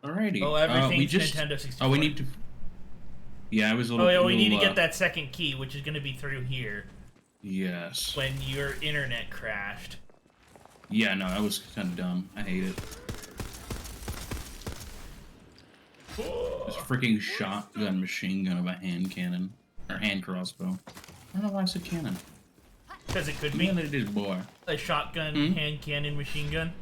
Alrighty. Oh, We everything's just. Nintendo 64. Oh, we need to. Yeah, I was a Oh, little. yeah, we little, need to get that second key, which is going to be through here. Yes. When your internet crashed. Yeah, no, that was kind of dumb. I hate it. This freaking shotgun machine gun of a hand cannon. Or hand crossbow. I don't know why I said cannon. Because it could be. It is, boy. A shotgun, hand cannon, machine gun.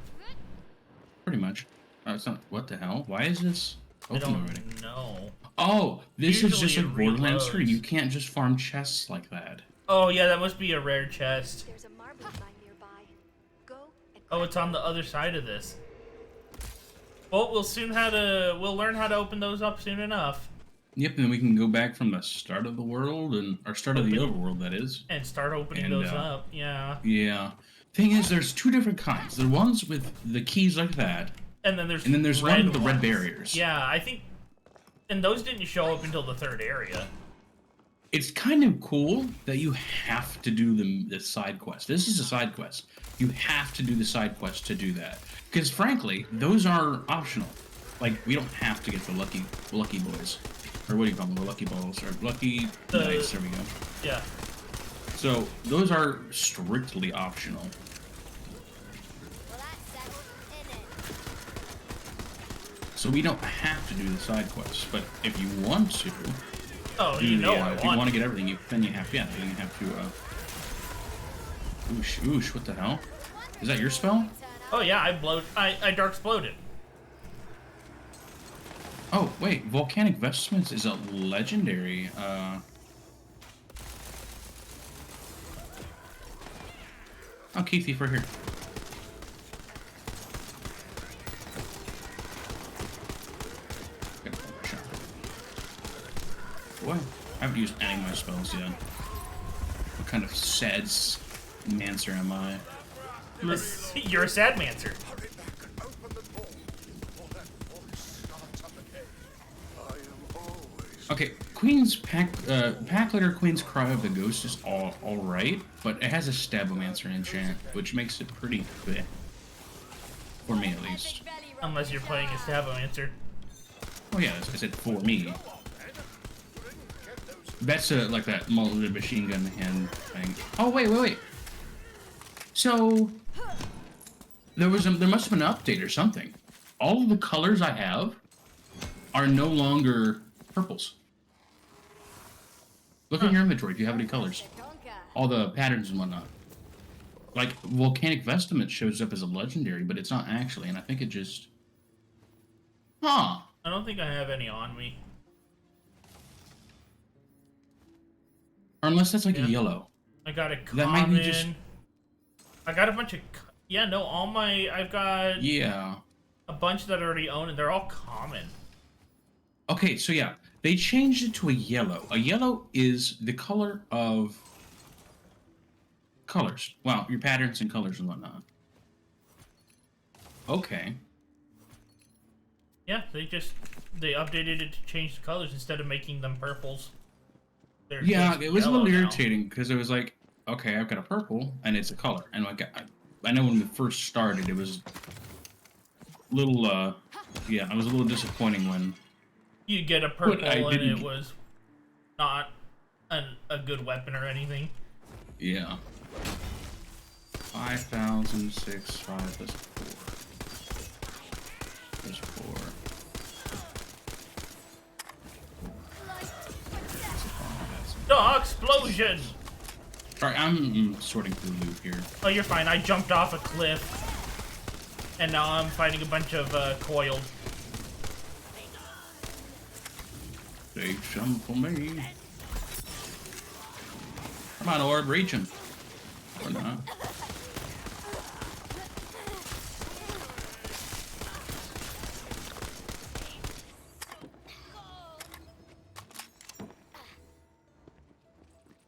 Pretty much. It's not. What the hell? Why is this open already? I don't know. Oh, this is just like Borderlands 3. reloads. You can't just farm chests like that. Oh, yeah, that must be a rare chest. There's a marble mine nearby. Go and Oh, it's on the other side of this. Well, we'll learn how to open those up soon enough. Yep, and then we can go back from the start of the world or start of the overworld, that is. And start opening those up, yeah. Yeah. Thing is, there's two different kinds. The ones with the keys like that. And then there's one with the red barriers. Yeah, I think, and those didn't show up until the third area. It's kind of cool that you have to do the side quest. This is a side quest. You have to do the side quest to do that. Because frankly, those are optional. Like, we don't have to get the lucky boys. Or what do you call them? The lucky balls. Or lucky knights. There we go. Yeah. So, those are strictly optional. well, that's settled, isn't it? So we don't have to do the side quests. But if you want to... Oh, you know I if you want to get everything, then you have to, Oosh, oosh, what the hell? Is that your spell? Oh yeah, I dark exploded. Oh, wait, Volcanic Vestments is a legendary, Oh, key thief right here. Boy, I haven't used any of my spells yet. What kind of sad mancer am I? You're a sad mancer. Okay, Queen's Pack Leader Queen's Cry of the Ghost is all right, but it has a Stabomancer enchant, which makes it pretty big. For me, at least. Unless you're playing a Stabomancer. Oh yeah, as I said, for me. That's like that multi machine gun hand thing. Oh wait. So there must have been an update or something. All of the colors I have are no longer purples. Look in your inventory if you have any colors. All the patterns and whatnot. Like Volcanic Vestment shows up as a legendary, but it's not actually, and I think it just. Huh. I don't think I have any on me. Or unless that's like a yellow. I got a common. That might be just... I got a bunch of... Yeah, no, all my... I've got... Yeah. A bunch that I already own, and they're all common. Okay, so yeah. They changed it to a yellow. A yellow is the color of... colors. Well, your patterns and colors and whatnot. Okay. Yeah, they updated it to change the colors instead of making them purples. Yeah, it was a little now. irritating because it was like, okay, I've got a purple and it's a color, and like I know when we first started, it was a little yeah, it was a little disappointing when you get a purple and it was not a good weapon or anything. Yeah. 5,006 5 plus 4. There's 4. The explosion! Sorry, I'm sorting through the loot here. Oh, you're fine. I jumped off a cliff. And now I'm fighting a bunch of coiled. Take some for me. Come on, Orb, reach him. Or not.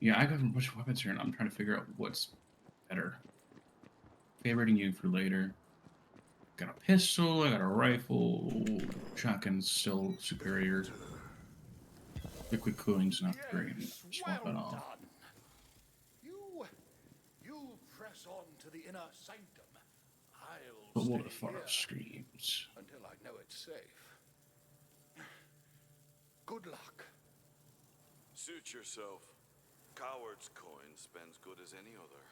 Yeah, I got a bunch of weapons here, and I'm trying to figure out what's better. Favoriting you for later. Got a pistol, I got a rifle. Shotgun's still superior. Liquid cooling's not great. Swap it off. You press on to the inner sanctum. I'll But what stay the far here screams. until I know it's safe. Good luck. Suit yourself. Coward's coin spends good as any other.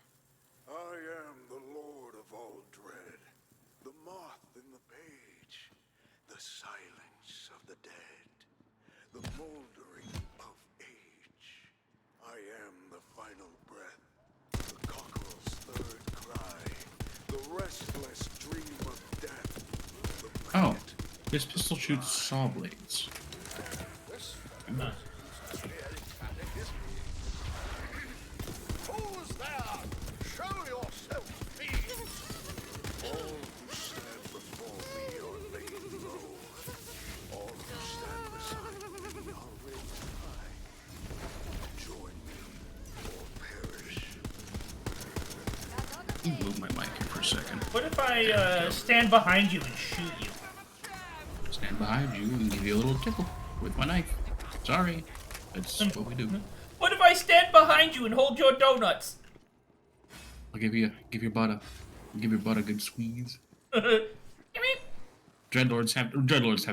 I am the Lord of all dread, the moth in the page, the silence of the dead, the moldering of age. I am the final breath, the cockerel's third cry, the restless dream of death, the Oh, maggot. this pistol shoots saw blades. Who's there? Show yourself, thieves! All who stand before me are laid low. All who stand beside me are raised high. Join me or perish. Let me move my mic here for a second. What if I stand behind you and shoot you? Stand behind you and give you a little tickle with my knife. Sorry, that's what we do. What if I stand behind you and hold your donuts? I'll give your butt a good squeeze. Dreadlords have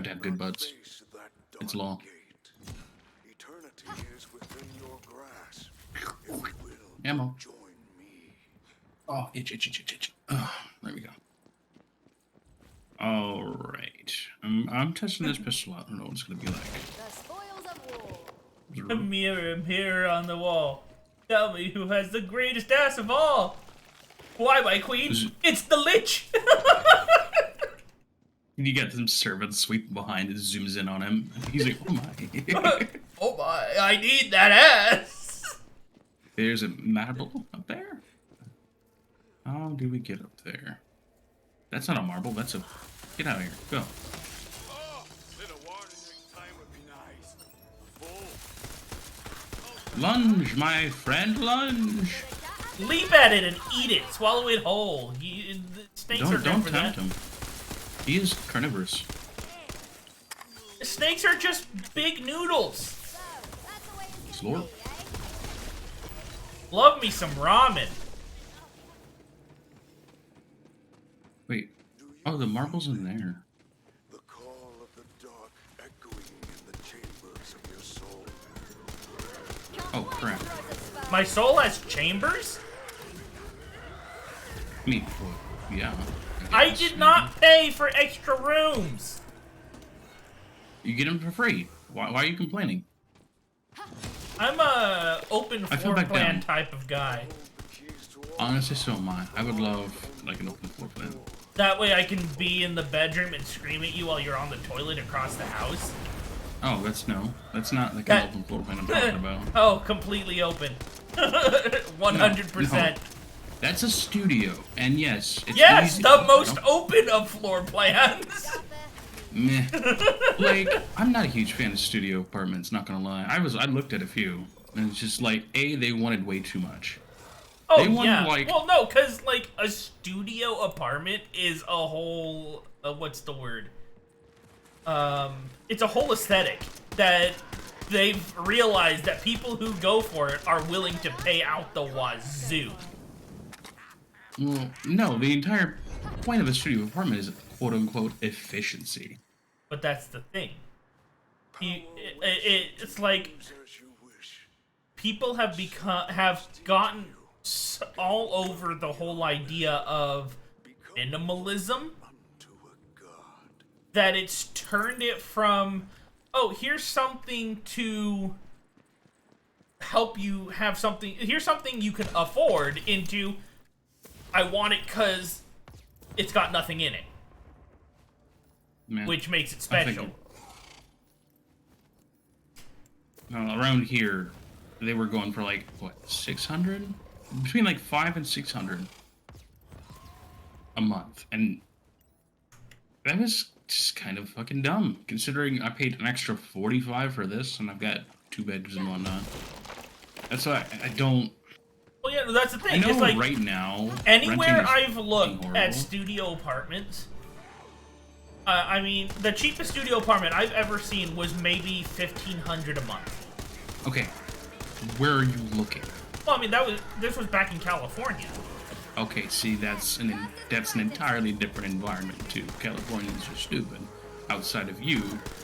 to have good butts. Face that It's dark law. gate. Eternity is within your grasp. If you will Ammo. join me. Oh, itch. Oh, there we go. All right. I'm testing this pistol out. I don't know what it's gonna be like. The spoils of war. A mirror on the wall. Tell me who has the greatest ass of all. Why, my queen? Is it- It's the Lich! You get some servant sweeping behind and zooms in on him. He's like, oh my. Oh my, I need that ass! There's a marble up there? How do we get up there? That's not a marble, that's a... Get out of here. Go. Oh, little warning time would be nice. Full. Lunge, my friend, lunge! Leap at it and eat it. Swallow it whole. The snakes are Don't good for tempt that. him. He is carnivorous. The snakes are just big noodles. So, that's the way it's Slurp. gonna be, eh? Love me some ramen. Wait. Oh, the marble's in there. The call of the dark echoing in the chambers of your soul. Oh, crap. My soul has chambers? I mean, well, yeah. I guess. did not pay for extra rooms. You get them for free. Why are you complaining? I'm a open I feel floor back plan down. type of guy. Honestly, so am I. I would love, like, an open floor plan. That way I can be in the bedroom and scream at you while you're on the toilet across the house. Oh, that's no. That's not like That- an open floor plan I'm talking about. Oh, completely open. 100%. That's a studio, and yes, it's Yes, easy, the most you know? open of floor plans. Meh. Like, I'm not a huge fan of studio apartments, not gonna lie. I looked at a few, and it's just like, A, they wanted way too much. Oh, They wanted, yeah. like- Well, no, because, like, a studio apartment is a whole... what's the word? It's a whole aesthetic that they've realized that people who go for it are willing to pay out the wazoo. Well, no, the entire point of a studio apartment is quote-unquote efficiency. But that's the thing. It's like As you wish. people have gotten all over the whole idea of minimalism Unto a god. that it's turned it from, oh, here's something to help you have something, here's something you can afford, into I want it because it's got nothing in it, Man, which makes it I think special. around here, they were going for like, what, 600? Between like 500 and 600 a month. And that was just kind of fucking dumb, considering I paid an extra 45 for this, and I've got 2 bedrooms and whatnot. That's why I don't... Well, yeah, that's the I thing. know It's like right now, anywhere renting is I've looked fucking at horrible. studio apartments, I mean, the cheapest studio apartment I've ever seen was maybe $1,500 a month. Okay, where are you looking? Well, I mean, this was back in California. Okay, see, that's an entirely different environment too. Californians are stupid. Outside of you,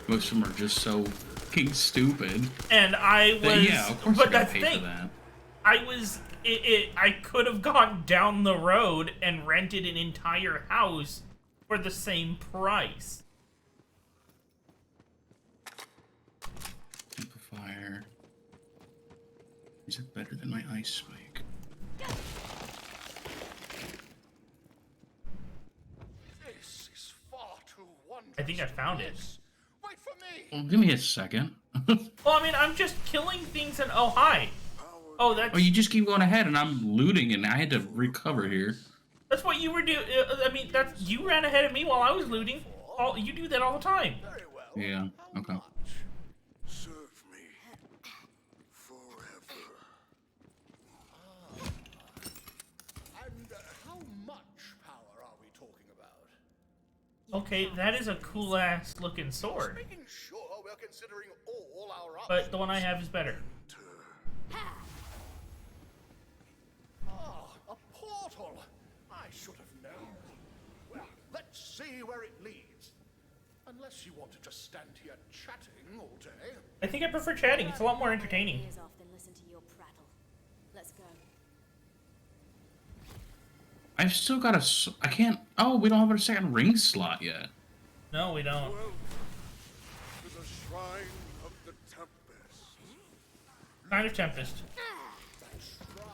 most of them are just so fucking stupid. And I was, But yeah, of course but you gotta that's pay the thing. for that. I was, I could have gone down the road and rented an entire house for the same price. Amplifier. Is it better than my ice spike? This is far too wonderful. I think I found it. Wait for me. Well, give me a second. Well, I mean, I'm just killing things and oh, hi. Oh, that's, Oh, you just keep going ahead, and I'm looting, and I had to recover here. that's what you were doing. I mean, that's, you ran ahead of me while I was looting. You do that all the time. Very well. Yeah, How okay. much? Serve me forever. And how much power are we talking about? Okay, that is a cool-ass looking sword. Making sure we're considering all our options. But the one I have is better. Ah, a portal. I should have known. Well, let's see where it leads. Unless you want to just stand here chatting all day. I think I prefer chatting. It's a lot more entertaining. Ears off, then listen to your prattle. Let's go. I've still got I can't... Oh, we don't have a second ring slot yet. No, we don't. Welcome to the Shrine of the Tempest. Kind of Tempest. That shrine.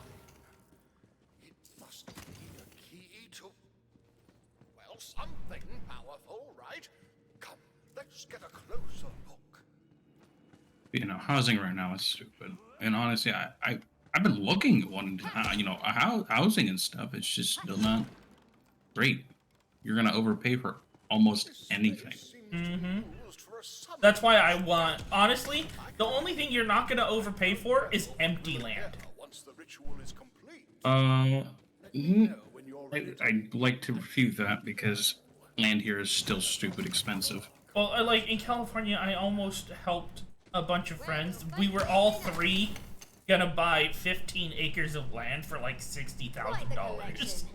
It must be a key to... well, something powerful, right? Come, let's get a closer look. You know, housing right now is stupid. And honestly, I've been looking at one, you know, housing and stuff. It's just still not great. You're gonna overpay for almost anything. Used for a summon. That's why I want... Honestly, the only thing you're not going to overpay for is empty land. Once the ritual is complete, Mhm. know when you're ready to I'd like to refute that because land here is still stupid expensive. Well, like, in California, I almost helped a bunch of friends. We were all three gonna buy 15 acres of land for like Quite the $60,000. collection.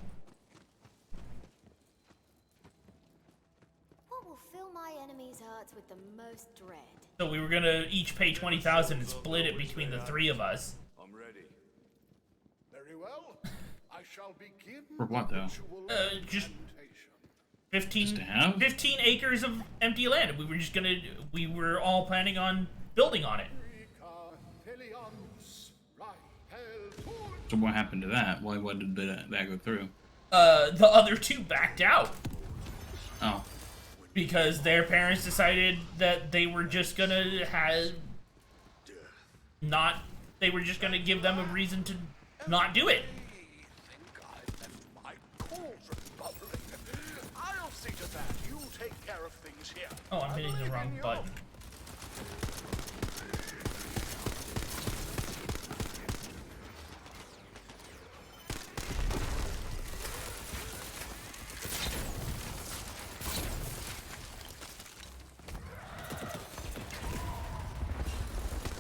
What will fill my enemies' hearts with the most dread? So we were gonna each pay 20,000 and split it between the three of us. I'm ready. very well. I shall begin For what, though? ritual Just incantation. 15, to have? 15 acres of empty land. We were all planning on building on it. So what happened to that? Why did that go through? The other two backed out Oh, because their parents decided that they were just gonna they were just gonna give them a reason to not do it. I'll see to that. You take care of things here. Oh, I'm hitting the wrong button.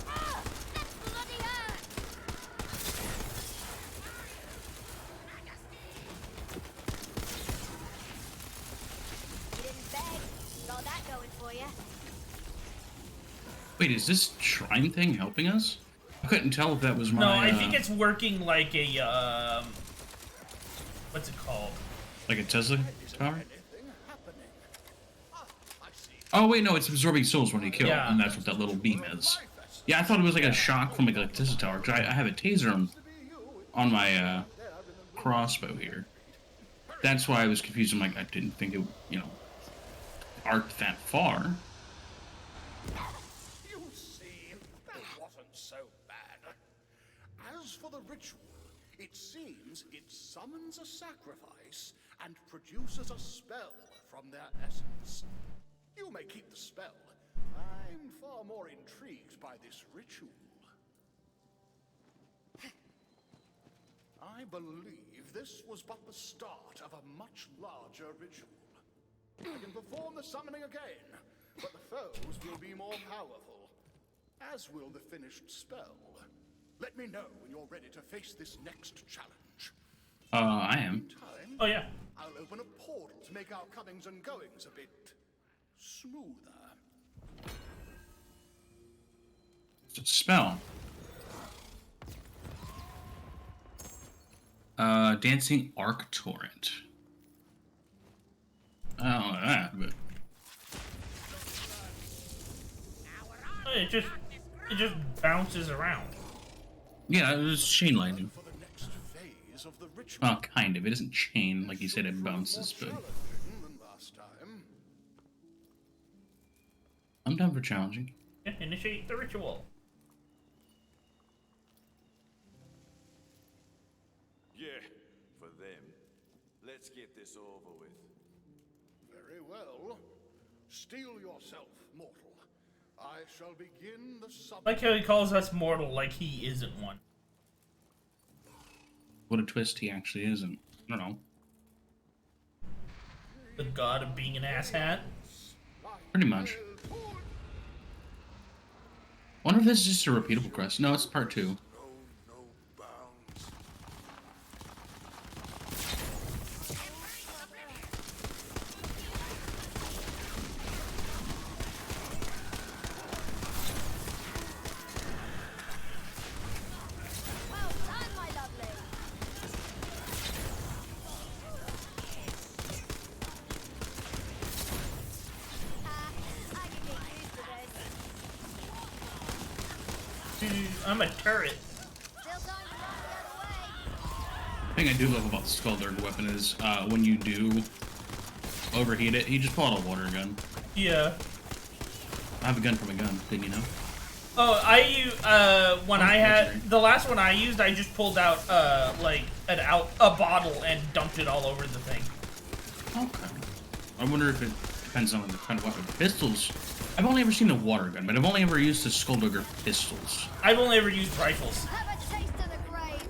Ah! That bloody hurt! You didn't beg. Got that going for you. wait, is this shrine thing helping us? I couldn't tell if that was my. No, I think it's working like a what's it called? like a Tesla tower. Anything happening? Ah, I see. Oh wait, no, it's absorbing souls when you kill, Yeah. and that's what that little beam is. Yeah, I thought it was like a shock from like a Tesla tower because I have a taser on my crossbow here. That's why I was confused. I'm like, I didn't think it, arced that far. You see, that wasn't so bad. As for the ritual, it seems it summons a sacrifice and produces a spell from their essence. You may keep the spell. I'm far more intrigued by this ritual. I believe this was but the start of a much larger ritual. I can perform the summoning again, but the foes will be more powerful, as will the finished spell. Let me know when you're ready to face this next challenge. I am. Time, Oh yeah. I'll open a portal to make our comings and goings a bit smoother. It's a spell. Dancing Arc Torrent. I don't know that, but It just bounces around. yeah, it was chain lightning. For the next phase of the ritual. Well, kind of. It isn't chain like you said. It bounces, but Challenging than last time. I'm down for challenging. Yeah, initiate the ritual. Yeah, for them. Let's get this over with. Very well. Steel yourself, mortal. I shall begin the sub. Like how he calls us mortal, like he isn't one. What a twist! He actually isn't. I don't know. The god of being an asshat. Pretty much. Wonder if this is just a repeatable quest. No, it's part 2. No, no bounds. Well done, my lovely. I can get used to this. Dude, I'm a turret. Still time to run the other way. The thing I do love about the Skulldugger weapon is when you do overheat it, you just pull out a water gun. Yeah. I have a gun from a gun. Didn't you know? Oh, when I had the last one I used, I just pulled out like a bottle and dumped it all over the thing. Okay. I wonder if it depends on the kind of weapon. Pistols. I've only ever seen a water gun, but I've only ever used the Skulldugger pistols. I've only ever used rifles. Have a taste of the graves.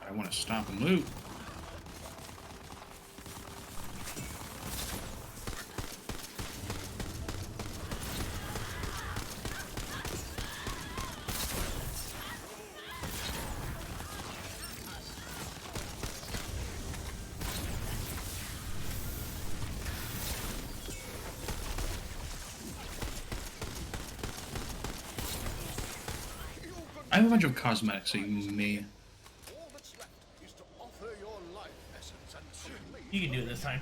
I want to stop and loot. I have a bunch of cosmetics, so you may. All that's left is to offer your life essence and simply You can do it this time.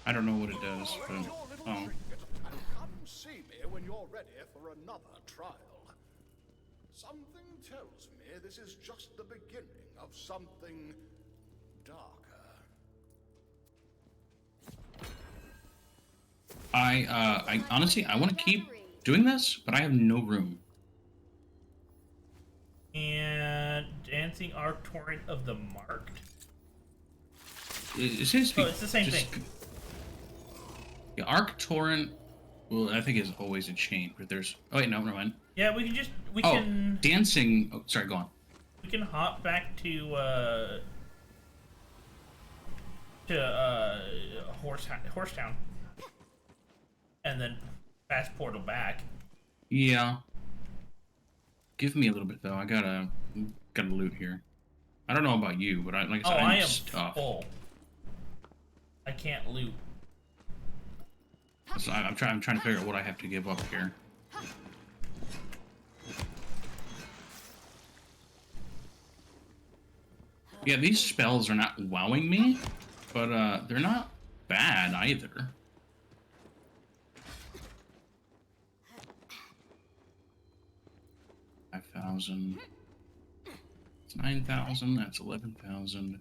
I don't know what it does, but your little oh, trinket and come see me when you're ready for another trial. Something tells me this is just the beginning of something darker. I honestly I want to keep doing this, but I have no room. And Dancing Arc Torrent of the Marked. It seems to be. Oh, it's the same just- thing. The Arc Torrent. Well, I think is always a chain, but there's. Oh wait, no, never mind. Yeah, we Oh, can dancing. Oh, sorry, go on. we can hop back to Horsetown, and then fast portal back. Yeah. Give me a little bit though. I gotta loot here. I don't know about you, but like I Oh, said, I I'm am stuffed. full. I can't loot. So I'm trying to figure out what I have to give up here. Yeah, these spells are not wowing me, but they're not bad either. $5,000. It's 9,000. That's 11,000.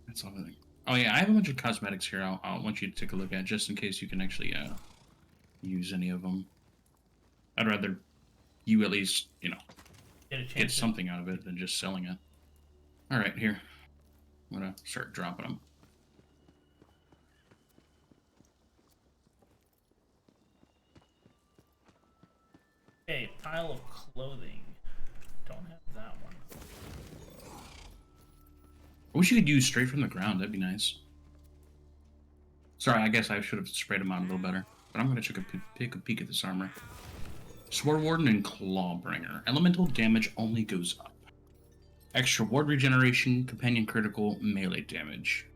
That's everything. Oh yeah, I have a bunch of cosmetics here. I want you to take a look at just in case you can actually use any of them. I'd rather you at least Get a chance. get something out of it than just selling it. All right, here. I'm gonna start dropping them. Okay, pile of clothing. Don't have that one. I wish you could use straight from the ground. That'd be nice. Sorry, I guess I should have sprayed them out a little better. But I'm gonna take a peek at this armor. Sword Warden and Clawbringer. Elemental damage only goes up. Extra ward regeneration, companion critical, melee damage.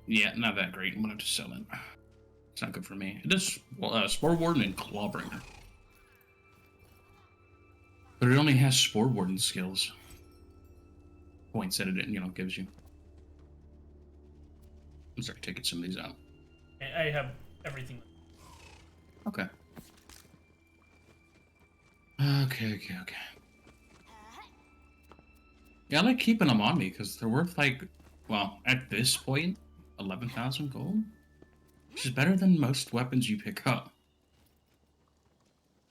Yeah, not that great. I'm gonna have to sell it. It's not good for me. It does Spore Warden and Clawbringer. But it only has Spore Warden skills. Points that it, gives you. I'm start taking some of these out. I have everything. Okay. Okay. Yeah, I like keeping them on me because they're worth well, at this point, 11,000 gold, which is better than most weapons you pick up,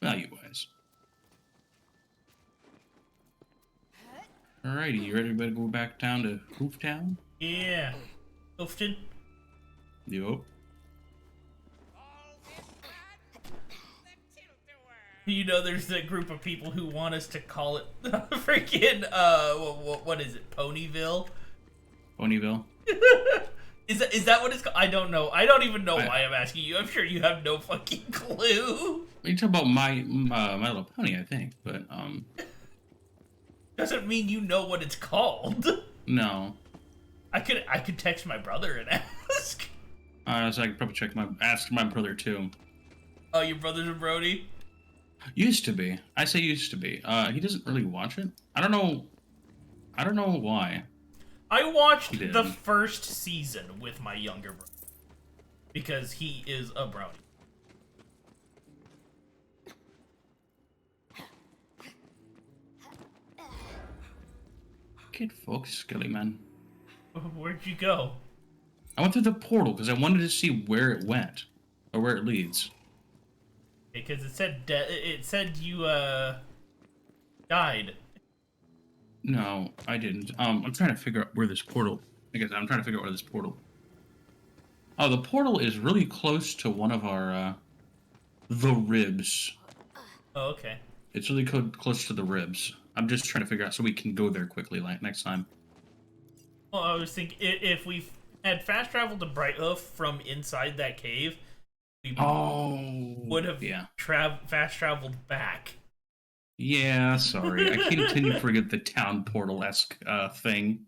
value-wise. Alrighty, you ready to go back down to Hooftown? Yeah. Hoofton? Yup. You know, there's a group of people who want us to call it freaking, what is it, Ponyville? Ponyville. Is that what it's called? I don't know. I don't even know why I'm asking you. I'm sure you have no fucking clue. You talk about my Little Pony, I think, but Doesn't mean you know what it's called. no. I could text my brother and ask. So I could probably ask my brother too. Oh, your brother's a Brody? Used to be. I say used to be. He doesn't really watch it. I don't know why. I watched did. the first season with my younger brother because he is a brownie. Get focused, Skilly man. Where'd you go? I went through the portal because I wanted to see where it went or where it leads. Because it said you died. No, I didn't. I'm trying to figure out where this portal. I'm trying to figure out where this portal. Oh, the portal is really close to one of our the ribs. Oh, okay. It's really close to the ribs. I'm just trying to figure out so we can go there quickly next time. Well, I was thinking if we had fast traveled to Brighthoof from inside that cave, we would have fast traveled back. Yeah, sorry. I continue to forget the town portal-esque thing.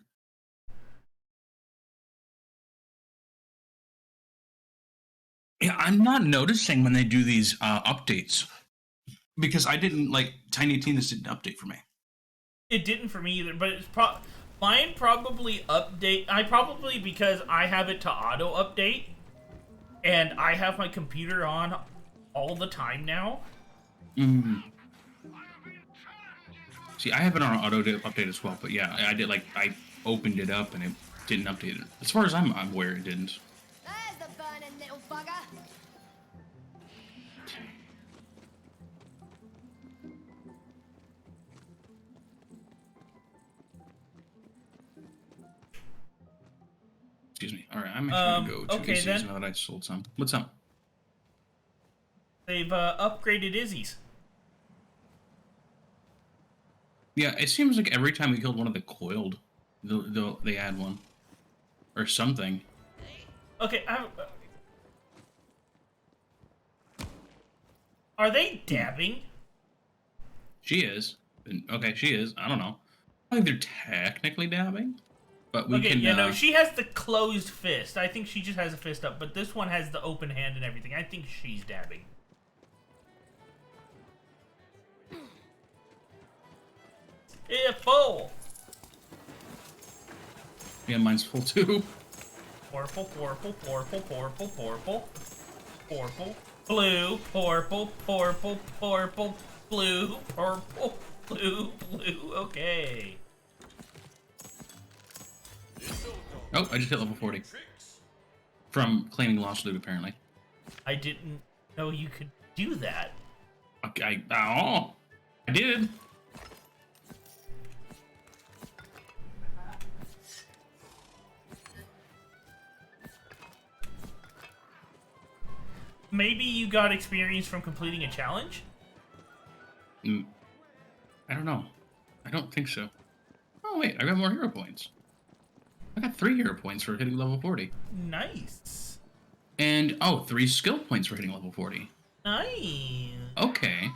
Yeah, I'm not noticing when they do these updates. Because I didn't, Tiny Tina's didn't update for me. It didn't for me either, but it's mine probably update. Because I have it to auto update, and I have my computer on all the time now. Mm. See, I have it on auto update as well, but yeah, I did I opened it up and it didn't update it. As far as I'm aware, it didn't. There's the burning little bugger. Excuse me. All right, I'm actually gonna go to Izzy's then. now that I sold some. What's up? They've upgraded Izzy's. Yeah, it seems like every time we killed one of the coiled, they add one or something. Okay, are they dabbing? She is. Okay, she is. I don't know. I think they're technically dabbing, but we can. Yeah, no, she has the closed fist. I think she just has a fist up, but this one has the open hand and everything. I think she's dabbing. Yeah, full. Yeah, mine's full too. Purple, purple, purple, purple, purple, purple, blue, purple, purple, purple, blue, purple, blue, blue. Okay. Oh, I just hit level 40 from claiming lost loot. Apparently, I didn't know you could do that. Okay, I did. Maybe you got experience from completing a challenge? I don't know. I don't think so. Oh, wait. I got more hero points. I got 3 hero points for hitting level 40. Nice. And, 3 skill points for hitting level 40. Nice. Okay.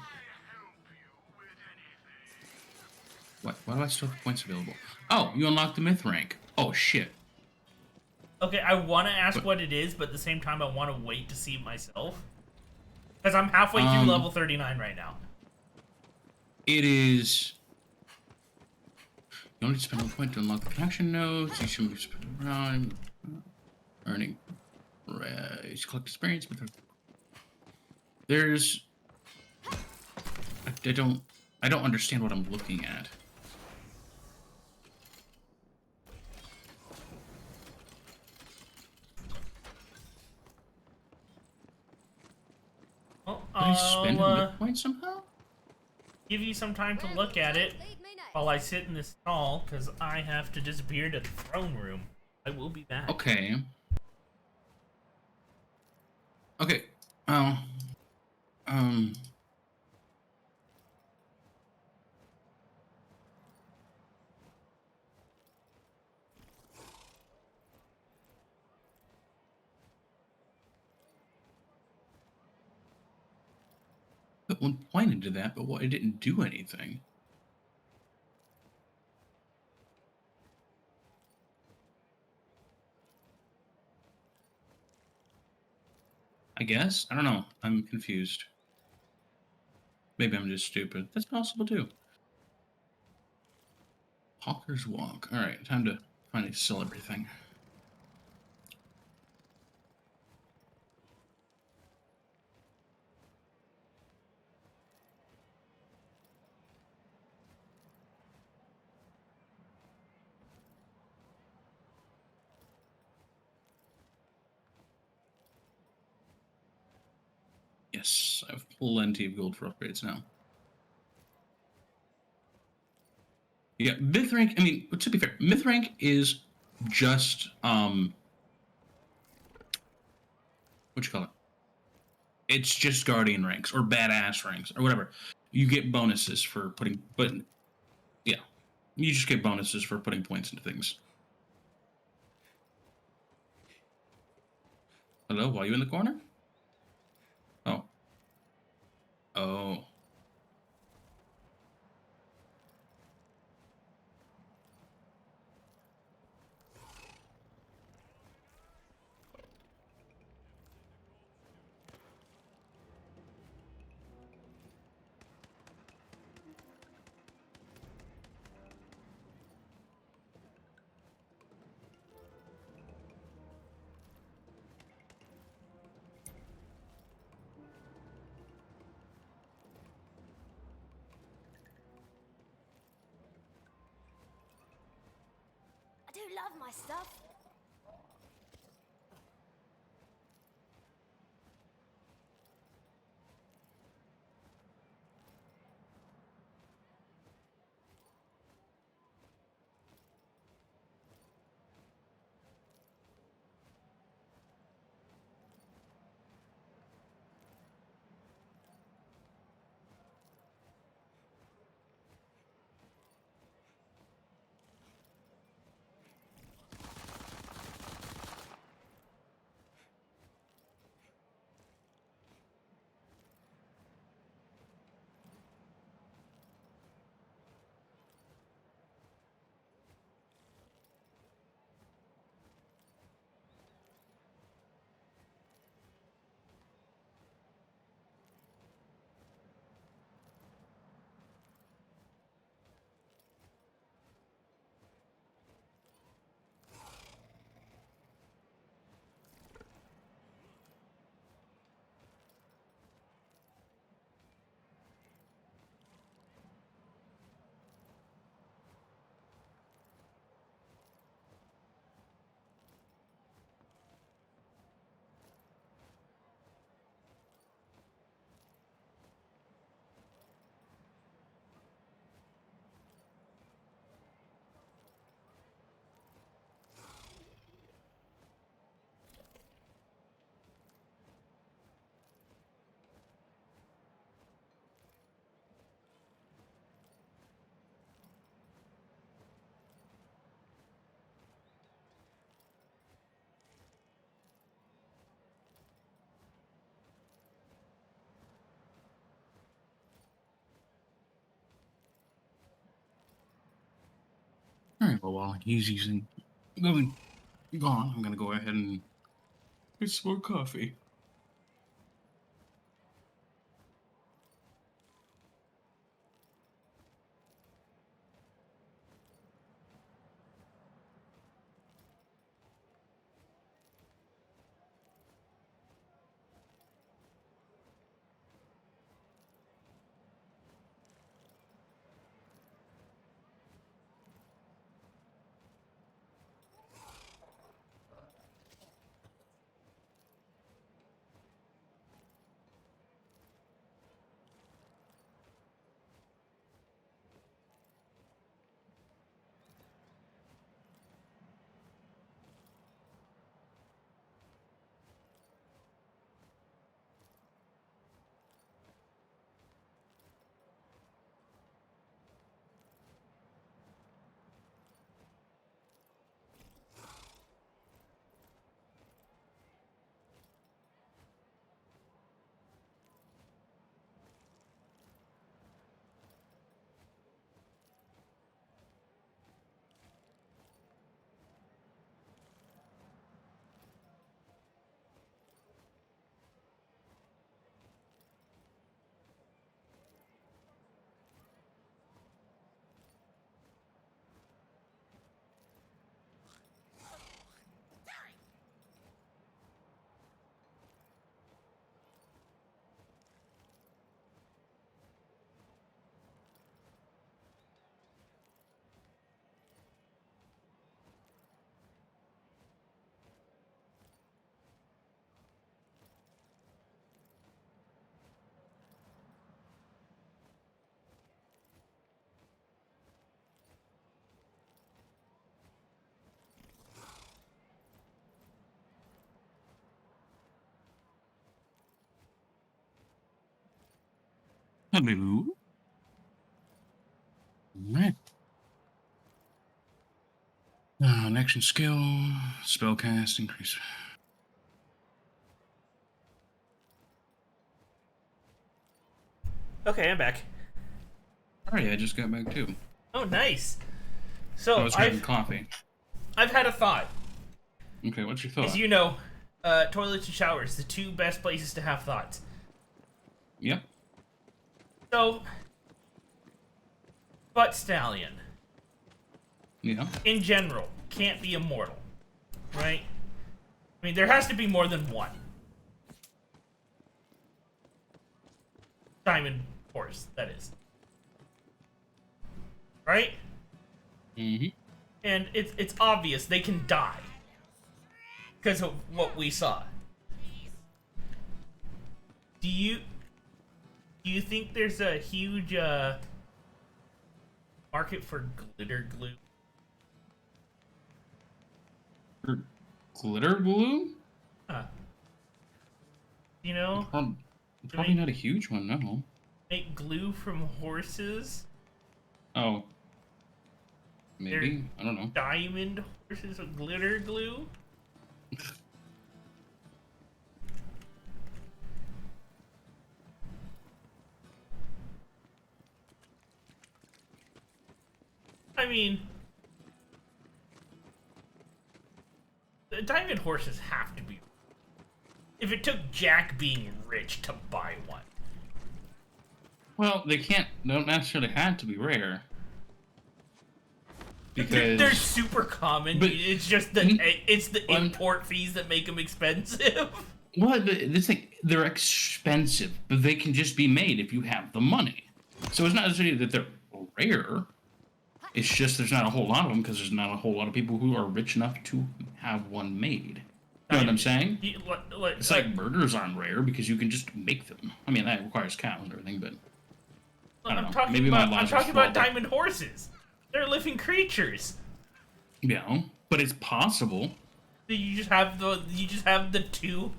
What? Why do I still have points available? Oh, you unlocked the myth rank. Oh, shit. Okay, I want to ask But- what it is, but at the same time, I want to wait to see it myself. Because I'm halfway through Um, level 39 right now. It is. You only spend 1 point to unlock the connection nodes. You should be spending around earning. You should collect experience, but there's. I don't. I don't understand what I'm looking at. Well, Did I spend a I'll mid point somehow? give you some time to look at it while I sit in this stall, because I have to disappear to the throne room. I will be back. Okay. Okay. Well. Um. Put 1 point into that, but what? It didn't do anything. I guess? I don't know. I'm confused. Maybe I'm just stupid. That's possible too. Hawker's Walk. Alright, time to finally sell everything. Yes, I have plenty of gold for upgrades now. Yeah, myth rank. I mean, to be fair, myth rank is just what you call it? It's just guardian ranks or badass ranks or whatever. You get bonuses for putting, but yeah, you just get bonuses for putting points into things. Hello, why are you in the corner? Oh, oh. I do love my stuff. All right, well, while he's using, going Go on. I'm gonna go ahead and get some more coffee. Hello. Alright. Action skill, spellcast, increase. Okay, I'm back. Alright, I just got back too. Oh, nice. I So was having coffee. I've had a thought. Okay, what's your thought? As you know, toilets and showers, the two best places to have thoughts. Yep. So, butt stallion, Yeah. in general, can't be immortal, right? I mean, there has to be more than one. Diamond horse, that is. Right? Mm-hmm. And it's obvious they can die. Because of what we saw. Do you think there's a huge market for glitter glue? Glitter glue? You know, Probably not a huge one, no. make glue from horses. Oh. Maybe? I don't know. Diamond horses with glitter glue. I mean, the diamond horses have to be. If it took Jack being rich to buy one. Well, they don't necessarily have to be rare. Because They're super common. But- It's just it's the import fees that make them expensive. well, this thing, they're expensive, but they can just be made if you have the money. So it's not necessarily that they're rare. It's just there's not a whole lot of them because there's not a whole lot of people who are rich enough to have one made. You know what I'm saying? It's like burgers aren't rare because you can just make them. I mean, that requires cows and everything, but I don't know. talking Maybe my about, I'm logic's talking about flawed, but- diamond horses. They're living creatures. Yeah, but it's possible. You just have the two.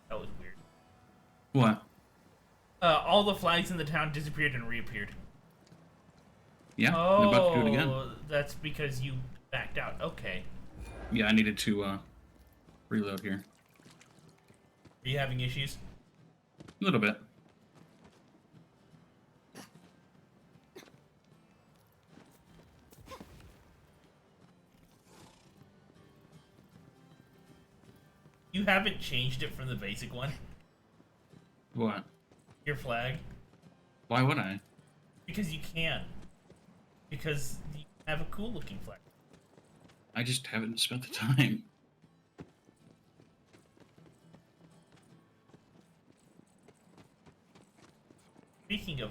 That was weird. What? All the flags in the town disappeared and reappeared. Yeah, they're about to do it again. That's because you backed out. Okay. Yeah, I needed to reload here. Are you having issues? A little bit. You haven't changed it from the basic one. What? Your flag. Why would I? Because you can. Because you have a cool looking flag. I just haven't spent the time. Speaking of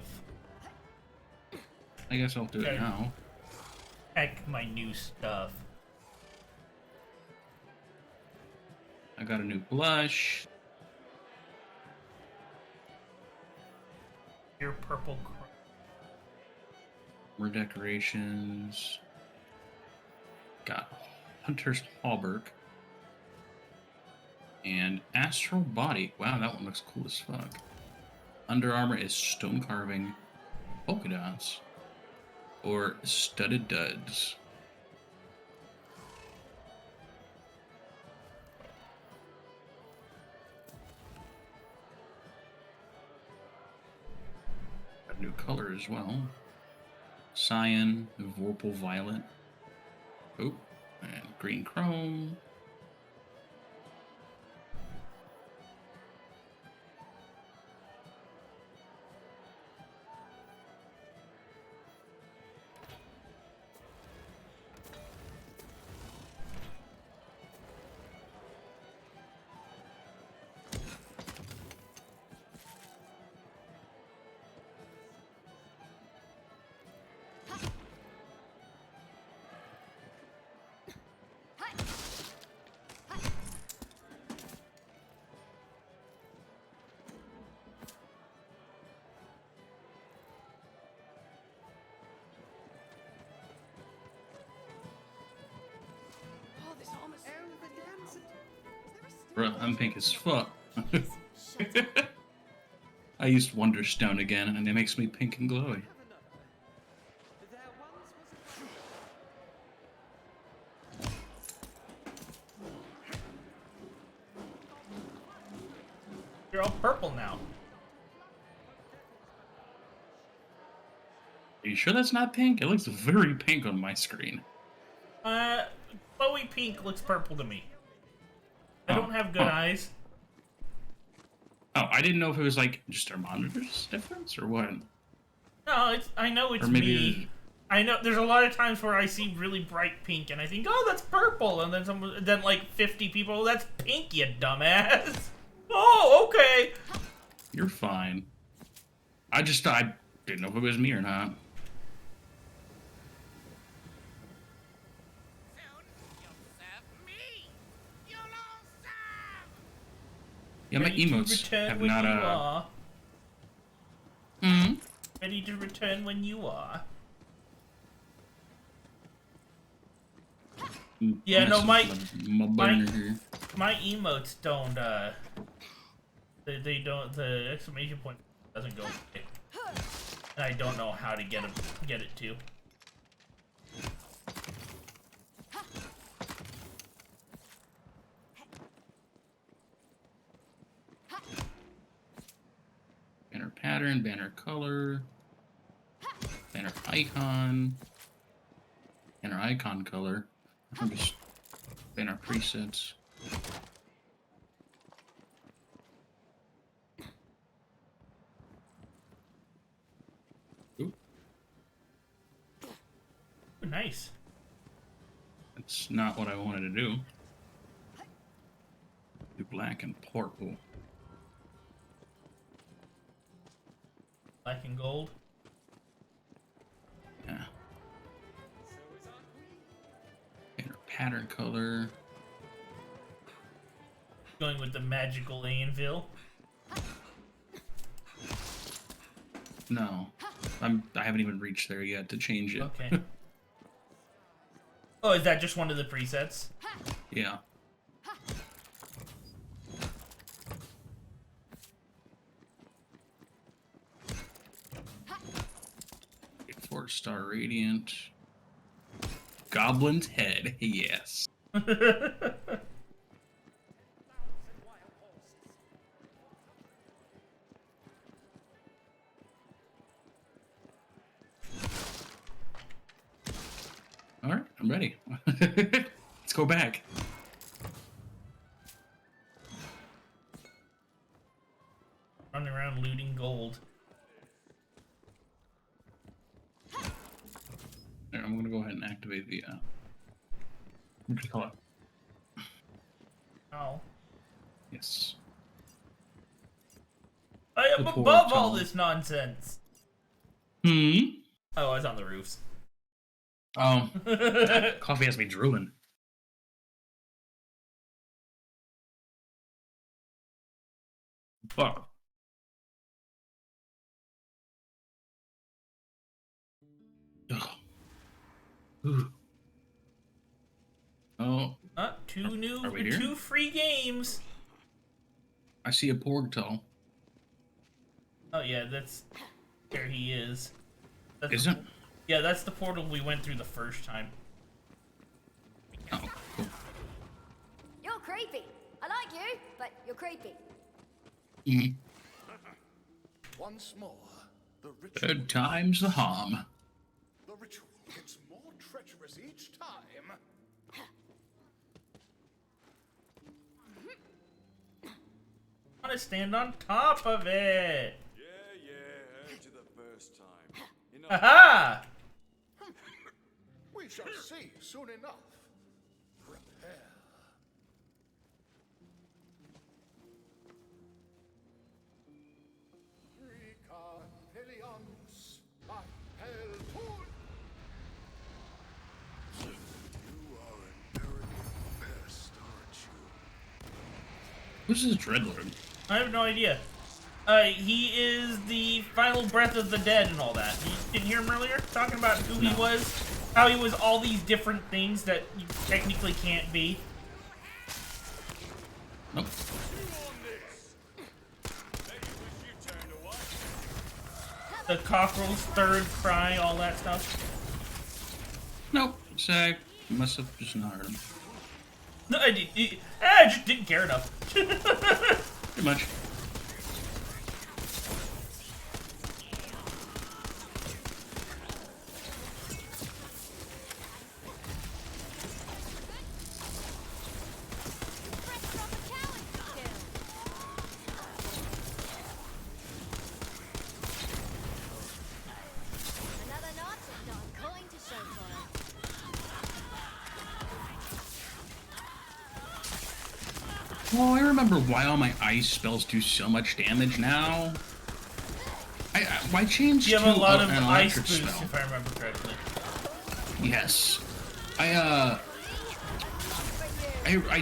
I guess I'll do Okay. it now. heck, my new stuff. I got a new blush. Your purple. More decorations. Got Hunter's Hauberk. And Astral Body. Wow, that one looks cool as fuck. Under Armour is stone carving, polka dots, or studded duds. Got a new color as well. Cyan, Vorpal Violet. Oh, and green chrome. Bruh, I'm pink as fuck. I used Wonderstone again, and it makes me pink and glowy. You're all purple now. Are you sure that's not pink? It looks very pink on my screen. Chloe pink looks purple to me. I Oh, don't have good oh. eyes. Oh, I didn't know if it was like just our monitors difference or what. No, I know it's Or maybe me. I know there's a lot of times where I see really bright pink and I think, oh, that's purple, and then like 50 people, oh, that's pink, you dumbass. Oh, okay. you're fine. I didn't know if it was me or not. Yeah, my Ready to emotes return have when not you are. Hmm? Ready to return when you are. Yeah, no, my button here. my emotes don't. They don't. The exclamation point doesn't go away. And I don't know how to get it to. Banner pattern, banner color, banner icon, banner icon color. I'm just banner presets. Ooh, Ooh, nice. that's not what I wanted to do. Do black and purple. Black and gold. Yeah. Banner pattern color. Going with the magical anvil. No, I haven't even reached there yet to change it. Okay. Oh, is that just one of the presets? Yeah. Four-star radiant. Goblin's head. Yes. All right, I'm ready. Let's go back. around looting gold. There, I'm gonna go ahead and activate the what do you call it? Oh. Yes. I am The above all portal. this nonsense. Hmm. Oh, I was on the roofs. Oh, coffee has me drooling. Fuck. Ugh. Ooh. Oh, are we here? Two free games. I see a portal. Oh yeah, there he is. That's Is the, it? Yeah, that's the portal we went through the first time. Oh, cool. You're creepy. I like you, but you're creepy. Mm. Once more, the ritual. Third time's the harm. The ritual gets more treacherous each time. I want to stand on top of it. Yeah, heard you the first time. You know, Aha! We shall see soon enough. Prepare. You are an arrogant pest, aren't you? Who's this Dreadlord? I have no idea. He is the final breath of the dead and all that. You didn't hear him earlier talking about who he was, how he was all these different things that you technically can't be. Nope. The cockerel's third cry, all that stuff. Nope. Say, must have just not heard him. No, I just didn't care enough. Pretty much. Another notch and not a coin to show for it. Well, I remember why all my ice spells do so much damage now. Why change You to have a lot of an ice electric boosts, spell? if I remember correctly. Yes. I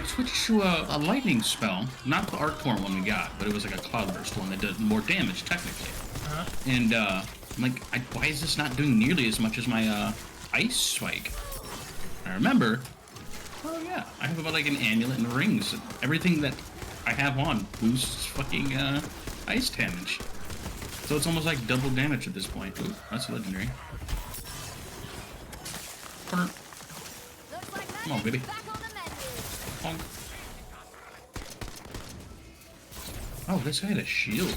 switched to a lightning spell, not the Arc Torrent one we got, but it was like a Cloudburst one that did more damage technically. And I'm like, why is this not doing nearly as much as my ice spike? I remember. Oh yeah, I have about like an amulet and rings. Everything that I have on boosts fucking ice damage. So it's almost like double damage at this point. Ooh, that's legendary. Corner. Looks like Come on, baby. back on the menu. Bonk. Oh, this guy had a shield.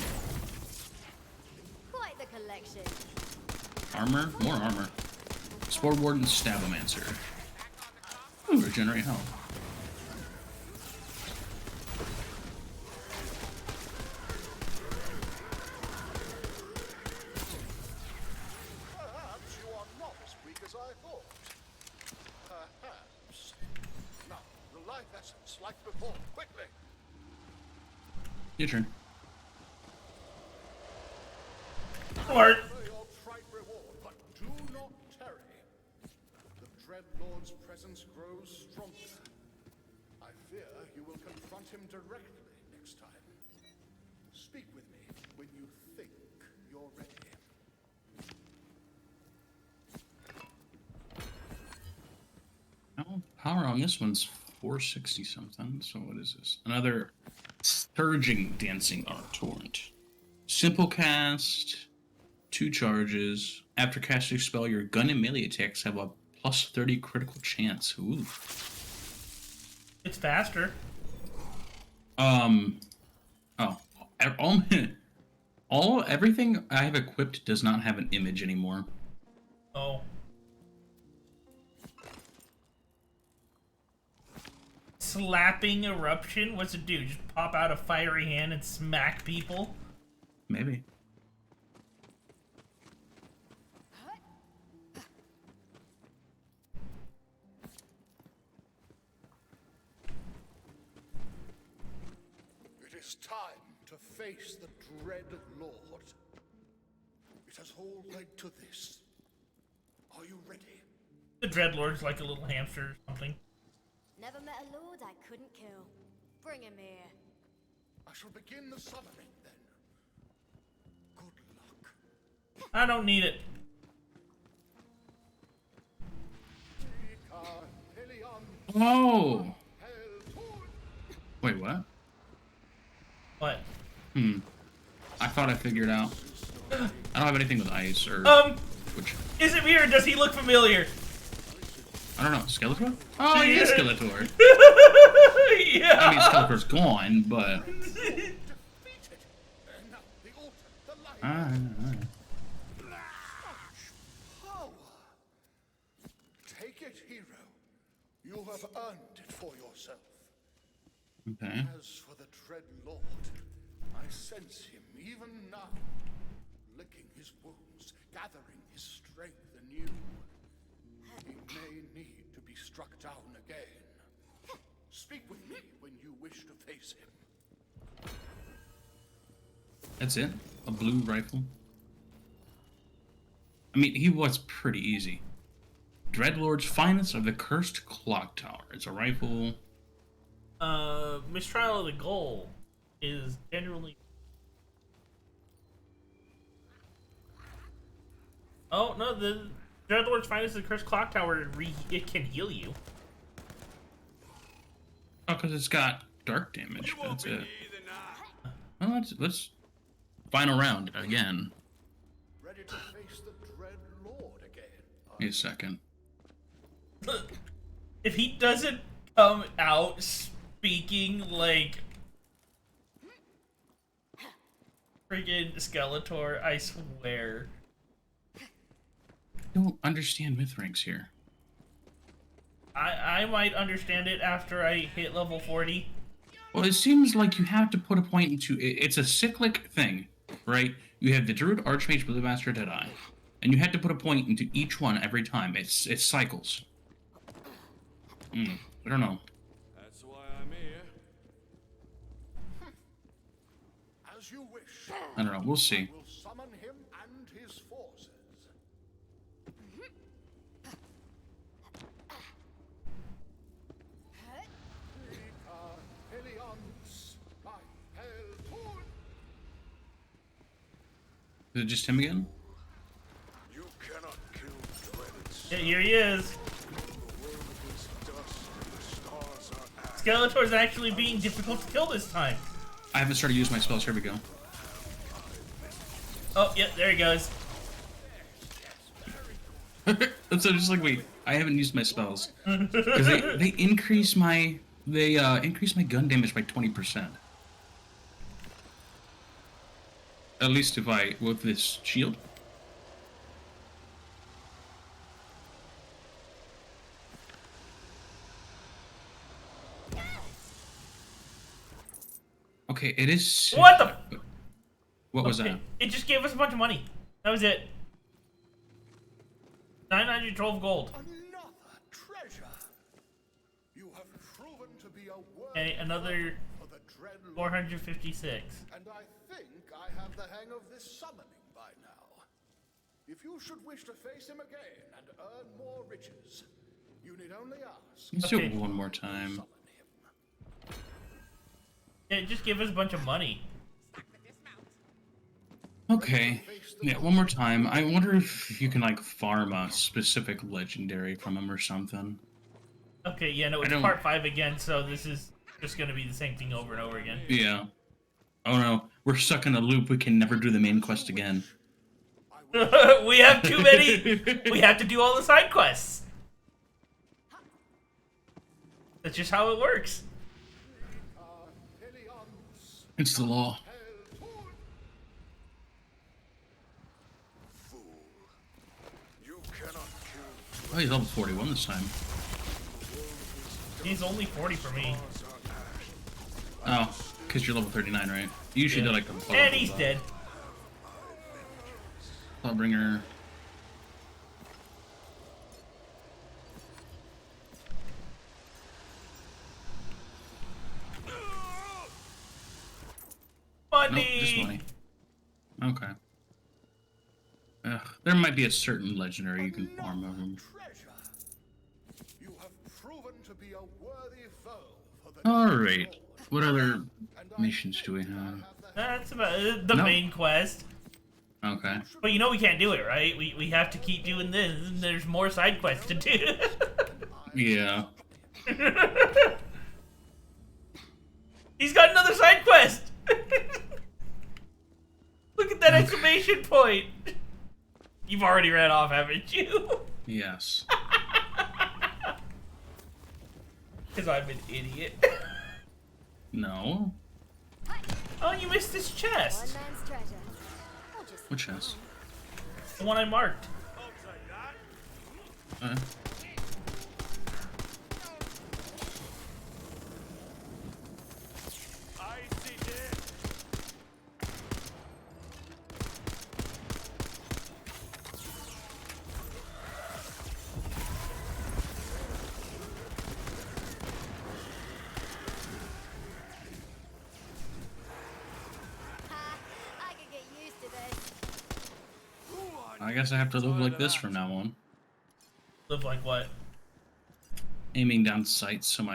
Quite the collection. Armor? More armor. Spore Warden, Stabomancer. Ooh, regenerate health. Perhaps you are not as weak as I thought. Perhaps. Now, the life essence, like before, quickly. Your turn. Or For your trite reward, but do not tarry. The Dread Lord's presence grows stronger. I fear you will confront him directly next time. Speak with me when you think you're ready. Well, power on this one's 460 something. So what is this? Another Surging Dancing Arc Torrent. Simple cast, 2 charges. After casting a spell, your gun and melee attacks have a plus 30 critical chance. Ooh. it's faster. Oh. Everything I have equipped does not have an image anymore. Oh. Slapping eruption? What's it do? Just pop out a fiery hand and smack people? maybe. It is time to face the dread Lord. It has all led to this. Are you ready? The Dreadlord's like a little hamster or something. Never met a lord I couldn't kill. Bring him here. I shall begin the summoning then. Good luck. I don't need it. Oh! Wait, what? What? I thought I figured out. I don't have anything with ice or... Which... Is it me or does he look familiar? I don't know. Skeletor? Oh, he is Skeletor. Yeah. I mean, Skeletor's gone, but... Power. Take it, hero. You have earned it for yourself. Okay. As for the dread Lord, I sense him even now, licking his wounds, gathering his strength anew. He may need to be struck down again. Speak with me when you wish to face him. That's it? A blue rifle? I mean, he was pretty easy. Dreadlord's Finest of the Cursed Clock Tower. It's a rifle. Mistrial of the Goal is generally... Oh, no, the Dreadlord's Finest of the Cursed Clock Tower, it can heal you. Oh, because it's got dark damage. That's it. Well, let's final round again. Ready to face the dread Lord again. Wait a second. If he doesn't come out speaking like friggin' Skeletor, I swear. I don't understand myth ranks here. I might understand it after I hit level 40. Well, it seems like you have to put a point into it's a cyclic thing, right? You have the Druid, Archmage, Blue Master, Deadeye, and you have to put a point into each one every time. It cycles. I don't know. That's why I'm here. As you wish. I don't know. We'll see. Will summon him and his forces. Is it just him again? You cannot kill dreaded. Yeah, here he is. The world is dust and the stars are ash. Skeletor's actually being difficult to kill this time. I haven't started using my spells. Here we go. Oh, yeah, there he goes. So just like, wait, I haven't used my spells because they increase my increase my gun damage by 20%. At least if I with this shield. Okay, it is. What the? What was that? It just gave us a bunch of money. That was it. 912 gold. Another treasure. You have proven to be a worthy Okay, another for the dread Lord. 456. And I think I have the hang of this summoning by now. If you should wish to face him again and earn more riches, you need only ask. Let's do Okay. it one more time. Summon him. Yeah, just give us a bunch of money. Okay. Yeah, one more time. I wonder if you can like farm a specific legendary from him or something. Okay, yeah, no, it's don't- part 5 again, so this is just gonna be the same thing over and over again. Yeah. Oh no, we're stuck in a loop. We can never do the main quest again. We have too many. We have to do all the side quests. That's just how it works. It's the law. Fool. You cannot kill Oh, he's level 41 this time. He's only 40 for me. Oh, because you're level 39, right? You usually Yeah. do like the. And he's dead. I'll bring her. Nope, just money. Okay. There might be a certain legendary you can farm of them. You have proven to be a worthy foe for the Alright. What other missions do we have? That's about the No. main quest. Okay. But you know we can't do it, right? We have to keep doing this, and there's more side quests to do. Yeah. He's got another side quest! Look at that exclamation point! You've already ran off, haven't you? Yes. Because I'm an idiot. No. Oh, you missed this chest. One man's treasure. I'll just What chest? The one I marked. Uh, ha. I could get used to this. I guess I have to live like this from now on. Live like what? Aiming down sights, so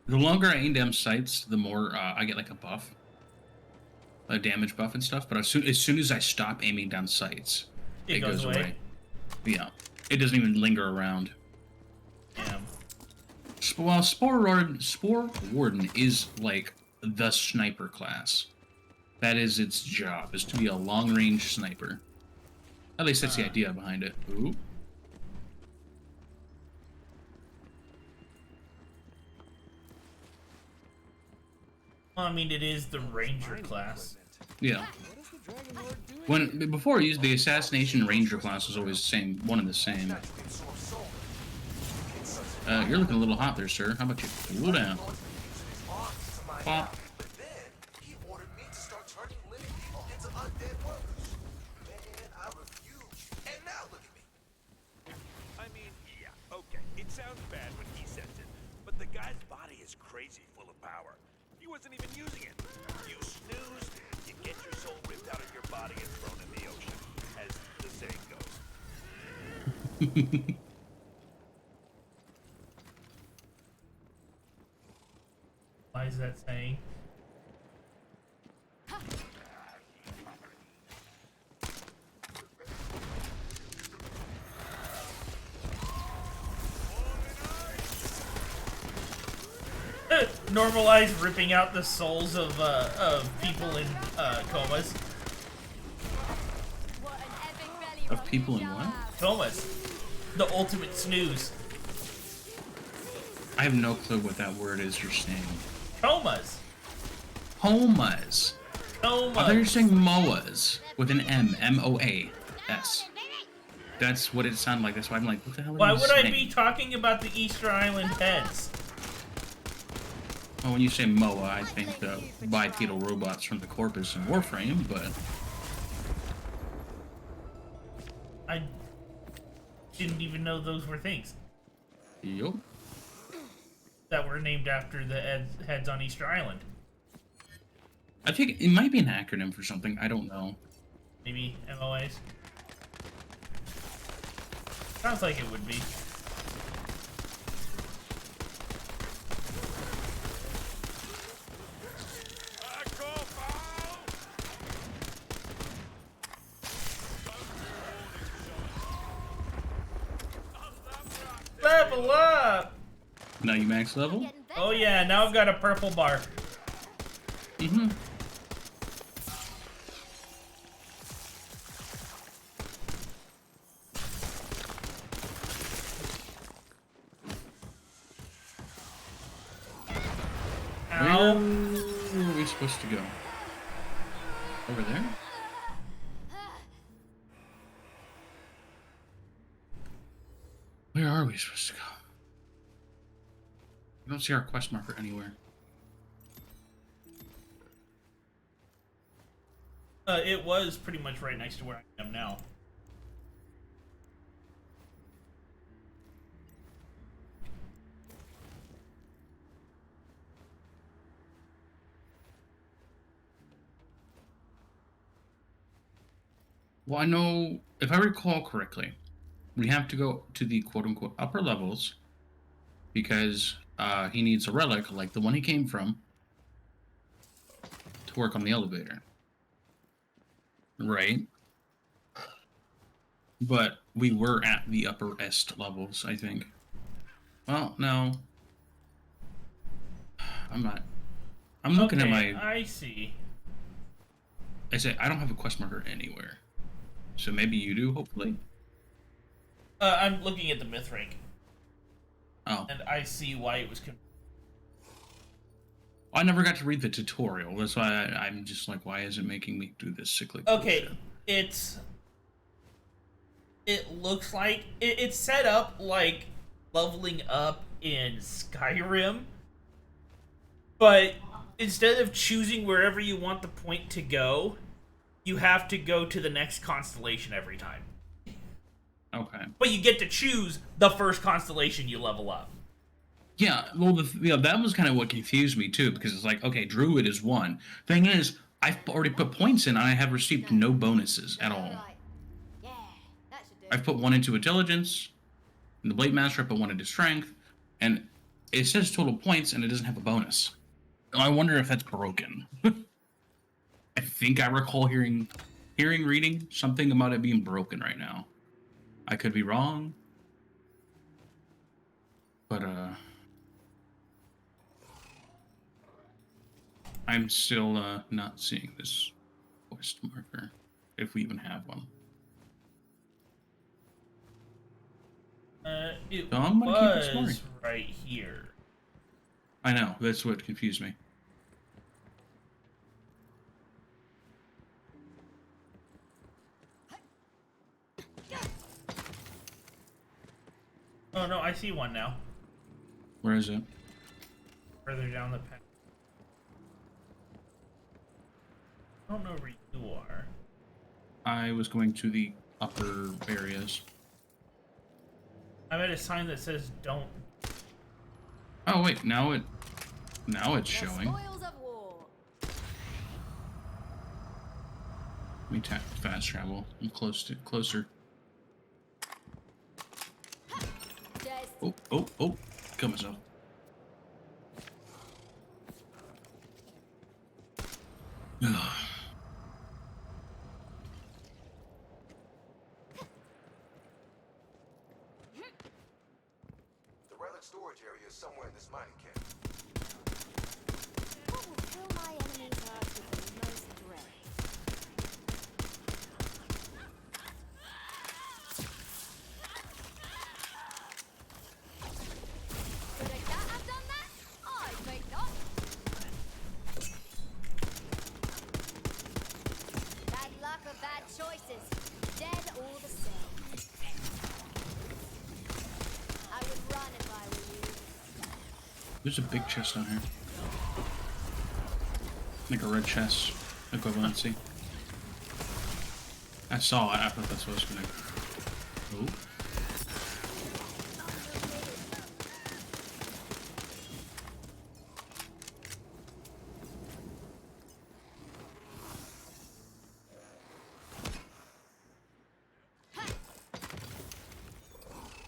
the longer I aim down sights, the more I get like a buff. A damage buff and stuff, but as soon as I stop aiming down sights, it goes away. Yeah. It doesn't even linger around. Damn. Well, Spore Warden is like the sniper class. That is its job, is to be a long-range sniper. At least that's the idea behind it. Ooh. Well, I mean, it is the ranger class. Yeah. Before I used the assassination ranger class was always the same, one and the same. You're looking a little hot there, sir. How about you cool down? Pop. But then he ordered me to start turning living people into undead workers. Man, I refused. And now look at me. I mean, yeah, okay. It sounds bad when he says it, but the guy's body is crazy full of power. He wasn't even using it. You snooze, you get your soul ripped out of your body and thrown in the ocean, as the saying goes. Why is that saying? Normalize ripping out the souls of people in comas. What an epic belly Of rub people you in shall what? have. Comas. The ultimate snooze. I have no clue what that word is you're saying. Comas. Homas. I thought you were Comas. saying MOAs with an M. M-O-A-S. That's what it sounded like. That's why I'm like, what the hell are Why you would I saying? be talking about the Easter Island heads? Well, when you say MOA, I think the bipedal robots from the Corpus and Warframe, but... I didn't even know those were things Yup. that were named after the heads on Easter Island. I think it might be an acronym for something. I don't know. Maybe MOAs. Sounds like it would be. Level up! Now you max level? Getting better. Oh yeah, now I've got a purple bar. Mm-hmm. Ow. Where are we supposed to go? Over there? Where are we supposed to go? I don't see our quest marker anywhere. It was pretty much right next to where I am now. Well, I know, if I recall correctly, we have to go to the quote unquote upper levels because he needs a relic like the one he came from to work on the elevator. Right? But we were at the upper est levels, I think. Well, no. I'm not. I'm looking at Okay, my. I see. I say I don't have a quest marker anywhere. So maybe you do, hopefully. I'm looking at the myth rank, Oh. and I see why it was. I never got to read the tutorial. That's why I'm just like, why is it making me do this cyclic Okay, bullshit? it looks like it's set up like leveling up in Skyrim, but instead of choosing wherever you want the point to go, you have to go to the next constellation every time. Okay. But you get to choose the first constellation you level up. Yeah, well, that was kind of what confused me too, because it's like, okay, Druid is one. Thing is, I've already put points in, and I have received no bonuses at all. Right. Yeah, that should do. I've put one into Intelligence, and the Blade Master I put one into Strength, and it says total points, and it doesn't have a bonus. I wonder if that's broken. I think I recall reading something about it being broken right now. I could be wrong, but I'm still not seeing this quest marker, if we even have one. It So I'm gonna keep exploring. was right here. I know, that's what confused me. Oh no, I see one now. Where is it? Further down the path. I don't know where you are. I was going to the upper areas. I'm at a sign that says "Don't." Oh wait, now it's The showing. spoils of war. Let me tap fast travel. I'm closer. Just Oh! Kill myself. The relic storage area is somewhere in this mining camp. what will fill my enemy's hearts with the most dread? Could a cat have done that? I think not. Bad luck or bad choices. Dead all the same. I would run if I were you. There's a big chest down here. Like a red chest equivalency. I saw it. I thought that's what I was gonna. Oh.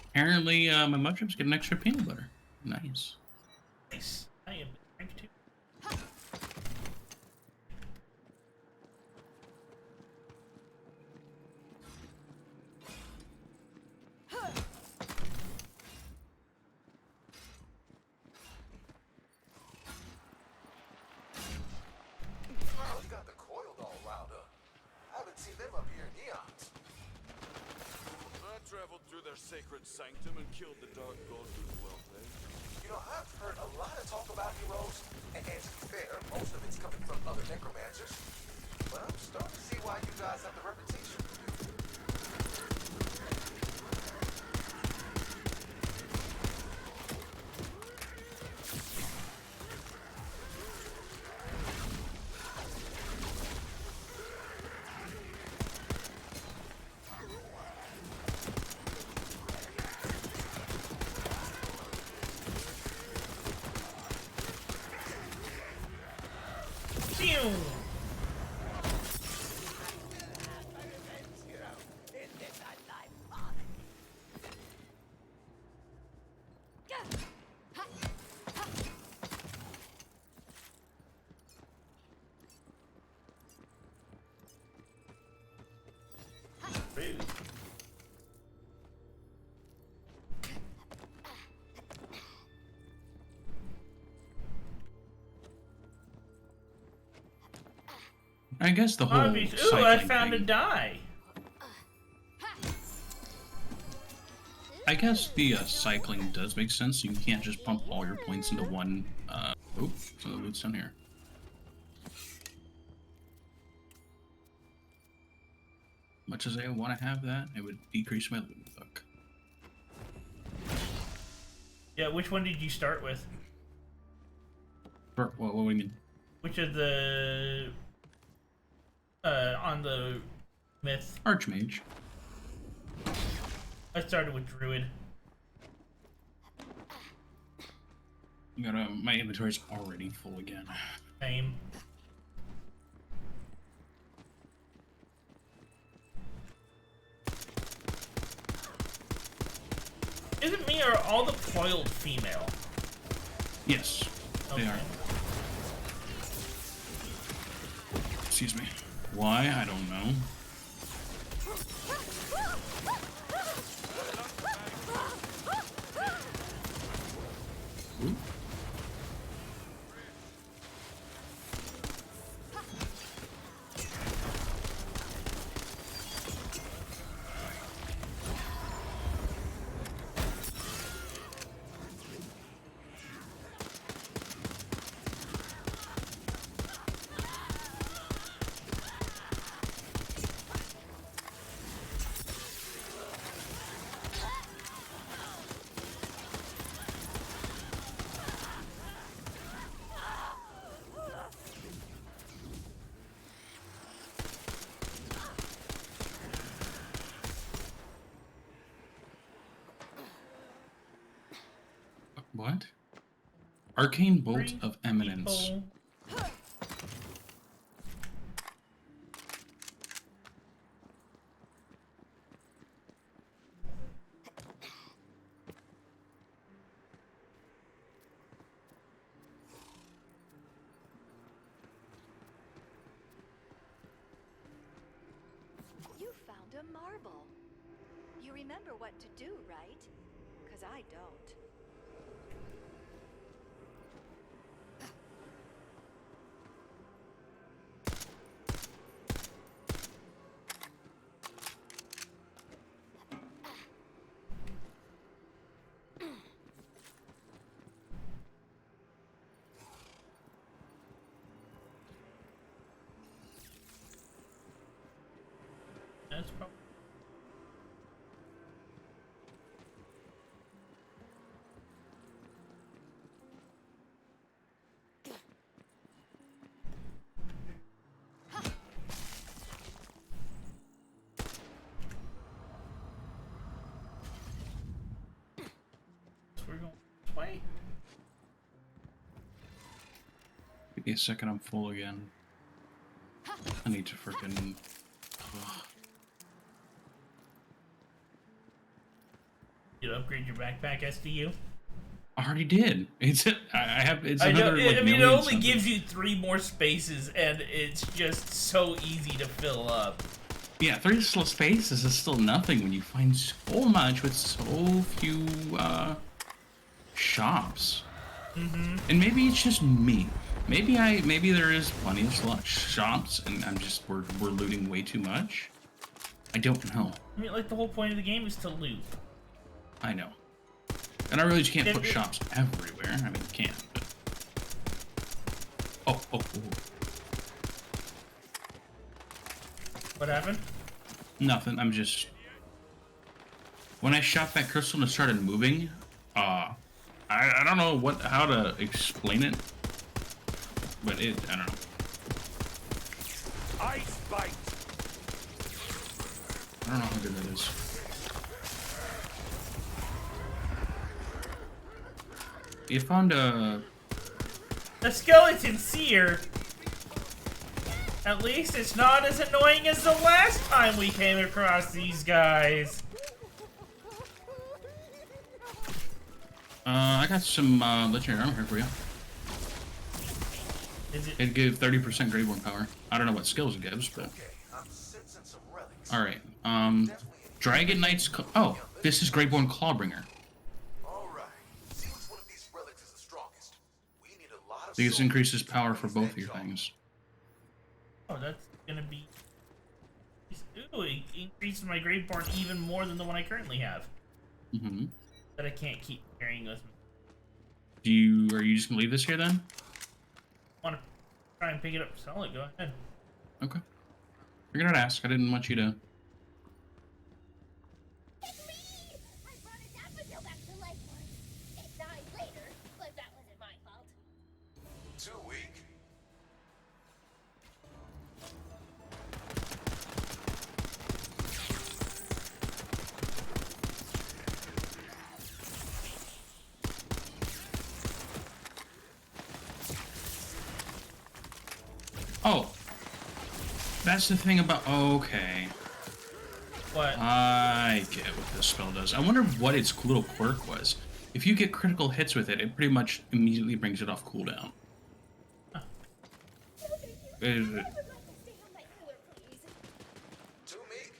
Apparently, my mushrooms get an extra peanut butter. Nice. Nice. I am rank 2. Oh, you got the coiled all riled up. I haven't seen them up here in eons. I traveled through their sacred sanctum and killed the dark god with well paid. You know, I've heard a lot of talk about heroes, and to be fair, most of it's coming from other necromancers. But I'm starting to see why you guys have the reputation you do. Pew! I guess the whole Obvious. Ooh, I cycling found a thing. die. I guess the cycling does make sense. You can't just pump all your points into one. Oh, so the loot's down here. Much as I want to have that, it would decrease my loot book. Yeah, which one did you start with? What do you mean? Which of the on the myth? Archmage. I started with Druid. You gotta. My inventory's already full again. Same. Isn't me or all the foiled female? Yes, they Okay. are. Excuse me. Why? I don't know. Ooh. What? Arcane Bolt Three of Eminence. people. You found a marble. You remember what to do, right? 'Cause I don't. That's probably. So we're going this way. Give me a second, I'm full again. I need to freaking. You upgrade your backpack, SDU. I already did. It's I have. It's I know. another. Like, I mean, it million only something. gives you 3 more spaces, and it's just so easy to fill up. Yeah, 3 spaces is still nothing when you find so much with so few shops. Mm-hmm. And maybe it's just me. Maybe there is plenty of shops, and we're looting way too much. I don't know. I mean, like, the whole point of the game is to loot. I know. And I really just can't If put it- shops everywhere. I mean, you can, but... Oh. What happened? Nothing. I'm just... When I shot that crystal and it started moving, I don't know how to explain it, but I don't know. Ice bite. I don't know how good that is. You found a... The skeleton seer. At least it's not as annoying as the last time we came across these guys. I got some legendary armor here for you. Is it? It gives 30% Graveborn power. I don't know what skills it gives, but... Okay, I'm sensing some relics. Alright, Dragon Knight's... Oh, this is Graveborn Clawbringer. Alright. See which one of these relics is the strongest. We need a lot of This silver increases to power for raise both that of your jaw. things. Oh, Oh, that's gonna be... Ooh, it increases my Graveborn even more than the one I currently have. Mm-hmm. That I can't keep carrying with me. Are you just gonna leave this here then? Want to try and pick it up and sell it? Go ahead. Okay. Figured I'd ask. I didn't want you to. It's me! I brought a daffodil back to life once. It died later, but that wasn't my fault. Too weak. Oh, that's the thing about. Okay, What? I get what this spell does. I wonder what its little quirk was. If you get critical hits with it, it pretty much immediately brings it off cooldown. No, thank you. Uh, I would like to stay on my cooler, please. Too meek.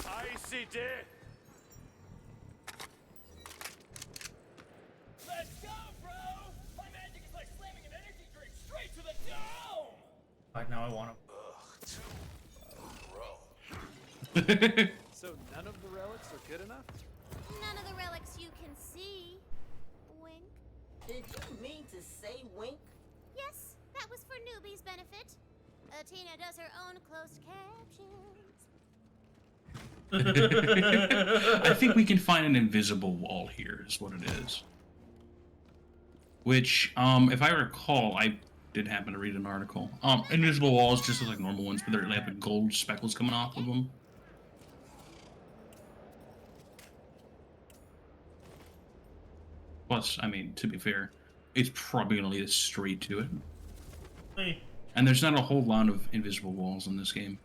Icy death. Let's go, bro! My magic is like slamming an energy drink straight to the dome! Right now I want to... So none of the relics are good enough? None of the relics you can see. Wink. Did you mean to say wink? Yes, that was for newbies' benefit. Tina does her own closed captions. I think we can find an invisible wall here, is what it is. Which, if I recall, I did happen to read an article. Invisible walls just look like normal ones, but they have gold speckles coming off of them. Plus, I mean, to be fair, it's probably going to lead us straight to it. Hey. And there's not a whole lot of invisible walls in this game.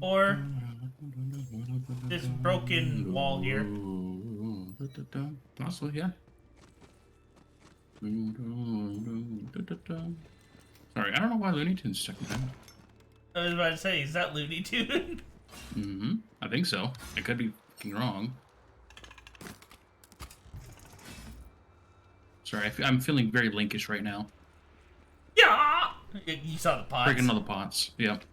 Or this broken wall here. Possibly, yeah. Sorry, I don't know why Looney Tunes stuck with that. I was about to say, is that Looney Tune? Mm-hmm. I think so. I could be fucking wrong. Sorry, I'm feeling very Linkish right now. Yeah! You saw the pots. Breaking all the pots. Yep.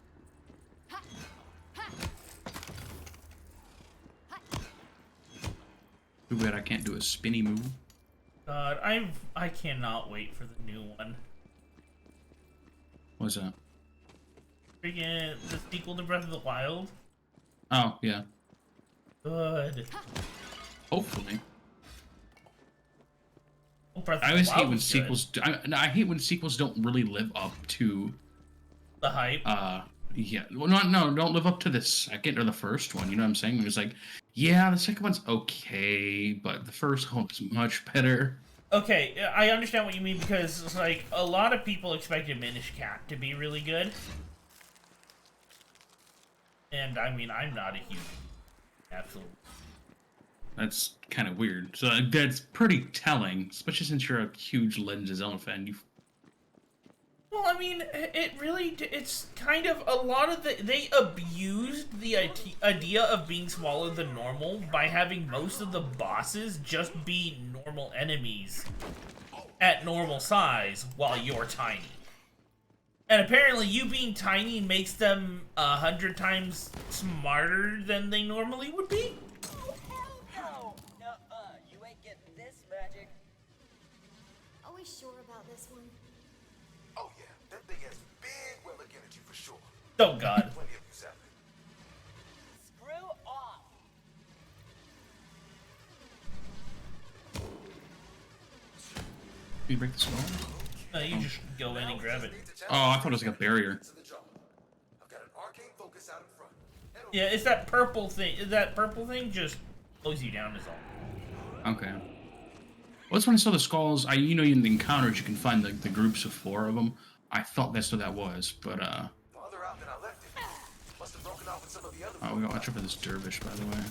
Too bad I can't do a spinny move. God, I cannot wait for the new one. What's that? Freaking the sequel to Breath of the Wild. Oh, yeah. Good. Hopefully. Well, Breath of I the always Wild hate when was good. sequels. I hate when sequels don't really live up to. The hype. Yeah. Well, don't live up to the second or the first one. You know what I'm saying? It was like, yeah, the second one's okay, but the first one was much better. Okay, I understand what you mean because it's like a lot of people expected Minish Cap to be really good. And I mean, I'm not a huge absolute. That's kind of weird. So that's pretty telling, especially since you're a huge Legend of Zelda fan. Well, I mean, it's kind of a lot of they abused the idea of being smaller than normal by having most of the bosses just be normal enemies at normal size while you're tiny. And apparently you being tiny makes them 100 times smarter than they normally would be. Oh, hell no! Nuh-uh, you ain't getting this magic. Are we sure about this one? Oh yeah, that thing has big relic energy for sure. Oh god. Plenty of use out there. Screw off! Can you break this wall? No, you just go in and grab it. Oh, I thought it was like a barrier. I've got an arcane focus out in front. Yeah, it's that purple thing. That purple thing just slows you down is all. Okay. What's when I saw the skulls? You know, in the encounters you can find the groups of 4 of them. I thought that's what that was, but Farther out than I left it. Must have broken off with some of the other. oh, we gotta watch out for this dervish, by the way.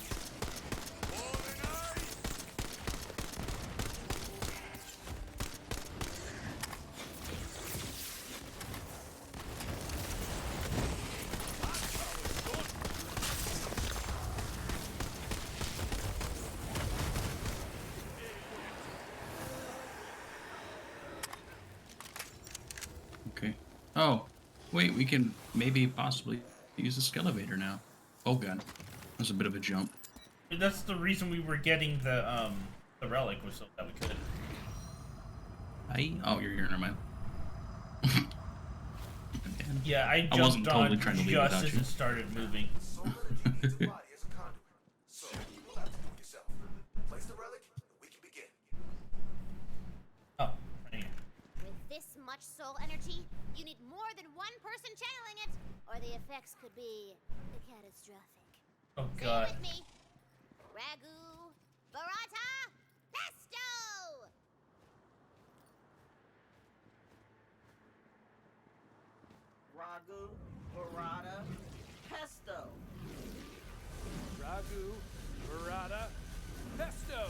Okay. Oh, wait, we can maybe possibly use the skelevator now. Oh god, that was a bit of a jump. That's the reason we were getting the relic, was so that we could. Oh, you're here, never mind. Yeah, I jumped wasn't totally on trying to leave just without as you. it started moving. Soul energy uses the body as a conduit. So you will have to do it yourself. Place the relic, and we can begin. Oh, right here. With this much soul energy, you need more than one person channeling it, or the effects could be catastrophic. Oh Say it god. with me. Ragu, Barata, Pesto! Ragu, burrata, pesto. Ragu, burrata, pesto.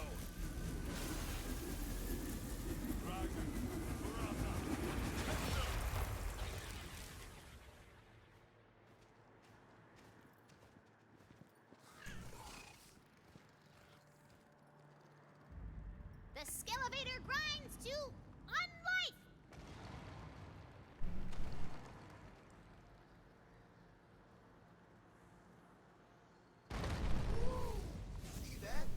The skelevator grinds to unlife! See that?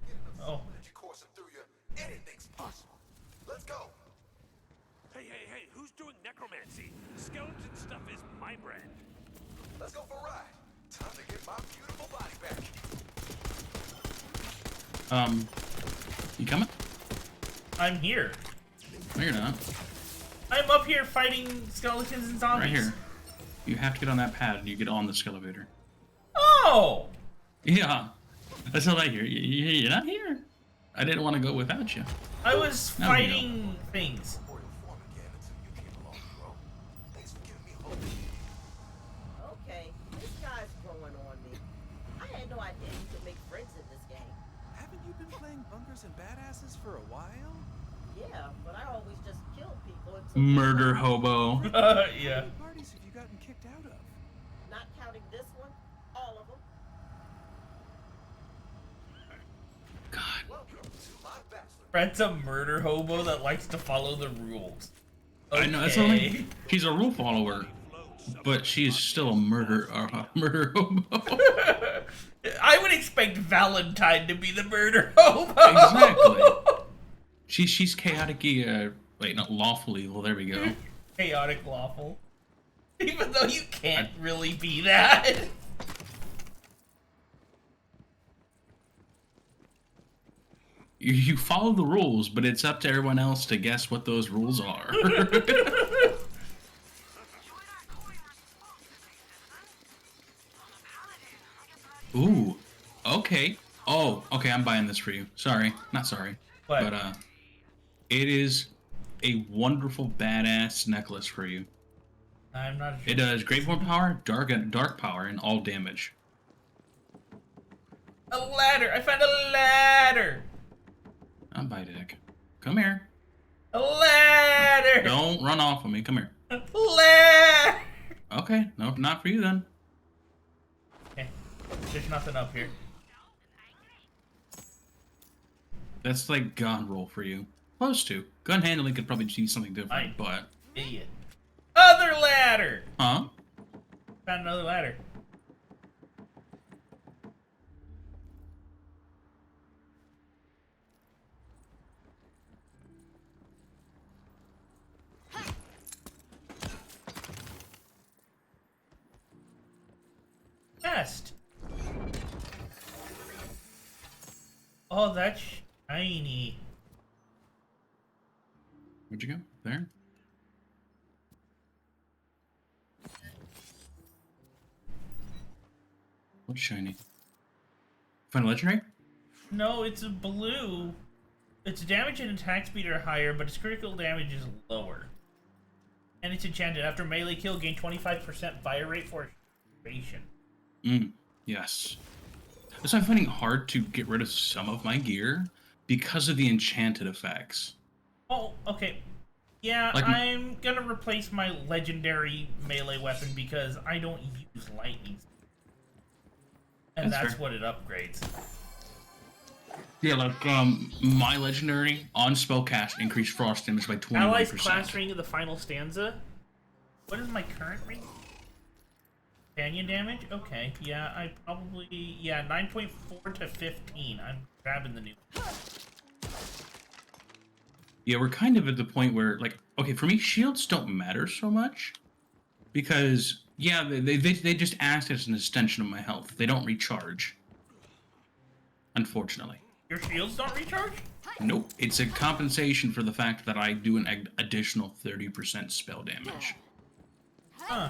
Get enough Oh. soul energy coursing through you. Anything's possible. Let's go. Hey, who's doing necromancy? Skeleton stuff is my brand. Let's go for a ride. Time to get my beautiful body back. You coming? I'm here. No, you're not. I'm up here fighting skeletons and zombies. Right here. You have to get on that pad and you get on the skelevator. Oh! Yeah. That's not I hear. You're not here. I didn't want to go without you. I was Now we fighting things. Before you'll form again until you came along, bro. Thanks for giving me hope. Okay, this guy's growing on me. I had no idea you could make friends in this game. Haven't you been playing Bunkers and Badasses for a while? Yeah, but I always just killed people until Murder hobo. How Yeah. many parties have you gotten kicked out of? Not counting this one, all of them. God. Welcome to my bachelor. Fred's a murder hobo that likes to follow the rules. I know, that's only. She's a rule follower, but she's still a murder hobo. I would expect Valentine to be the murder hobo. Exactly. She's chaotic. Wait, not lawful evil. There we go. Chaotic lawful. Even though you can't really be that. You follow the rules, but it's up to everyone else to guess what those rules are. Ooh. Okay. Oh, okay, I'm buying this for you. Sorry. Not sorry. What? But it is a wonderful badass necklace for you. I'm not sure. It does great form power, dark power, and all damage. A ladder. I found a ladder. I'll buy it, Dick. Come here. A ladder. Don't run off of me. Come here. Ladder. Okay. Nope, not for you then. Okay. There's nothing up here. That's like gun roll for you. Close to. Gun handling could probably see something different, Fine. but... Idiot. Other ladder. Huh? Found another ladder. Chest. Oh, that's shiny. Where'd you go? There? What's shiny? Find a legendary? No, it's a blue. Its damage and attack speed are higher, but its critical damage is lower. And it's enchanted. After melee kill, gain 25% fire rate for duration. Yes. So I'm finding it hard to get rid of some of my gear because of the enchanted effects. Oh, okay. Yeah, Like, I'm gonna replace my legendary melee weapon because I don't use lightning. And that's fair. what it upgrades. Yeah, like my legendary on spellcast increased frost damage by 21%. Allies class ring of the final stanza. What is my current ring? Companion damage? Okay, yeah, I probably... Yeah, 9.4 to 15. I'm grabbing the new one. Yeah, we're kind of at the point where, like, okay, for me, shields don't matter so much. Because, yeah, they just act as an extension of my health. They don't recharge. Unfortunately. Your shields don't recharge? Nope. It's a compensation for the fact that I do an additional 30% spell damage. Huh.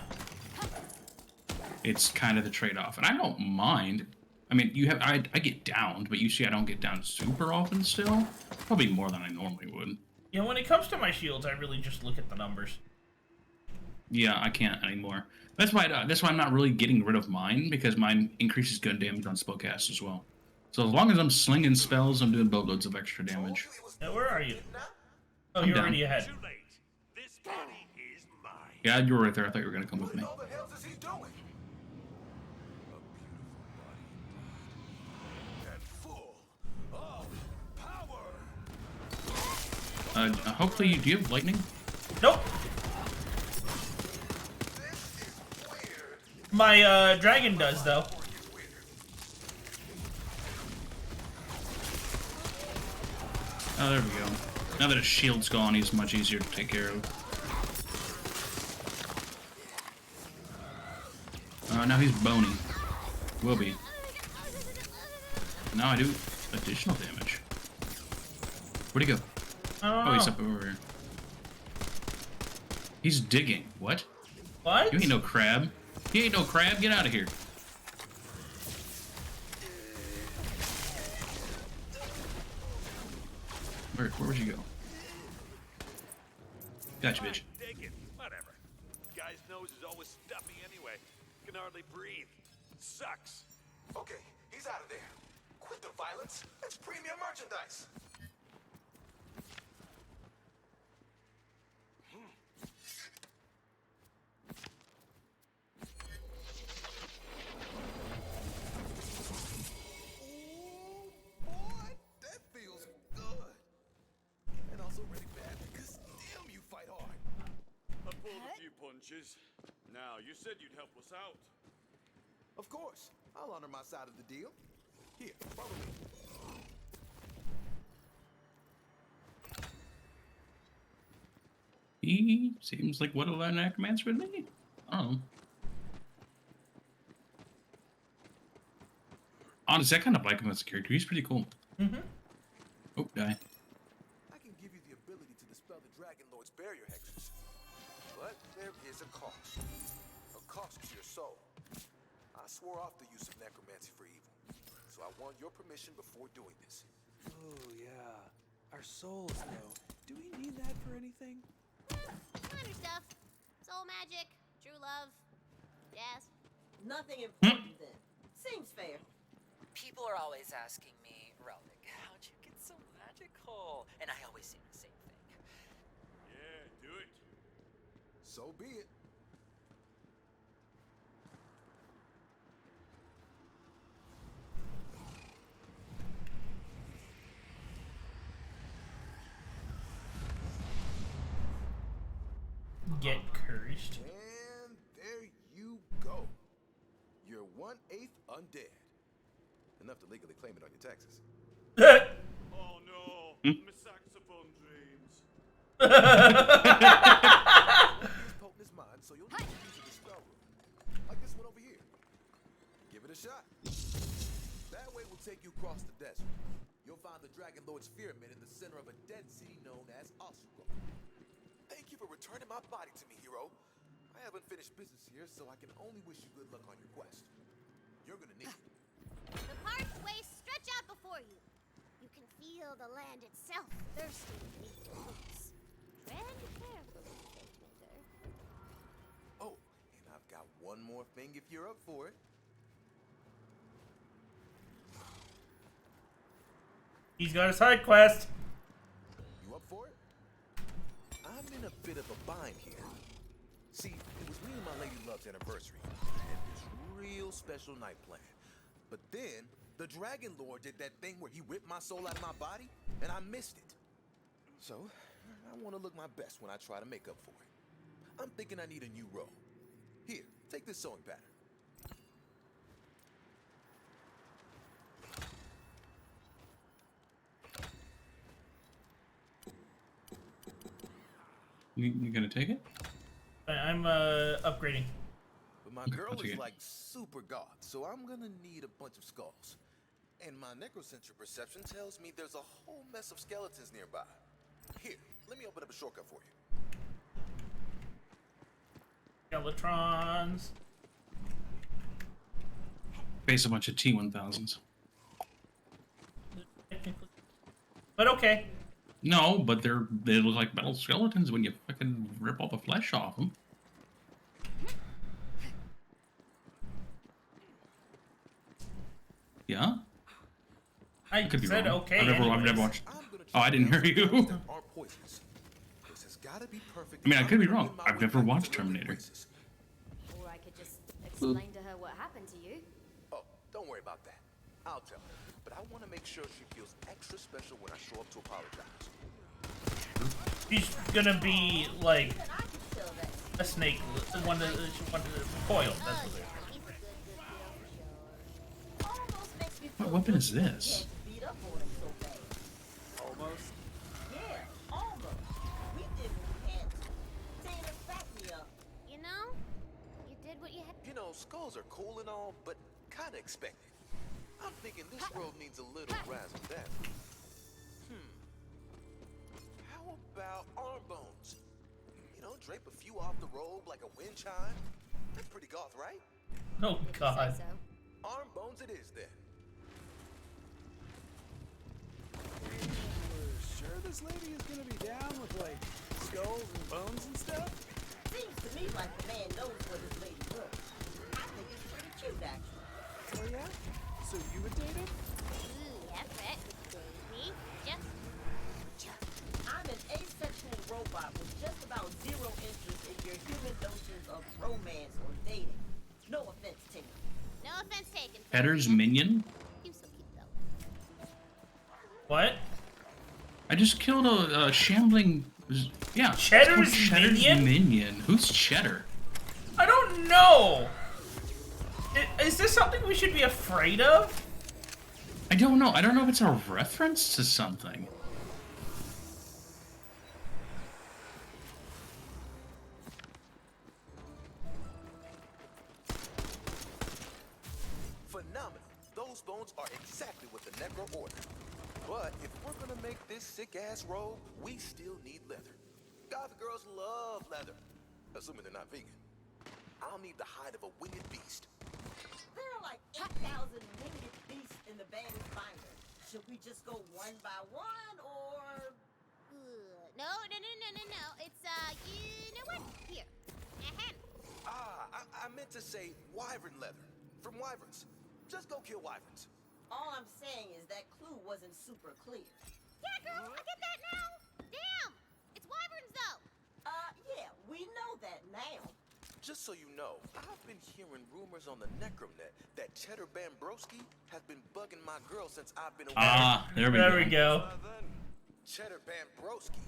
It's kind of the trade-off. And I don't mind. I mean, I get downed, but you see I don't get downed super often still. Probably more than I normally would. You know, when it comes to my shields, I really just look at the numbers. Yeah, I can't anymore. That's why I'm not really getting rid of mine, because mine increases gun damage on spellcast as well. So as long as I'm slinging spells, I'm doing boatloads of extra damage. Now, where are you? Oh, I'm you're down. already ahead. Too late. This body is mine. Yeah, you were right there. I thought you were going to come with me. What the hell is he doing? A beautiful body. And full of power. Hopefully, do you have lightning? Nope. This is weird. My dragon does, though. Oh, there we go. Now that his shield's gone, he's much easier to take care of. Now he's bony. Will be. Now I do additional damage. Where'd he go? Oh, he's up over here. He's digging. What? What? You ain't no crab. You ain't no crab. Get out of here. Where would you go? Gotcha, bitch. Take it. Whatever. Guy's nose is always stuffy anyway. Can hardly breathe. Sucks. Okay, he's out of there. Quit the violence. That's premium merchandise. Oh, boy, that feels good. And also really bad because damn, you fight hard. I pulled a few punches. Now, you said you'd help us out. Of course, I'll honor my side of the deal. Here, follow me. He seems like what a necromancer would be. I don't know. Honestly, I kind of like him as a character. He's pretty cool. Mm-hmm. Oh, die. I can give you the ability to dispel the Dragon Lord's barrier hexes. But there is a cost. A cost to your soul. I swore off the use of necromancy for evil. So I want your permission before doing this. Oh, yeah. Our souls, though. Do we need that for anything? Minor stuff. Soul magic, true love, jazz. Nothing important then. Seems fair. People are always asking me, Relic, how'd you get so magical? And I always say the same thing. Yeah, do it. So be it. Get cursed. And there you go. You're 1/8 undead. Enough to legally claim it on your taxes. Oh no, my saxophone dreams. He's potent as mine, so you'll need to use it to spell room. Like this one over here. Give it a shot. That way will take you across the desert. You'll find the Dragon Lord's pyramid in the center of a dead city known as Oslo. Thank you for returning my body to me, hero. I haven't finished business here, so I can only wish you good luck on your quest. You're gonna need it. The parched ways stretch out before you. You can feel feel the land itself thirsting beneath your boots. Tread carefully, Faithmaker. Oh, and I've got one more thing if you're up for it. He's got a side quest. You up for it? I'm in a bit of a bind here. See, it was me and my lady love's anniversary. I had this real special night planned. But then, the Dragon Lord did that thing where he ripped my soul out of my body, and I missed it. So, I want to look my best when I try to make up for it. I'm thinking I need a new robe. Here, take this sewing pattern. You gonna take it? I'm upgrading. But my Okay, girl I'll take is it. like super goth, so I'm gonna need a bunch of skulls. And my necrocentric perception tells me there's a whole mess of skeletons nearby. Here, let me open up a shortcut for you. Skeletrons. Face a bunch of T1000s. But okay. No, but they look like metal skeletons when you fucking rip all the flesh off them. Yeah? I could be said wrong. okay. I've never anyways. watched. Oh, I didn't hear you. Aren't poisonous. This has gotta be perfect. I mean, I could be wrong. I've never watched Terminator. Or I could just explain to her what happened to you. Oh, don't worry about that. I'll tell her. But I want to make sure she feels extra special when I show up to apologize. She's gonna be like Even I can feel that. a snake, one of the coil. That's what it is. Almost makes me What feel weapon is guilty this? to beat up on him so bad. Almost. Yeah, almost. We did what we had to. Dana backed me up. You know, you did what you had. You know, skulls are cool and all, but kind of expected. I'm thinking this robe needs a little razzle dazzle. How about arm bones? You know, drape a few off the robe like a wind chime. That's pretty goth, right? Oh If you God. say so. Arm bones it is then. Sure this lady is gonna be down with, like, skulls and bones and stuff? Seems to me like the man knows what his lady wants. I think it's pretty cute, actually. Oh yeah? So you would date him? Ooh, that bet would me. Just. I'm an asexual robot with just about zero interest in your human notions of romance or dating. No offense, Tina. No offense taken. Cheddar's Faithmaker. minion? You so cute though. What? I just killed a shambling. Yeah. it's called Cheddar's minion? minion. Who's Cheddar? I don't know. Is this something we should be afraid of? I don't know. I don't know if it's a reference to something. Phenomenal. Those bones are exactly what the Necro ordered. But if we're gonna make this sick-ass robe, we still need leather. Goth girls love leather, assuming they're not vegan. I'll need the hide of a winged beast. There are like 8,000 winged beasts in the band's binder. Should we just go one by one, or... No. It's you know what? Here. I meant to say wyvern leather. From wyverns. Just go kill wyverns. All I'm saying is that clue wasn't super clear. Yeah, girl, I get that now. Damn, it's wyverns though. Yeah, we know that now. Just so you know, I've been hearing rumors on the Necronet that Cheddar Bambrowski has been bugging my girl since I've been away. Ah, there we There we go. go. Cheddar Bambrowski,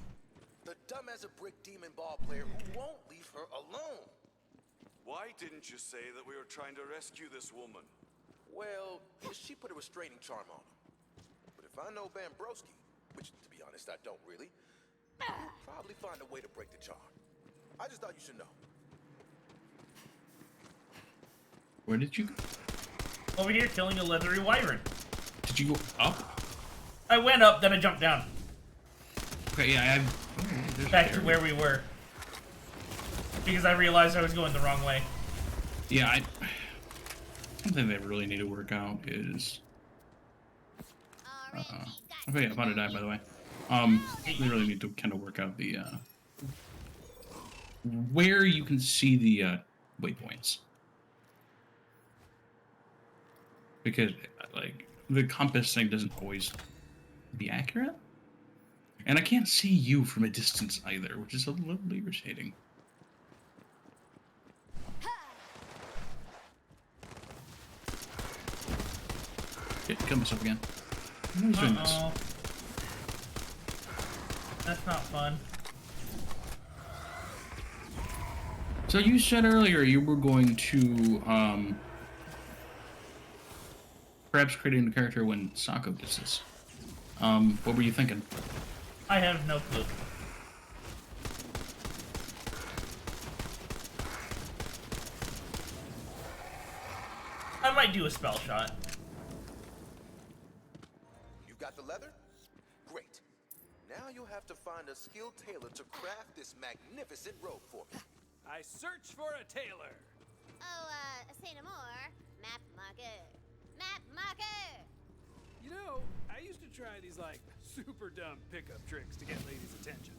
the dumb as a brick demon ball player who won't leave her alone. Why didn't you say that we were trying to rescue this woman? Well, she put a restraining charm on him. But if I know Bambrowski, which to be honest I don't really, he'll probably find a way to break the charm. I just thought you should know. Where did you go? Over here, killing a leathery wyvern. Did you go up? I went up, then I jumped down. Okay, yeah, Back to where we were. Because I realized I was going the wrong way. Yeah, something they really need to work out is Okay, I'm about to die, by the way. We really need to kind of work out the where you can see the waypoints, because like the compass thing doesn't always be accurate, and I can't see you from a distance either, which is a little irritating. Okay, kill myself again. Who's doing this? That's not fun. So you said earlier you were going to perhaps creating the character when Sako gets this. What were you thinking? I have no clue. I might do a spell shot. You got the leather? Great. Now you'll have to find a skilled tailor to craft this magnificent robe for me. I search for a tailor. Oh, say no more. Map marker. Map marker! You know, I used to try these, like, super dumb pickup tricks to get ladies' attention.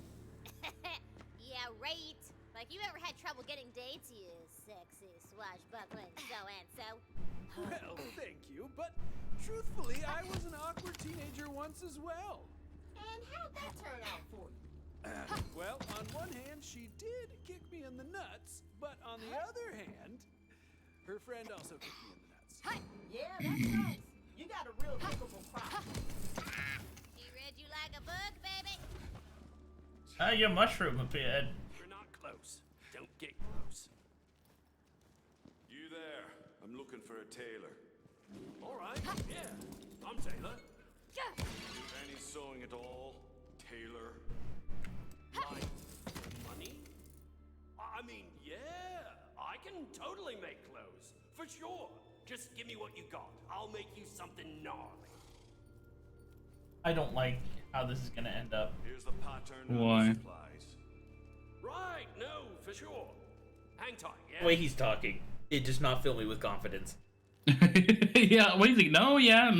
Yeah, right. Like, you ever had trouble getting dates, you sexy swashbuckling so-and-so? Well, thank you, but truthfully, I was an awkward teenager once as well. And how'd that turn out for you? Well, on one hand, she did kick me in the nuts, but on the other hand, her friend also kicked me in the nuts. Yeah, that's nice. You got a real kickable crop. She read you like a book, baby. Your mushroom appeared. We're not close. Don't get close. You there? I'm looking for a tailor. All right, yeah, I'm Taylor. Any sewing at all, tailor? Like, money? I mean, yeah, I can totally make clothes, for sure. Just give me what you got. I'll make you something gnarly. I don't like how this is gonna end up. Here's the pattern. Why? Supplies. Right, no, for sure. Hang tight, yeah? The way he's talking, it does not fill me with confidence. Yeah, what do you think? No, yeah,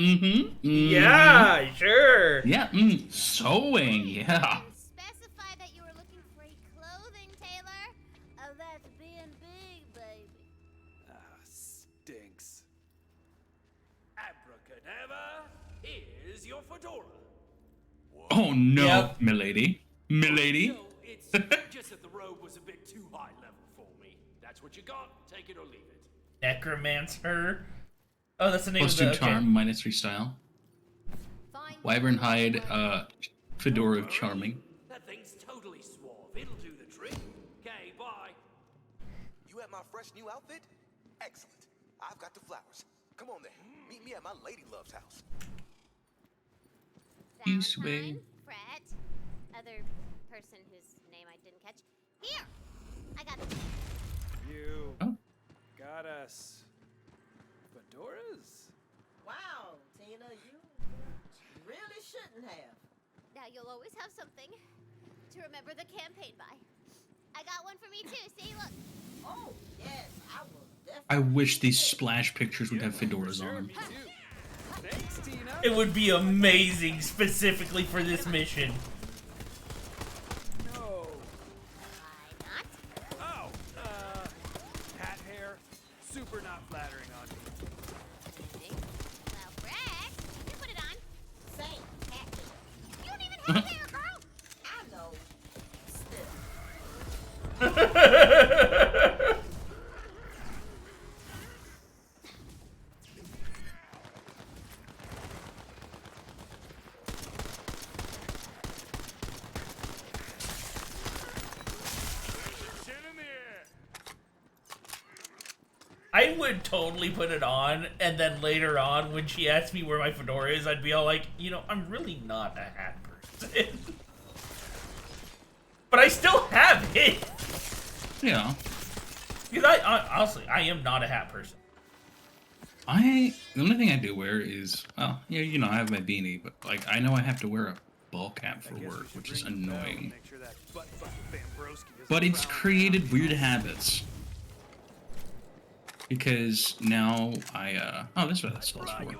Yeah, sure. Yeah, sewing, yeah. Specify that you were looking for a clothing tailor. That's being big, baby. Stinks. Abracadabra, here's your fedora. Oh no, Yep. milady. Milady. So it's just that the robe was a bit too high level for me. That's what you got. Take it or leave it. Necromancer. Oh, that's the name Costume of the. charm minus 3 style. Fine. Wyvern hide, fedora of charming. That thing's totally suave. It'll do the trick. Okay, bye. You at my fresh new outfit? Excellent. I've got the flowers. Come on then. Meet me at my lady love's house. East Valentine, way. Fred, other person whose name I didn't catch. Here, I got this. You Oh. got us fedoras? Wow, Tina, you really shouldn't have. Now you'll always have something to remember the campaign by. I got one for me too. See, look. Oh, yes, I will definitely. I wish these splash pictures would have fedoras Sure, on them. me too. Thanks, Tina. It would be amazing specifically for this mission. No. Why not? Oh, hat hair. Super not flattering on me. Well, Fred, you can put it on. Same. Hat. You don't even have hair, girl. I know. Still. I would totally put it on, and then later on, when she asked me where my fedora is, I'd be all like, you know, I'm really not a hat person. But I still have it. Yeah. Because I honestly, I am not a hat person. The only thing I do wear is, well, yeah, you know, I have my beanie, but like I know I have to wear a ball cap for work, which is annoying. Make sure that butt fucking Bambrowski isn't But it's prowling created around. weird habits. Because now I, oh, this is what that spell's for.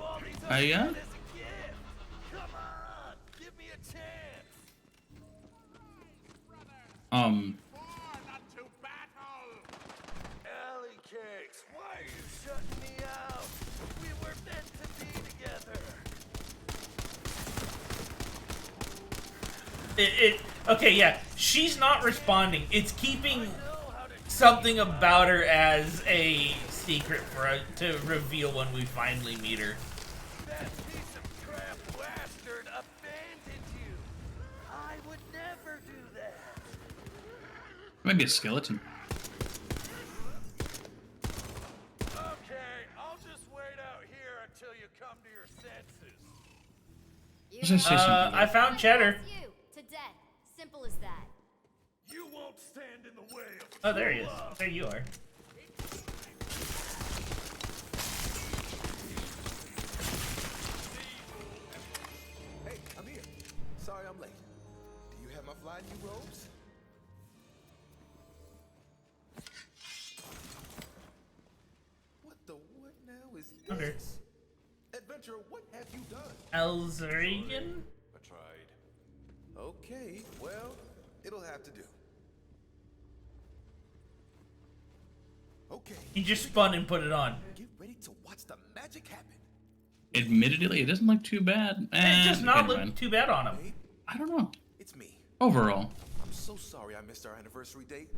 Alley cakes, why are you shutting me out? We were meant to be together. Okay, yeah. She's not responding. It's keeping something about her as a secret for us to reveal when we finally meet her. That piece of crap bastard abandoned you. I would never do that. Maybe a skeleton. Okay, I'll just wait out here until you come to your senses. Let's just say something. I found Cheddar. You to death. Simple as that. You won't stand in the way of Oh, there he is. love. There you are. Hey, I'm here. Sorry I'm late. Do you have my fly new robes? What the what now is this? Okay. Adventurer, what have you done? Elzerian? I tried. Okay, well, it'll have to do. Okay. He just spun and put it on. Get ready to watch the magic happen. Admittedly, it doesn't look too bad. It does not never look mind. too bad on him. Hey, I don't know. it's me. Overall, I'm so sorry I missed our anniversary date,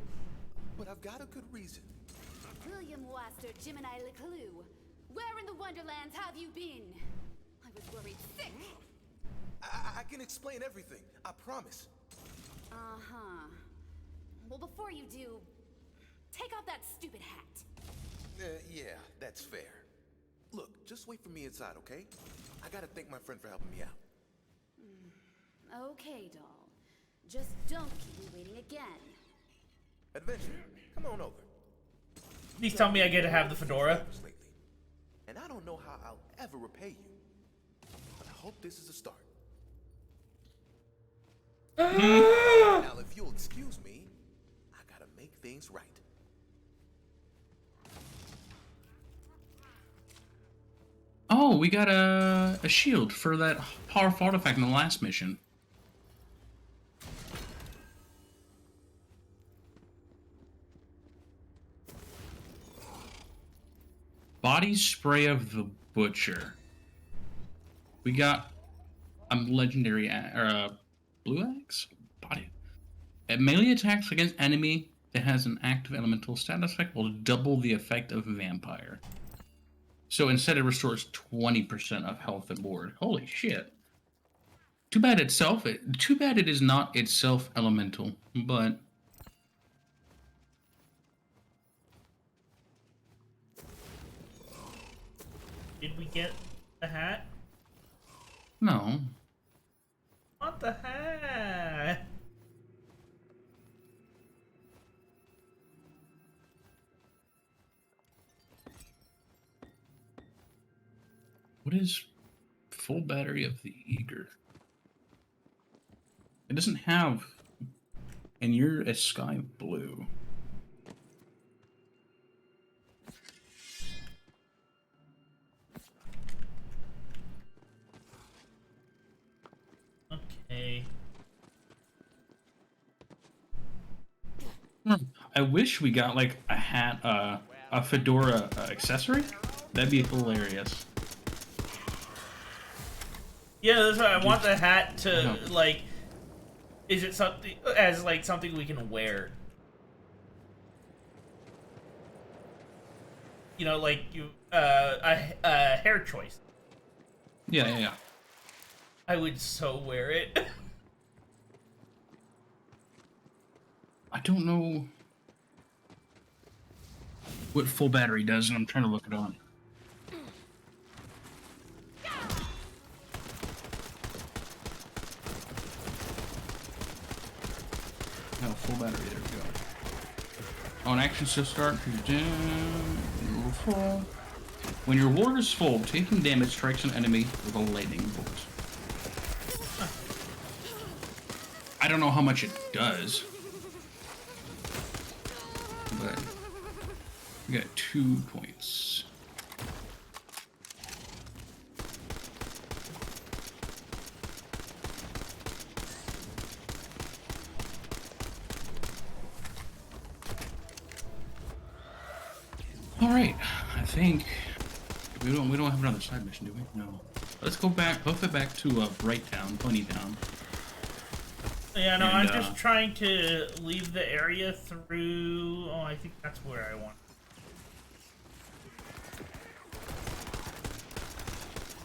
but I've got a good reason. William Waster, Gemini Leclue. Where in the Wonderlands have you been? I was worried sick. I can explain everything. I promise. Uh-huh. Well, before you do, take off that stupid hat. Yeah, that's fair. Look, just wait for me inside, okay? I gotta thank my friend for helping me out. Okay, doll. Just don't keep me waiting again. Adventure, come on over. Please tell me I get to have the fedora. Lately, and I don't know how I'll ever repay you, but I hope this is a start. Now, if you'll excuse me, I gotta make things right. oh, we got a shield for that powerful artifact in the last mission. Body spray of the butcher. We got a legendary blue axe body. It melee attacks against enemy that has an active elemental status effect will double the effect of vampire. So instead it restores 20% of health and board. Holy shit. Too bad it is not itself elemental, but Did we get the hat? no. What the hat? What is full battery of the eager? It doesn't have, and you're a sky blue. Okay. I wish we got like a hat, a fedora accessory. That'd be hilarious. Yeah, that's why I want the hat to No. like. Is it something as like something we can wear? You know, like you a hair choice. Yeah. I would so wear it. I don't know what full battery does, and I'm trying to look it on. No, full battery, there we go. On action still start, full. When your ward is full, taking damage strikes an enemy with a lightning bolt. I don't know how much it does, but we got 2 points. All right, I think we don't have another side mission, do we? No. Let's go back. Let's go back to Bright Town, Pony Town. Yeah, no, And, I'm just trying to leave the area through. Oh, I think that's where I want.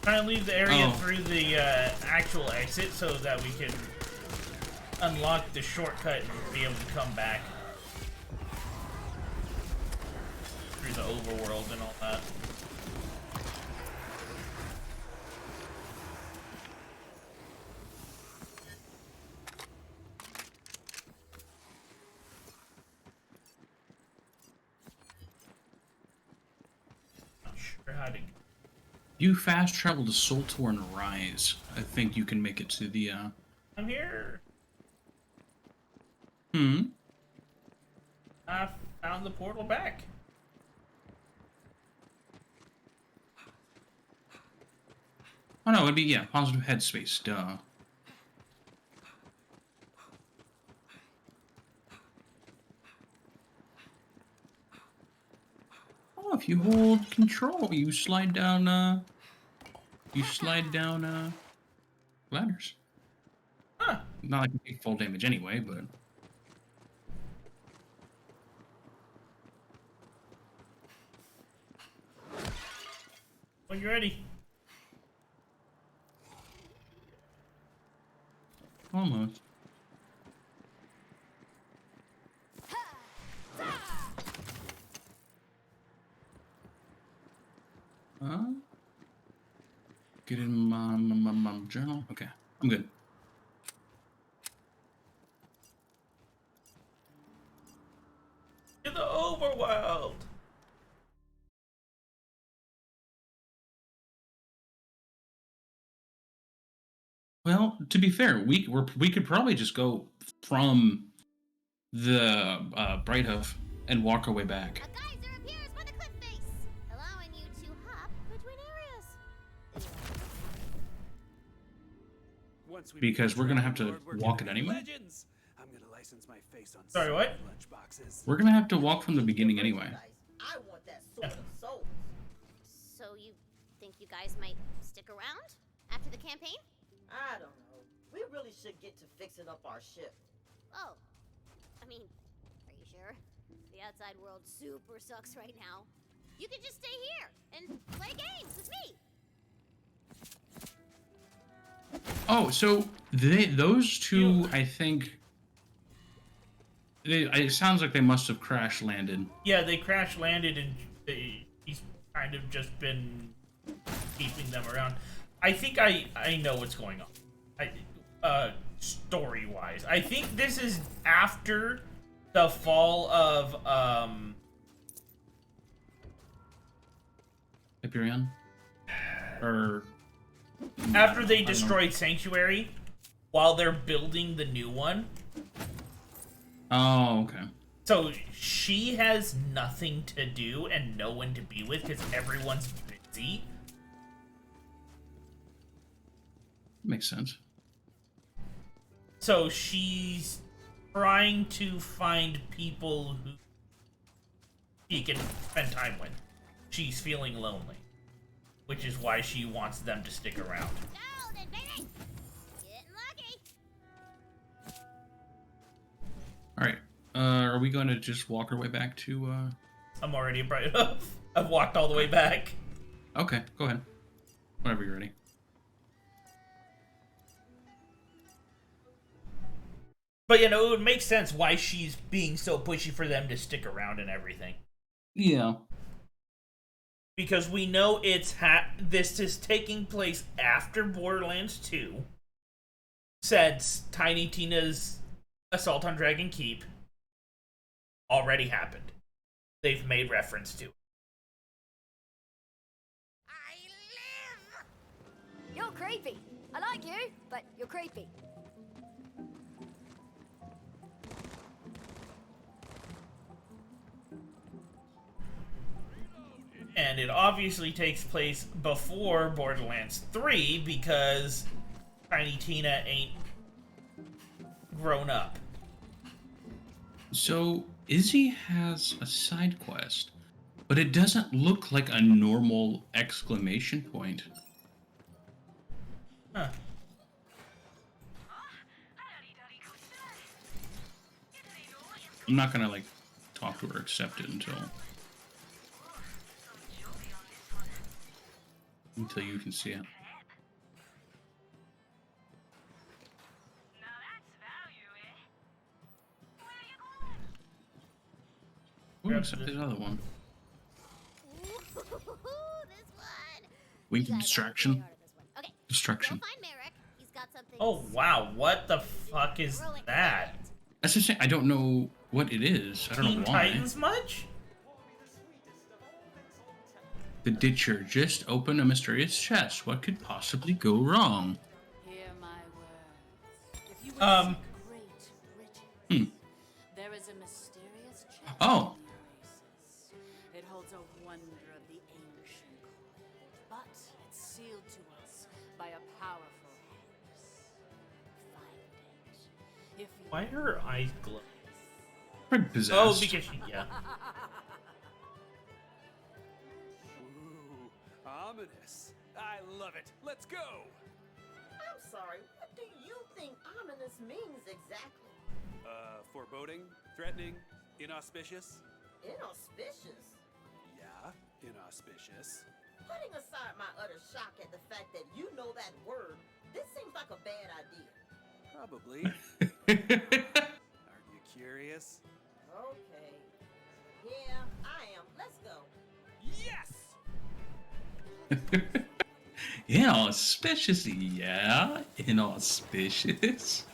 Trying to leave the area through the actual exit so that we can unlock the shortcut and be able to come back through the overworld and all that. Not sure how to. You fast travel to Soltorn Rise. I think you can make it to the. I'm here. I found the portal back. Oh no, it'd be positive headspace. Duh. Oh, if you hold control, you slide down. Ladders. Huh. Not like you take full damage anyway, but. When you're ready. Almost. Get in my journal. Okay, I'm good. To the overworld. Well, to be fair, we could probably just go from the Bright Hoof and walk our way back. A geyser appears by the cliff face, allowing you to hop between areas. Once we Because we're gonna have to Lord, we're walk it gonna be anyway. Legends. I'm gonna license my face on Sorry, what? lunch boxes. We're gonna have to walk from the beginning anyway. I want that sword of souls. So you think you guys might stick around after the campaign? I don't know. We really should get to fixing up our ship. Oh, I mean, are you sure? The outside world super sucks right now. You can just stay here and play games with me. Oh, so those two, I think. It sounds like they must have crash landed. Yeah, they crash landed and he's kind of just been keeping them around. I think I know what's going on. Story-wise, I think this is after the fall of Hyperion? Or after they destroyed Sanctuary, while they're building the new one. Oh, okay. So she has nothing to do and no one to be with because everyone's busy. Makes sense. So she's trying to find people who she can spend time with. She's feeling lonely, which is why she wants them to stick around. Golden, baby! Getting lucky! Alright. Are we going to just walk our way back to, I'm already bright enough. I've walked all the way back. Okay, go ahead. Whenever you're ready. But, you know, it would make sense why she's being so pushy for them to stick around and everything. Yeah. Because we know this is taking place after Borderlands 2. Since Tiny Tina's assault on Dragon Keep already happened. They've made reference to it. You're creepy. I like you, but you're creepy. And it obviously takes place before Borderlands 3 because Tiny Tina ain't grown up. So, Izzy has a side quest But it doesn't look like a normal exclamation point. Huh. I'm not gonna like talk to her or accept it until you can see it. Ooh, accept this other one. Ooh, this one. Wink You and guys are distraction. really hard at this one. Okay. Distraction. Go find Merrick. He's got something. Oh wow, what the fuck is that? That's just saying, I don't know what it is. I don't Teen know why. Titans much? The Ditcher just opened a mysterious chest. What could possibly go wrong? Hear my words. If you would Um. seek great riches, there is a mysterious chest Oh. in the oasis. It holds a wonder of the ancient coin, but it's sealed to us by a powerful hex. Find it. If you Why are her eyes glow? Pretty possessed. Oh, because she, yeah. Ooh, ominous. I love it. Let's go. I'm sorry, what do you think ominous means exactly? Foreboding, threatening, inauspicious. Inauspicious? Yeah, inauspicious. Putting aside my utter shock at the fact that you know that word, this seems like a bad idea. Probably. Aren't you curious? Okay. Yeah, I am. Let's go. Yes! Inauspicious, yeah. Inauspicious.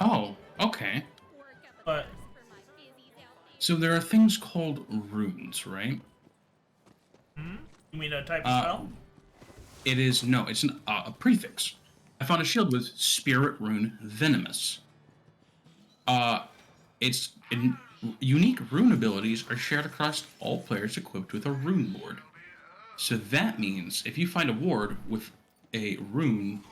Oh, okay. But So there are things called runes, right? you mean a type of spell? It is no, it's a prefix. I found a shield with Spirit Rune Venomous. Its unique rune abilities are shared across all players equipped with a rune board. So that means if you find a ward with a rune,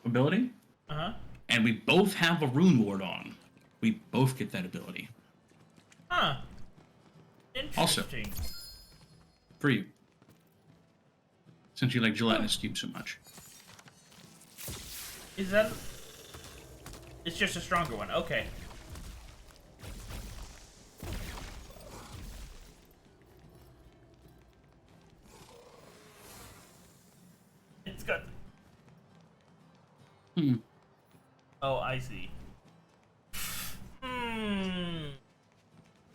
ability, and we both have a rune ward on, we both get that ability. Huh. Also, Interesting. for you, since you like gelatinous cubes so much. Is that... It's just a stronger one. Okay. It's got... Oh, I see.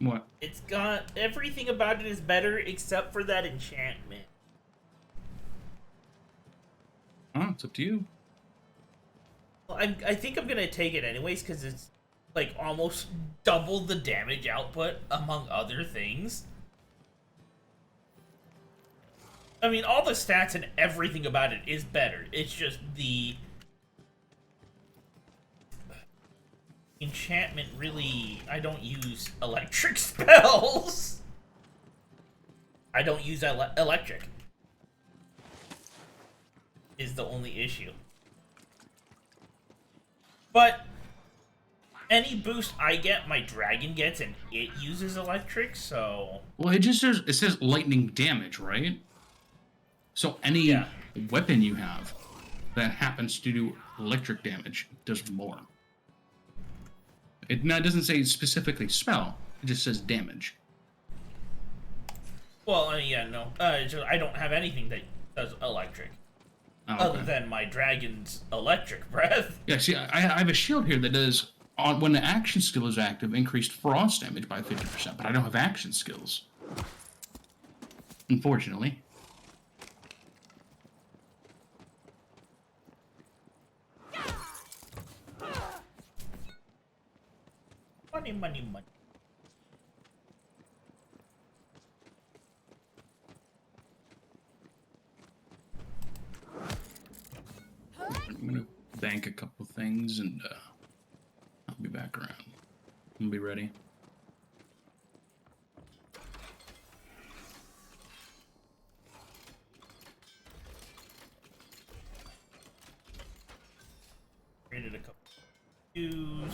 What? It's got... Everything about it is better except for that enchantment. Oh, it's up to you. Well, I think I'm gonna take it anyways, because it's, like, almost double the damage output, among other things. I mean, all the stats and everything about it is better. It's just the... enchantment really... I don't use electric spells! I don't use electric. Is the only issue. But any boost I get, my dragon gets, and it uses electric, so... Well, it says lightning damage, right? So any weapon you have that happens to do electric damage does more. It doesn't say specifically spell, it just says damage. Well, yeah, no. I don't have anything that does electric. Oh, okay. Other than my dragon's electric breath. Yeah, see, I have a shield here that does, when the action skill is active, increased frost damage by 50%, but I don't have action skills. Unfortunately. Money, money, money. I'm gonna bank a couple things and I'll be back around. I'll be ready. Created a couple views.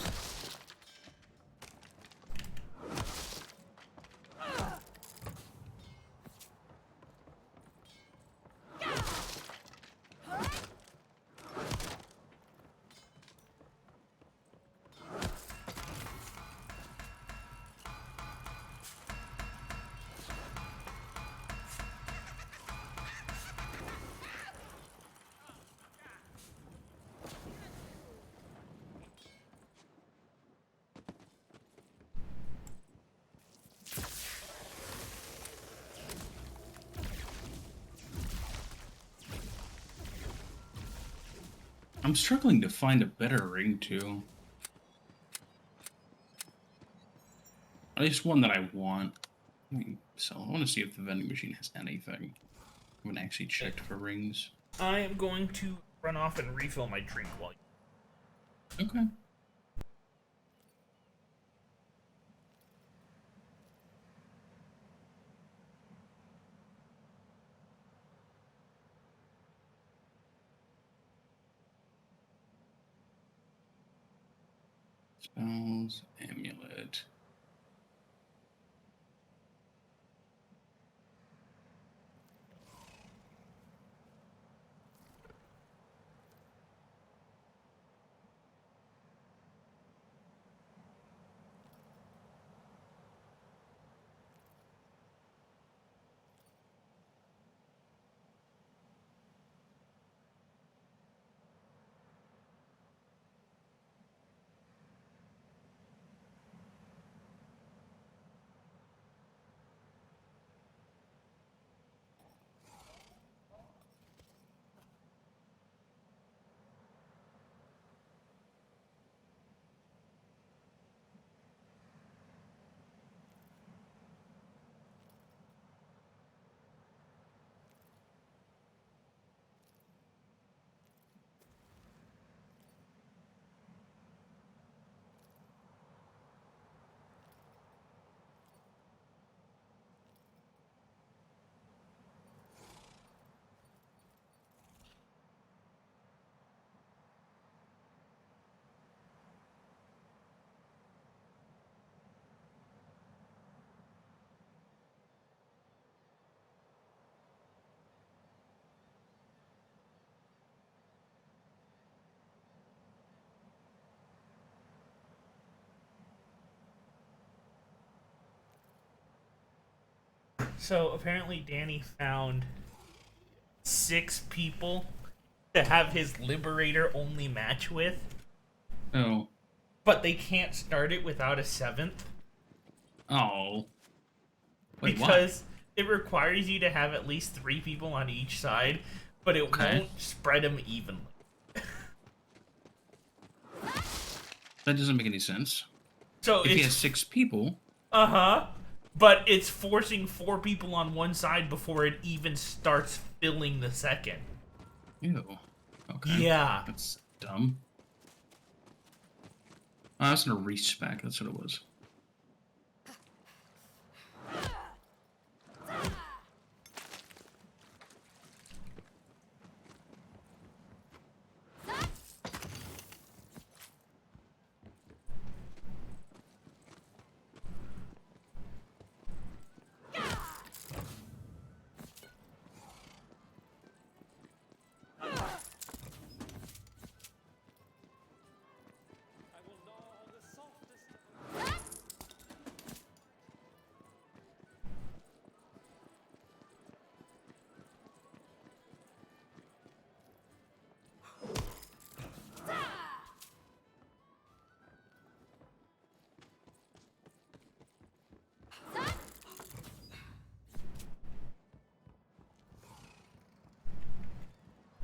I'm struggling to find a better ring, too. At least one that I want. So I want to see if the vending machine has anything. I haven't actually checked for rings. I am going to run off and refill my drink while you... Okay. Spells, amulet. So apparently Danny found 6 people to have his Liberator only match with. Oh. But they can't start it without a 7th. Oh. Wait, because it requires you to have at least 3 people on each side, but it won't spread them evenly. That doesn't make any sense. So if he has 6 people... Uh-huh. But it's forcing 4 people on one side before it even starts filling the second. Ew. Okay. Yeah. That's dumb. Oh, I was gonna respec, that's what it was.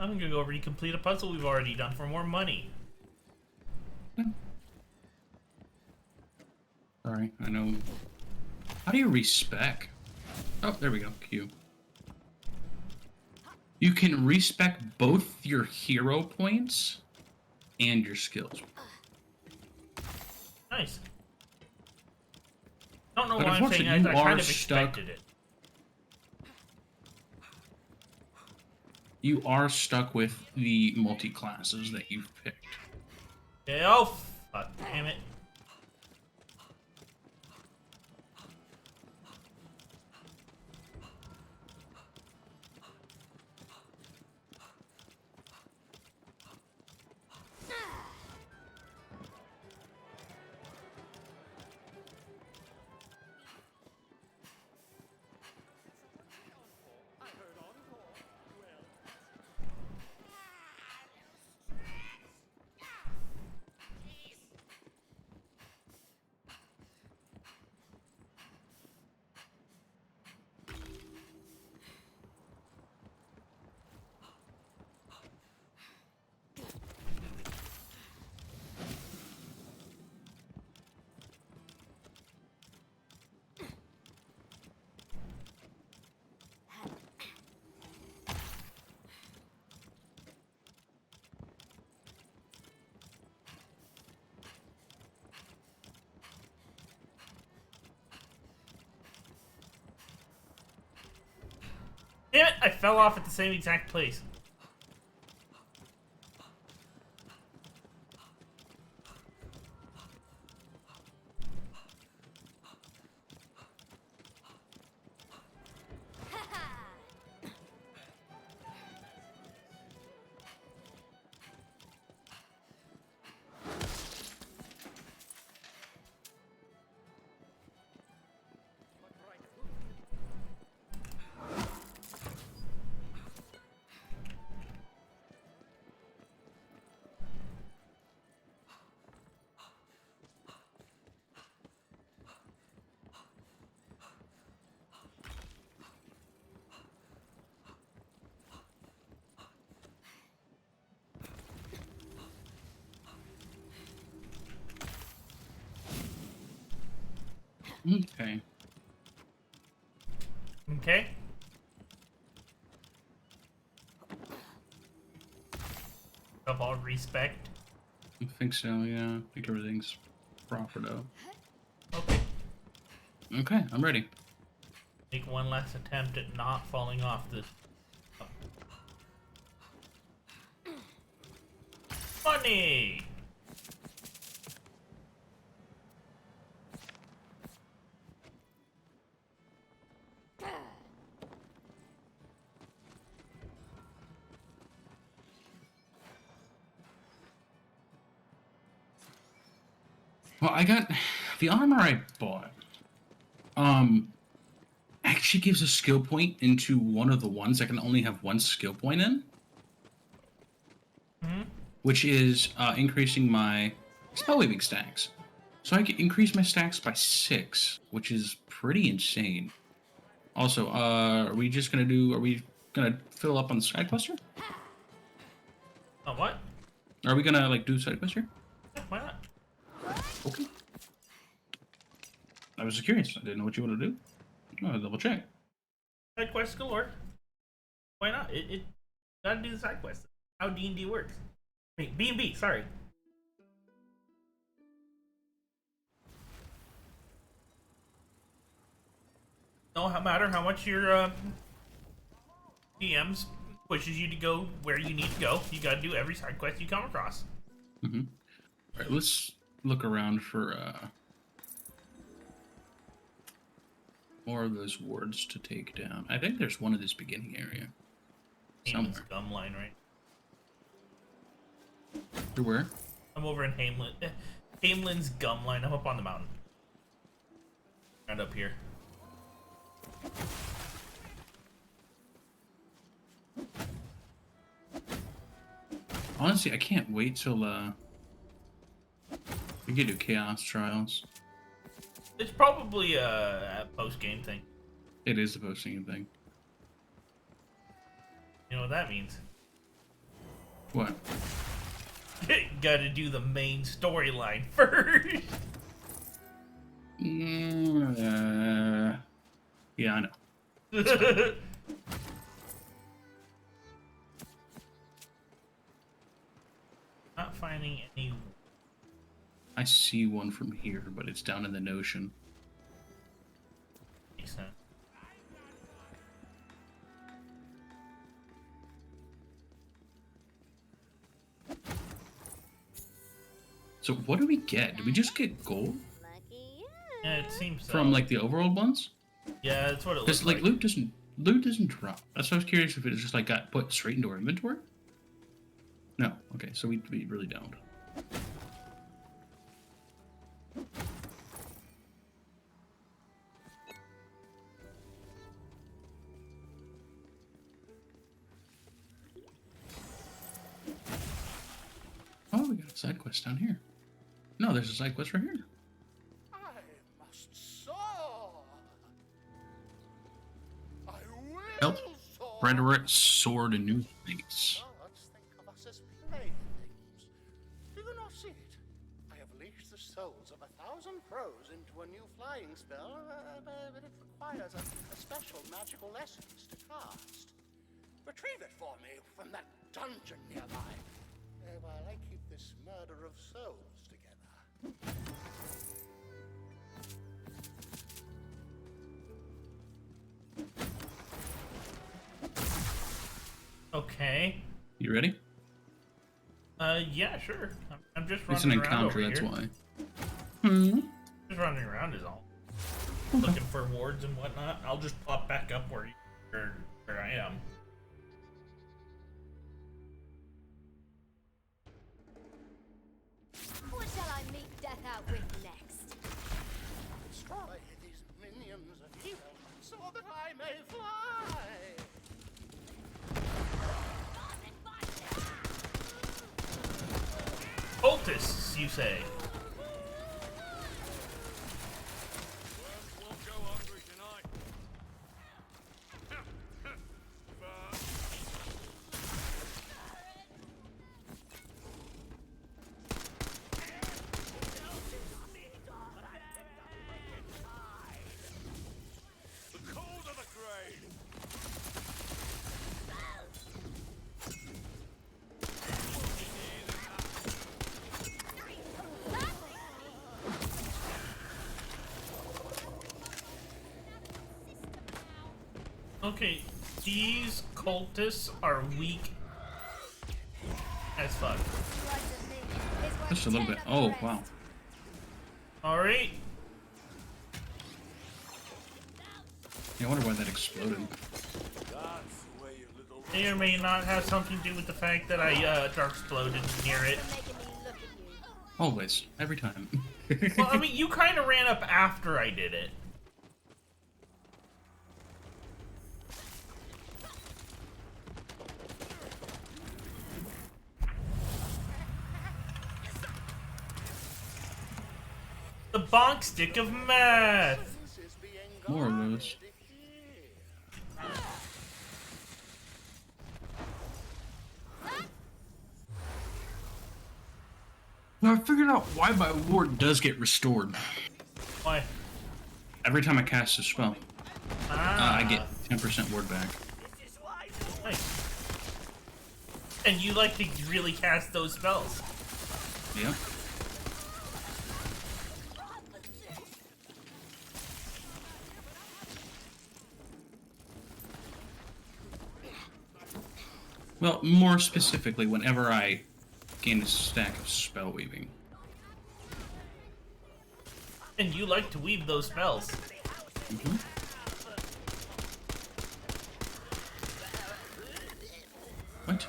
I'm gonna go over and complete a puzzle we've already done for more money. Sorry, I know. How do you respec? Oh, there we go. Q. You can respec both your hero points and your skills. Nice. Don't know But why I'm saying unfortunately, I you kind are of expected it. You are stuck with the multi-classes that you've picked. Yeah, oh, fuck, damn it. Damn it, I fell off at the same exact place. Okay. Okay. Of all respect. I think so, yeah. I think everything's proper though. Okay. Okay, I'm ready. Make one last attempt at not falling off this. Money! Well, I got the armor I bought. Actually gives a skill point into one of the ones I can only have one skill point in, which is increasing my spell weaving stacks. So I can increase my stacks by 6, which is pretty insane. Also, are we gonna fill up on the side quest here? Oh, what? Are we gonna like do side quest here? Yeah, why not? Okay. I was just curious. I didn't know what you want to do. I'll double check. Side quest galore. Why not? It gotta do the side quest. How D&D works. Wait, B&B, sorry. No matter how much your DMs pushes you to go where you need to go, you gotta do every side quest you come across. Mm-hmm. Alright, let's look around for more of those wards to take down. I think there's one in this beginning area. Hamel's Somewhere. gum line, right? You're where? I'm over in Hamelin's gum line. I'm up on the mountain. Right up here. Honestly, I can't wait till we get to Chaos Trials. It's probably a post-game thing. It is a posting thing. You know what that means? What? Gotta do the main storyline first. Yeah, I know. Not finding any. I see one from here, but it's down in the Notion. Makes sense. So what do we get? Do we just get gold Yeah, it seems so. from like the overworld ones? Yeah, that's what it looks Because like loot doesn't drop. That's why I was curious if it just like got put straight into our inventory. No. Okay, so we really don't. Oh, we got a side quest down here. No, there's a side quest right here. I must soar. I will Help. soar. Predator, sword, and new things. Gods think of us as playthings. Do you not see it? I have leashed the souls of 1,000 crows into a new flying spell, but it requires a special magical essence to cast. Retrieve it for me from that dungeon nearby, while I keep this murder of souls together. Okay. You ready? Yeah, sure. I'm just running It's an around encounter, over that's here. why. Hmm. Just running around is all. Okay. Looking for wards and whatnot. I'll just pop back up where I am. What shall I meet death out with next? Destroy these minions of evil, so that I may fly. Cultists, you say? Won't go hungry tonight. The cold of the grave. Okay, these cultists are weak as fuck. Just a little bit. Oh, wow. Alright. Yeah, I wonder why that exploded. That's the way you little. May or may not have something to do with the fact that I dark exploded near it. Always. Every time. Well, I mean, you kind of ran up after I did it. The bonk stick of meth. More of those. Now I figured out why my ward does get restored. Why? Every time I cast a spell, I get Ah. 10% ward back. Nice. And you like to really cast those spells. Yeah. Well, more specifically, whenever I gain a stack of spell weaving. And you like to weave those spells. Mm-hmm. What?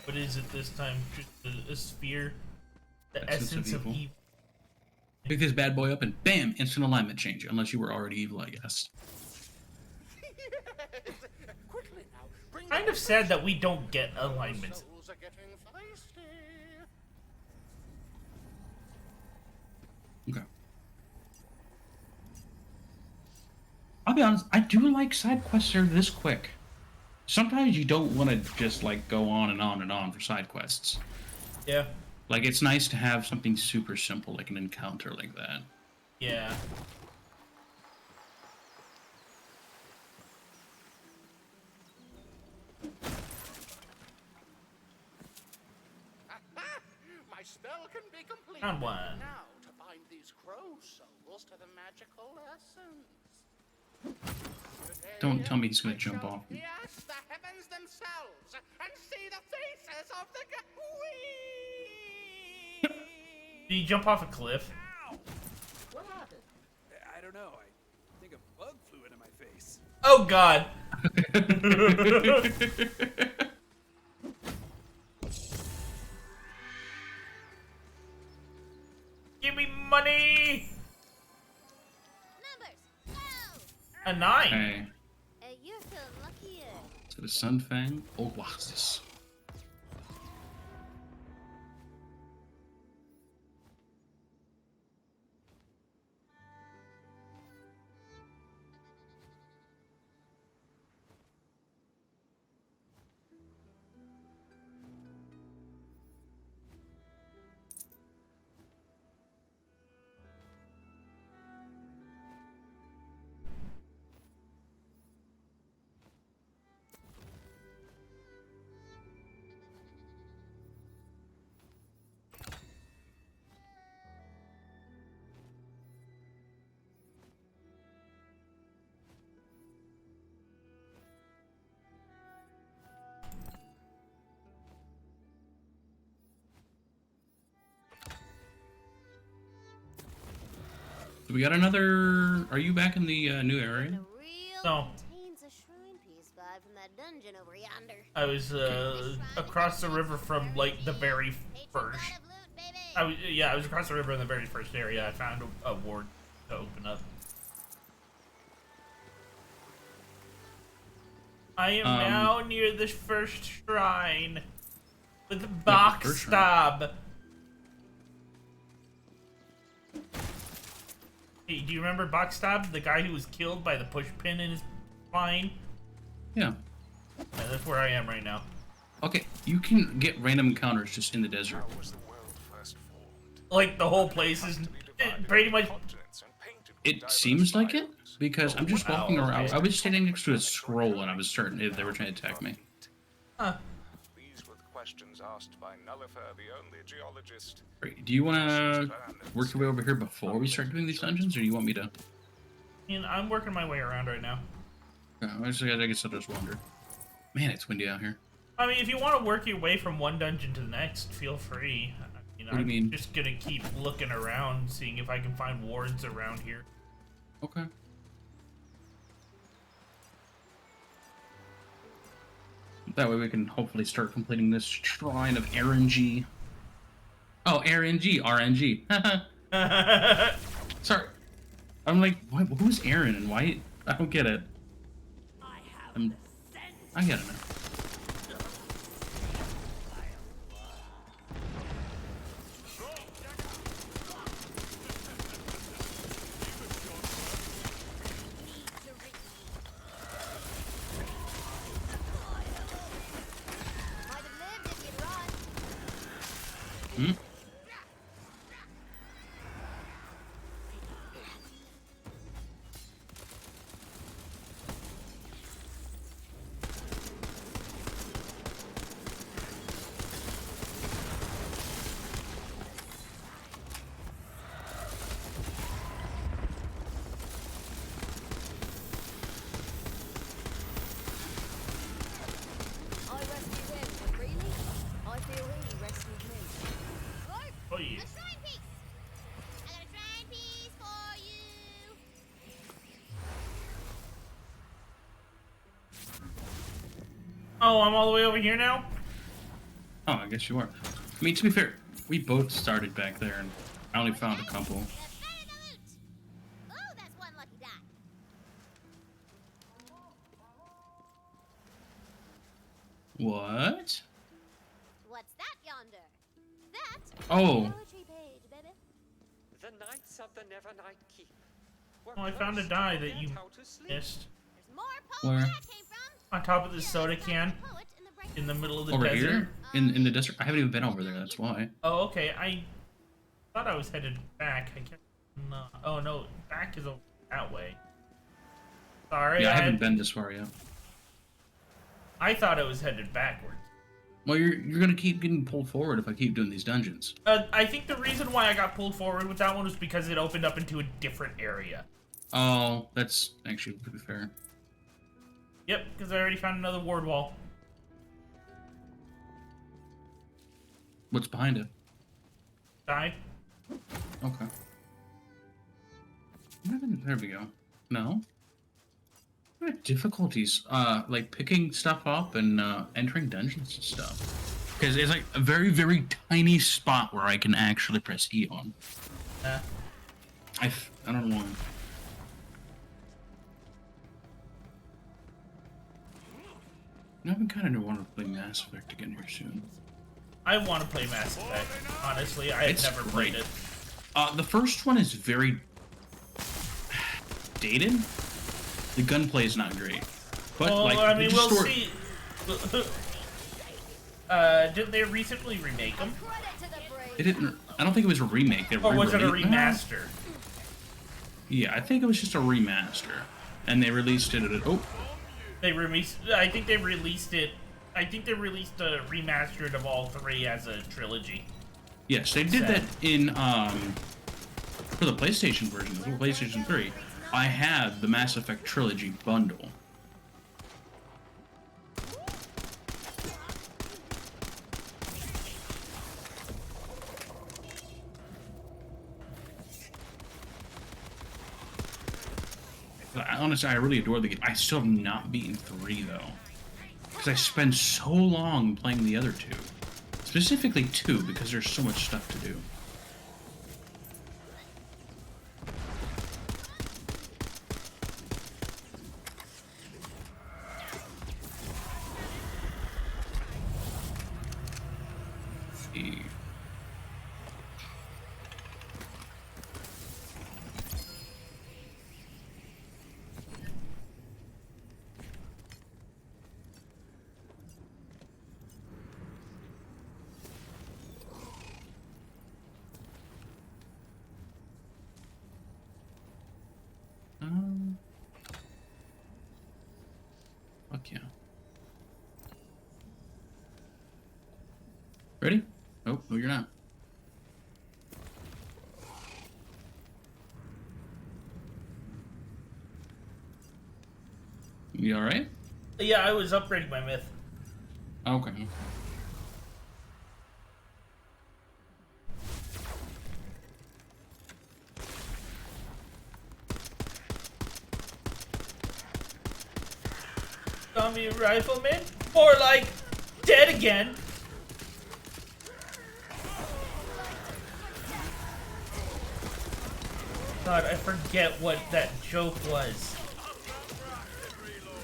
What is it this time? Just a sphere? The Essence of essence of evil. evil. Pick this bad boy up and bam, instant alignment change. Unless you were already evil, I guess. Kind of sad that we don't get alignments. Souls are getting be honest, I do like side quests that are this quick. Sometimes you don't want to just like go on and on and on for side quests. Yeah. Like it's nice to have something super simple like an encounter like that. Yeah. My spell can be completed. Round one. Now to bind these crow souls to the magical essence. Don't tell me he's gonna jump off. Yes, the heavens themselves, and see the faces of the Did he jump off a cliff? What happened? I don't know. I think a bug flew into my face. Oh God. Give me money. A 9. Okay. You're so luckier. So the Sunfang. Oh, what's this? So we got another. Are you back in the new area? No. Contains a shrine piece vibe from that dungeon over yonder. I was across the river from like the very first. I was across the river in the very first area. I found a ward to open up. I am now near the first shrine with Backstab. Hey, do you remember Backstab, the guy who was killed by the push pin in his spine? Yeah. Yeah, that's where I am right now. Okay, you can get random encounters just in the desert. Like the whole place is pretty much. It seems like it because I'm just walking around. I was standing next to a scroll and I was certain they were trying to attack me. Huh. Questions asked by Nullifer, the only geologist. Great. Do you want to work your way over here before we start doing these dungeons, or do you want me to? I'm working my way around right now. I guess I'll just wander. Man, it's windy out here. I mean, if you want to work your way from one dungeon to the next, feel free. What do you mean? I'm just gonna keep looking around, seeing if I can find wards around here. Okay. That way we can hopefully start completing this shrine of RNG. Oh, RNG. Sorry. I'm like, what, who's Aaron and why? I don't get it. I get it now. Hmm? I rescued him, and really, I feel he rescued me. Oh yeah. A shrine piece. I got a shrine piece for you. Oh, I'm all the way over here now? Oh, I guess you are. I mean, to be fair, we both started back there, and I only found a couple. Oh, that's one lucky die. What? What's that yonder? That Oh. poetry page, baby. The Knights of the Nevernight Keep. Oh, I found a die that you missed. Where? On top of the soda can. In the middle of the Over desert. here? In the desert? I haven't even been over there, that's why. Oh, okay. I thought I was headed back. I can't. No. Oh, no. Back is over that way. Sorry. Yeah, I haven't been this far yet. I thought I was headed backwards. Well, you're gonna keep getting pulled forward if I keep doing these dungeons. I think the reason why I got pulled forward with that one was because it opened up into a different area. Oh, that's actually pretty fair. Yep, because I already found another ward wall. What's behind it? Died. Okay. There we go. No? What are difficulties? Like picking stuff up and entering dungeons and stuff. Because it's like a very, very tiny spot where I can actually press E on. I don't know why. I've been kind of wanting to play Mass Effect again here soon. I want to play Mass Effect. Honestly, I have never played it. The first one is very dated. The gunplay is not great. But well, like, I mean, we'll see. Didn't they recently remake them? They didn't. I don't think it was a remake. Or was it a remaster? Yeah, I think it was just a remaster, and they released it at They released. I think they released it. I think they released a remastered of all three as a trilogy. Yes, they did that in for the PlayStation version, the PlayStation 3. I had the Mass Effect trilogy bundle. Honestly, I really adore the game. I still have not beaten 3 though, because I spend so long playing the other 2. Specifically 2, because there's so much stuff to do. Fuck yeah. Ready? Oh, no, you're not. You alright? Yeah, I was upgrading my myth. Okay. Zombie rifleman? Or like, dead again. God, I forget what that joke was.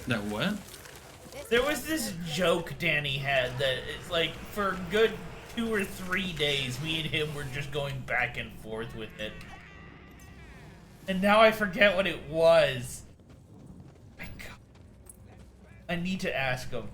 That what? There was this joke Danny had that it's like for a good 2 or 3 days, me and him were just going back and forth with it. And now I forget what it was. I need to ask him.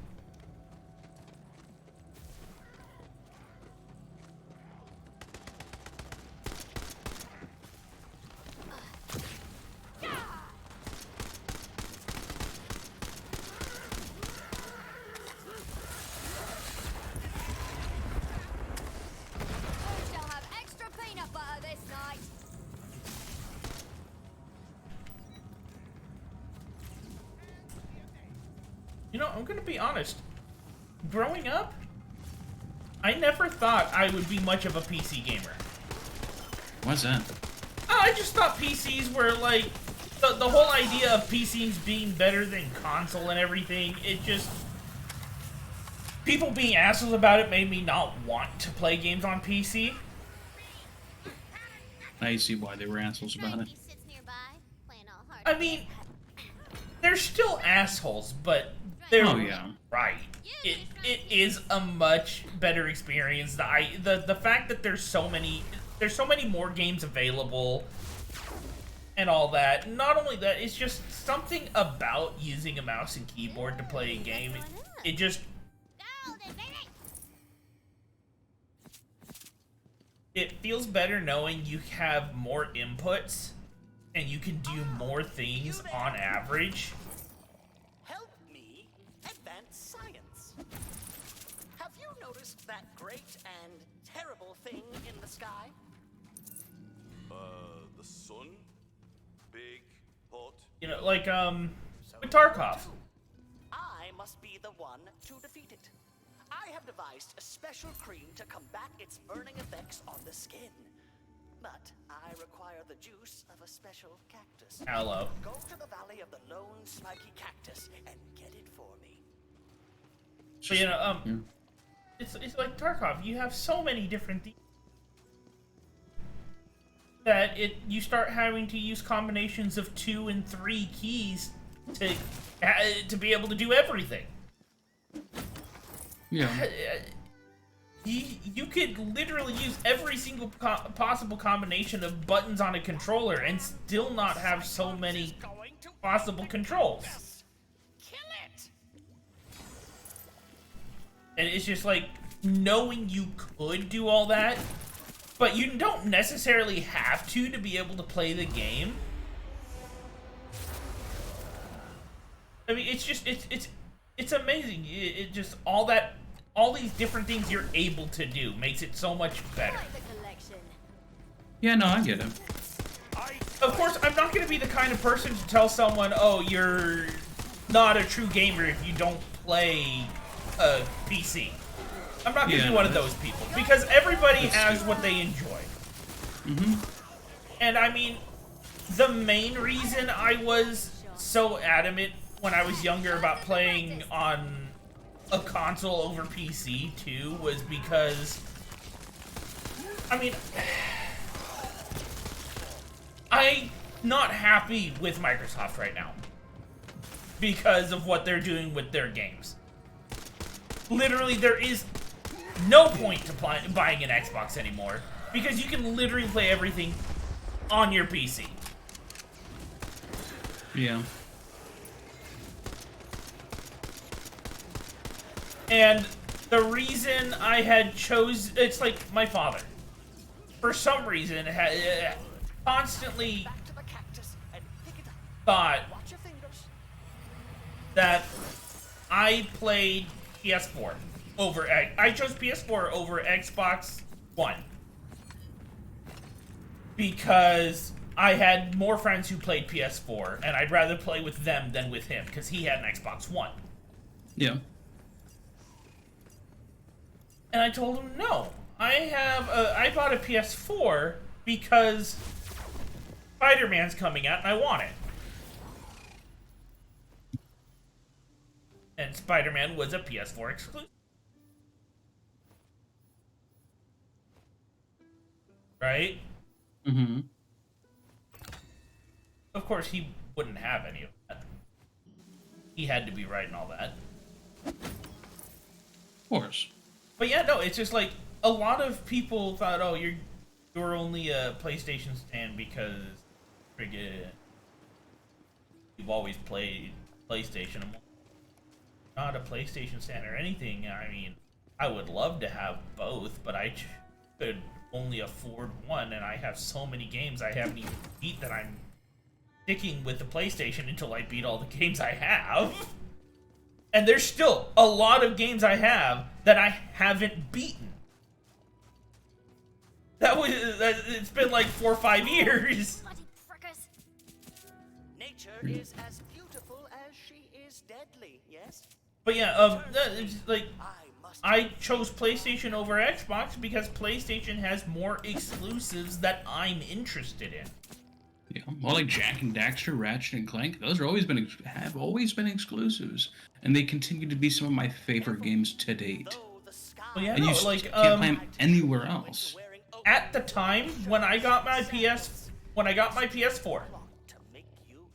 You know, I'm gonna be honest. Growing up, I never thought I would be much of a PC gamer. Why's that? I just thought PCs were like the whole idea of PCs being better than console and everything. It just people being assholes about it made me not want to play games on PC. Now you see why they were assholes about it. I mean, they're still assholes, but they're right. It is a much better experience. The fact that there's so many more games available, and all that. Not only that, it's just something about using a mouse and keyboard to play a game. It just... It feels better knowing you have more inputs and you can do more things on average. Help me advance science. Have you noticed that great and terrible thing in the sky? The sun? Big, hot. You know, like, with Tarkov. I must be the one to defeat it. I have devised a special cream to combat its burning effects on the skin. But I require the juice of a special cactus. Hello. Go to the valley of the lone spiky cactus and get it for me. So, you know, it's like Tarkov. You have so many different things that you start having to use combinations of 2 and 3 keys to be able to do everything. Yeah. You could literally use every single possible combination of buttons on a controller and still not have so many possible controls. Kill it! And it's just like, knowing you could do all that, but you don't necessarily have to be able to play the game. I mean, it's just, it's amazing. It just, all these different things you're able to do makes it so much better. Yeah, no, I get it. Of course, I'm not going to be the kind of person to tell someone, oh, you're not a true gamer if you don't play a PC. I'm not going to be one of those people, because everybody has what they enjoy. And I mean, the main reason I was so adamant when I was younger about playing on a console over PC too was because, I mean, I'm not happy with Microsoft right now because of what they're doing with their games. Literally, there is no point to buying an Xbox anymore because you can literally play everything on your PC. Yeah. And the reason I had it's like my father, for some reason, had constantly thought that I played PS4 over, I chose PS4 over Xbox One because I had more friends who played PS4 and I'd rather play with them than with him because he had an Xbox One. Yeah. And I told him, no, I bought a PS4 because Spider-Man's coming out and I want it. And Spider-Man was a PS4 exclusive. Right? Mm-hmm. Of course, he wouldn't have any of that. He had to be right and all that. Of course. But yeah, no, it's just like, a lot of people thought, oh, you're only a PlayStation stan because friggin' you've always played PlayStation. I'm not a PlayStation stan or anything. I mean, I would love to have both, but I could only afford one, and I have so many games I haven't even beat that I'm sticking with the PlayStation until I beat all the games I have. And there's still a lot of games I have that I haven't beaten. It's been like 4 or 5 years. Nature is as beautiful as she is deadly, yes? But yeah, it's like, I chose PlayStation over Xbox because PlayStation has more exclusives that I'm interested in. Yeah, well, like Jak and Daxter, Ratchet and Clank, those have always been exclusives, and they continue to be some of my favorite games to date. Well, yeah, and no, you like, can't play them anywhere else. At the time when I got my PS4,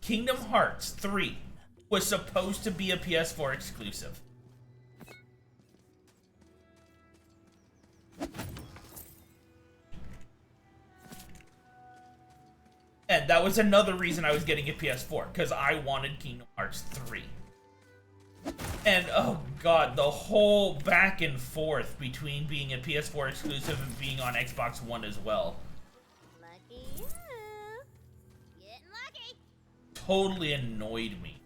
Kingdom Hearts 3 was supposed to be a PS4 exclusive. And that was another reason I was getting a PS4, because I wanted Kingdom Hearts 3. And, oh god, the whole back and forth between being a PS4 exclusive and being on Xbox One as well. Lucky you. Getting lucky. Totally annoyed me.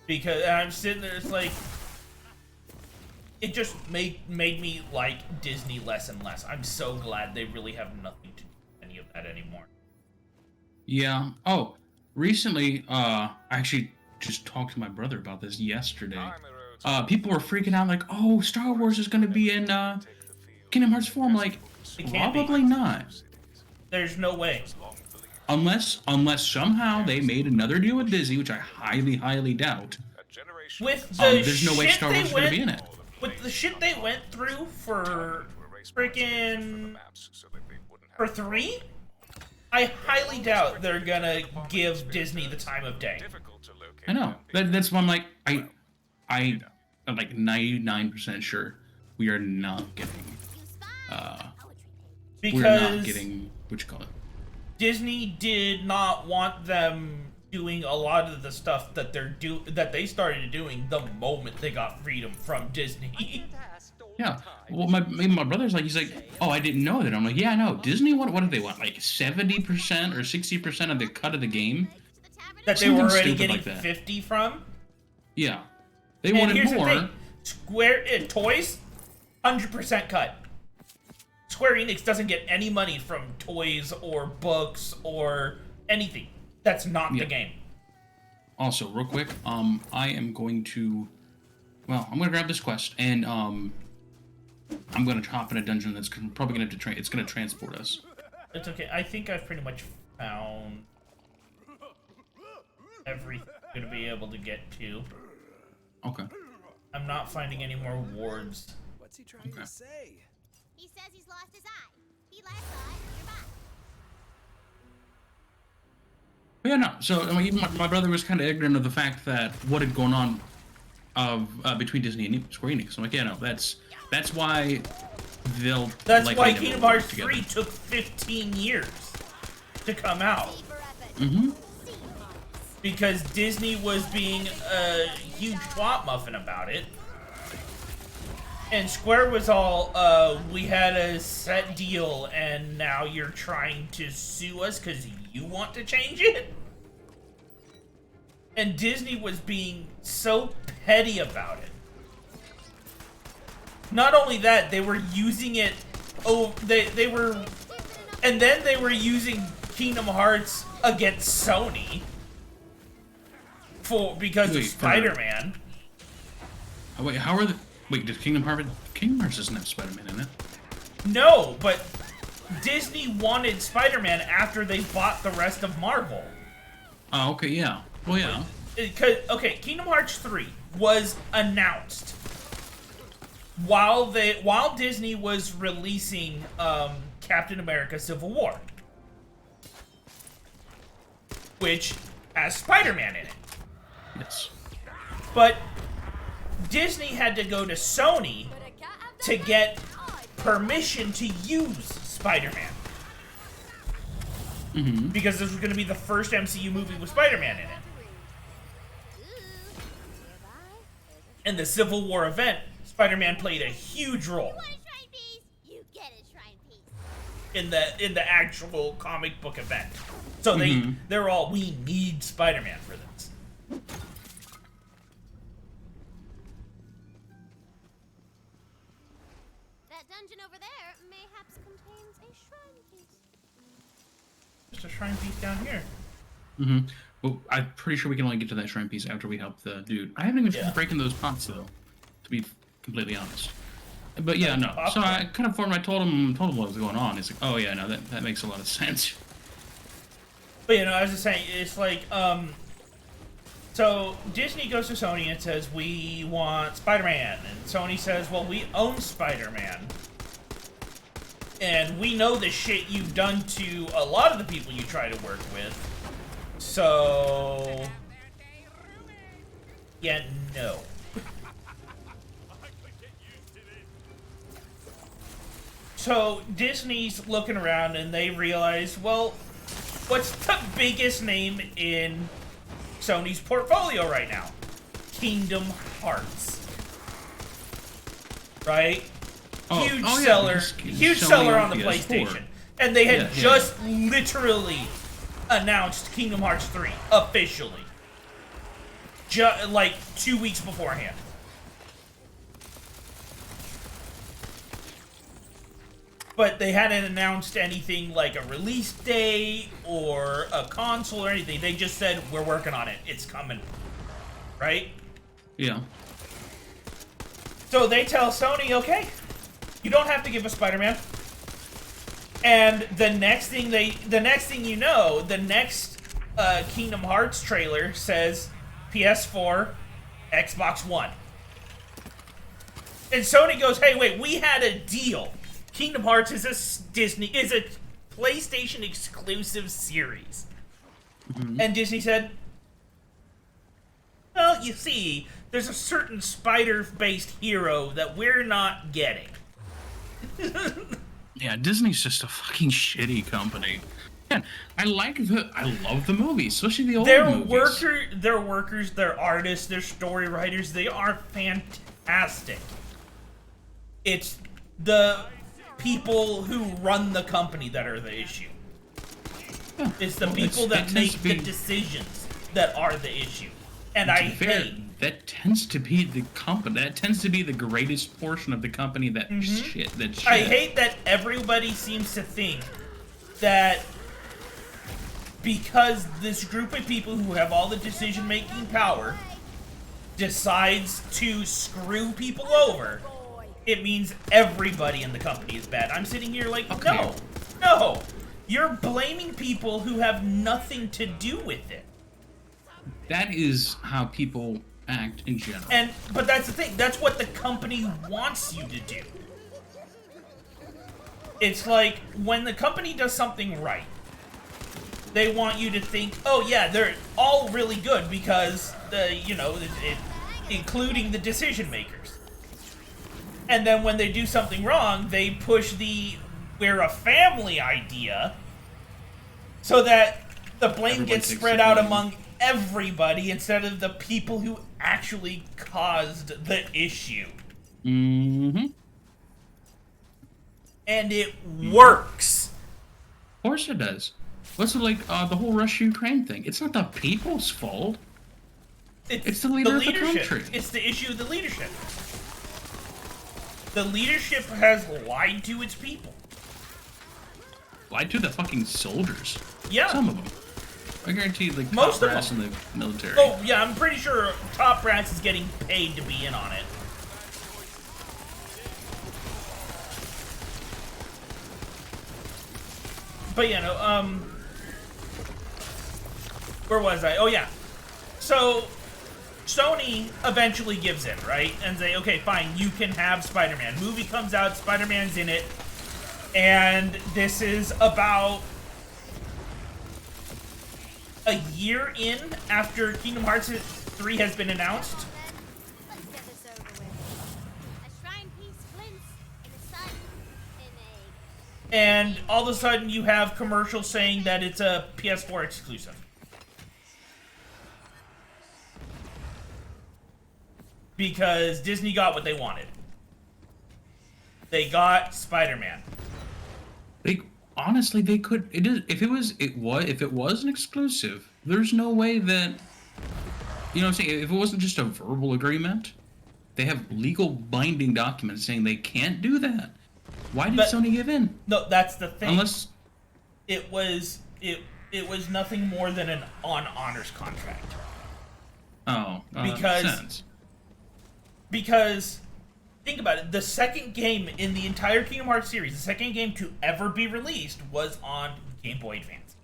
Because I'm sitting there, it's like... It just made me like Disney less and less. I'm so glad they really have nothing to do with any of that anymore. Yeah. Oh, recently, I actually just talked to my brother about this yesterday. People were freaking out like, oh, Star Wars is going to be in Kingdom Hearts 4. I'm like, probably not. There's no way. Unless somehow they made another deal with Disney, which I highly, highly doubt. With the there's no way Star Wars is going to be in it. With the shit they went through for freaking... For 3? I highly doubt they're gonna give Disney the time of day. I know. That's why I'm like, I'm like 99% sure we are not getting, because we're not getting, what you call it? Disney did not want them doing a lot of the stuff that they started doing the moment they got freedom from Disney. Yeah. Well, my brother's like, he's like, oh, I didn't know that. I'm like, yeah, no. Disney, what did they want? Like 70% or 60% of the cut of the game? That they were already getting like 50 from? Yeah. They wanted more. The thing. Square Toys, 100% cut. Square Enix doesn't get any money from toys or books or anything. That's not the game. Also, real quick, I am going to, well, I'm gonna grab this quest and I'm gonna hop in a dungeon that's probably gonna have to it's gonna transport us. It's okay. I think I've pretty much found everything I'm gonna be able to get to. Okay. I'm not finding any more wards. What's he trying to say? He says he's lost his eye. He last saw it nearby. But yeah, no. So I mean, even my brother was kind of ignorant of the fact that what had gone on between Disney and Square Enix. I'm like, yeah, no, that's why they'll. That's why Kingdom Hearts 3 took 15 years to come out. Mm-hmm. Because Disney was being a huge twat muffin about it. And Square was all, we had a set deal and now you're trying to sue us because you want to change it? And Disney was being so petty about it. Not only that, they were using it, they were, and then they were using Kingdom Hearts against Sony. Because of Spider-Man. Oh, wait, how are the... Wait, does Kingdom Hearts doesn't have Spider-Man in it. No, but Disney wanted Spider-Man after they bought the rest of Marvel. Oh, okay, yeah. Well, yeah. Okay, Kingdom Hearts 3 was announced while Disney was releasing Captain America Civil War, which has Spider-Man in it. Yes. But Disney had to go to Sony to get permission to use Spider-Man. Mm-hmm. Because this was going to be the first MCU movie with Spider-Man in it. In the Civil War event, Spider-Man played a huge role. In the actual comic book event. So they're all, we need Spider-Man for this. That dungeon over there mayhaps contains a shrine piece. Just a shrine piece down here. Mm-hmm. Well, I'm pretty sure we can only get to that shrine piece after we help the dude. I haven't even finished breaking those pots though, to be completely honest. But yeah, no. So I kind of formed. I told him what was going on. He's like, oh yeah, no, that makes a lot of sense. But you know, I was just saying, it's like, so Disney goes to Sony and says, we want Spider-Man. And Sony says, well, we own Spider-Man. And we know the shit you've done to a lot of the people you try to work with. So... yeah, no. So Disney's looking around and they realize, well, what's the biggest name in Sony's portfolio right now? Kingdom Hearts. Right? Huge seller. Huge seller on the PlayStation. And they had just literally announced Kingdom Hearts 3 officially. Like 2 weeks beforehand. But they hadn't announced anything like a release date or a console or anything. They just said, we're working on it. It's coming. Right? Yeah. So they tell Sony, okay, you don't have to give us Spider-Man. And the next thing you know, the next Kingdom Hearts trailer says PS4, Xbox One. And Sony goes, hey, wait, we had a deal. Kingdom Hearts is a PlayStation exclusive series. Mm-hmm. And Disney said, well, you see, there's a certain spider-based hero that we're not getting. Yeah, Disney's just a fucking shitty company. Yeah, I love the movies, especially the old movies. They're workers, they're artists, they're story writers. They are fantastic. It's the people who run the company that are the issue. Yeah. It's the people that make the decisions that are the issue. And I hate that tends to be the company. That tends to be the greatest portion of the company that shit. I hate that everybody seems to think that because this group of people who have all the decision-making power decides to screw people over, it means everybody in the company is bad. I'm sitting here like, no. You're blaming people who have nothing to do with it. That is how people act in general. But that's the thing. That's what the company wants you to do. It's like when the company does something right, they want you to think, oh yeah, they're all really good because including the decision makers. And then when they do something wrong, they push the we're a family idea so that the blame gets spread out among everybody instead of the people who actually caused the issue. Mm-hmm. And it works. Of course it does. What's it like the whole Russia-Ukraine thing? It's not the people's fault. It's the leader of the country. It's the issue of the leadership. The leadership has lied to its people. Lied to the fucking soldiers. Yeah. Some of them. I guarantee, like, most top brass in the military. Oh, yeah, I'm pretty sure top brass is getting paid to be in on it. But, where was I? Oh, yeah. So, Sony eventually gives in, right? And say, okay, fine, you can have Spider-Man. Movie comes out, Spider-Man's in it. And this is about a year in after Kingdom Hearts 3 has been announced. Let's get this over with. A shrine piece glints in the sun And all of a sudden you have commercials saying that it's a PS4 exclusive. Because Disney got what they wanted. They got Spider-Man. Honestly, they could. If it was an exclusive, there's no way that. You know what I'm saying? If it wasn't just a verbal agreement, they have legal binding documents saying they can't do that. Why did Sony give in? No, that's the thing. Unless it was nothing more than an on-honors contract. Oh, because think about it. The second game in the entire Kingdom Hearts series, the second game to ever be released, was on Game Boy Advance.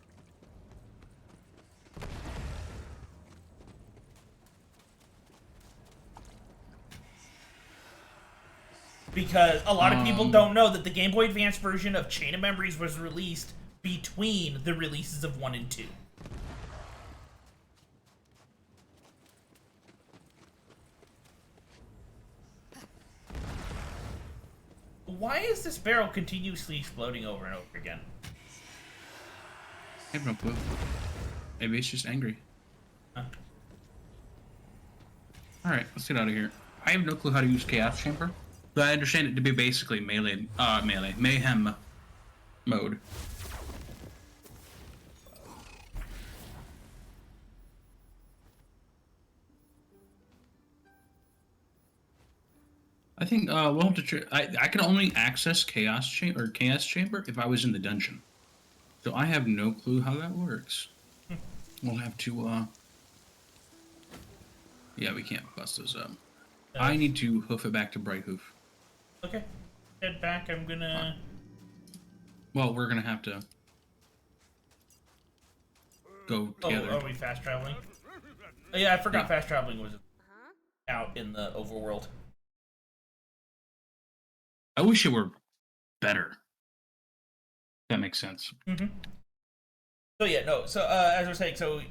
Because a lot of people don't know that the Game Boy Advance version of Chain of Memories was released between the releases of 1 and 2. why is this barrel continuously exploding over and over again? I have no clue. Maybe it's just angry. Huh. Alright, let's get out of here. I have no clue how to use Chaos Chamber, but I understand it to be basically mayhem mode. I think we'll have to. I can only access Chaos Chamber if I was in the dungeon, so I have no clue how that works. We'll have to. Yeah, we can't bust those up. I need to hoof it back to Brighthoof. Okay, head back. I'm gonna. Well, we're gonna have to go together. Oh, are we fast traveling? Oh, yeah, I forgot fast traveling was out in the overworld. I wish it were better. That makes sense. Mm-hmm. So yeah, no. So as I was saying, so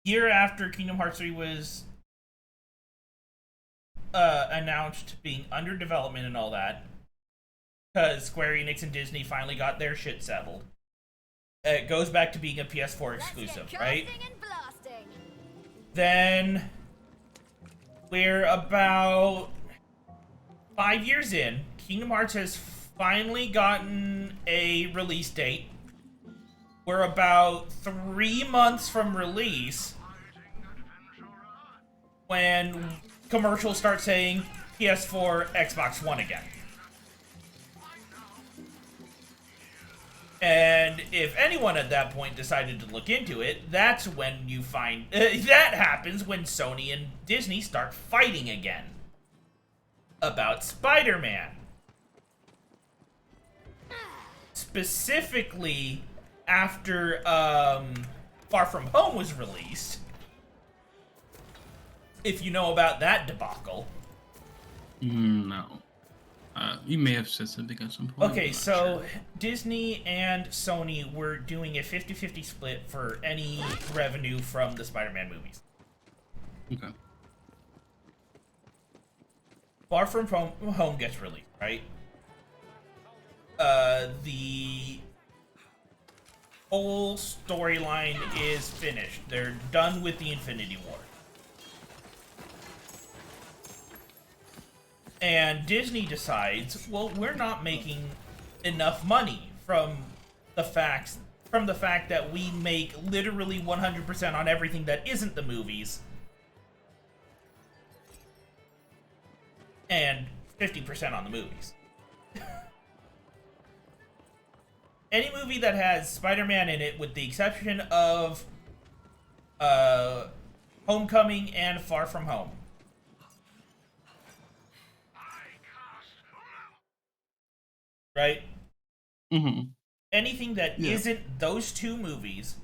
year after Kingdom Hearts 3 was announced being under development and all that, because Square Enix and Disney finally got their shit settled. It goes back to being a PS4 exclusive, right? Then we're about 5 years in. Kingdom Hearts has finally gotten a release date. We're about 3 months from release when commercials start saying PS4, Xbox One again. And if anyone at that point decided to look into it, that's when you find... that happens when Sony and Disney start fighting again about Spider-Man. Specifically, after Far From Home was released, if you know about that debacle. No. You may have said something at some point. Okay, so Disney and Sony were doing a 50-50 split for any revenue from the Spider-Man movies. Okay. Far From Home gets released, right? The whole storyline is finished. They're done with the Infinity War. And Disney decides, well, we're not making enough money from the fact that we make literally 100% on everything that isn't the movies, and 50% on the movies. Any movie that has Spider-Man in it, with the exception of Homecoming and Far From Home, right? Mm-hmm. Anything that isn't those two movies,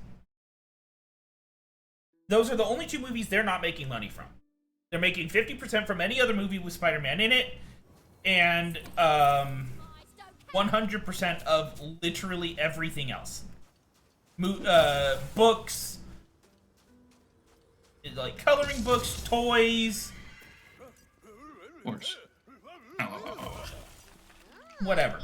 those are the only two movies they're not making money from. They're making 50% from any other movie with Spider-Man in it, and 100% of literally everything else. Books, like coloring books, toys, Horse. Whatever.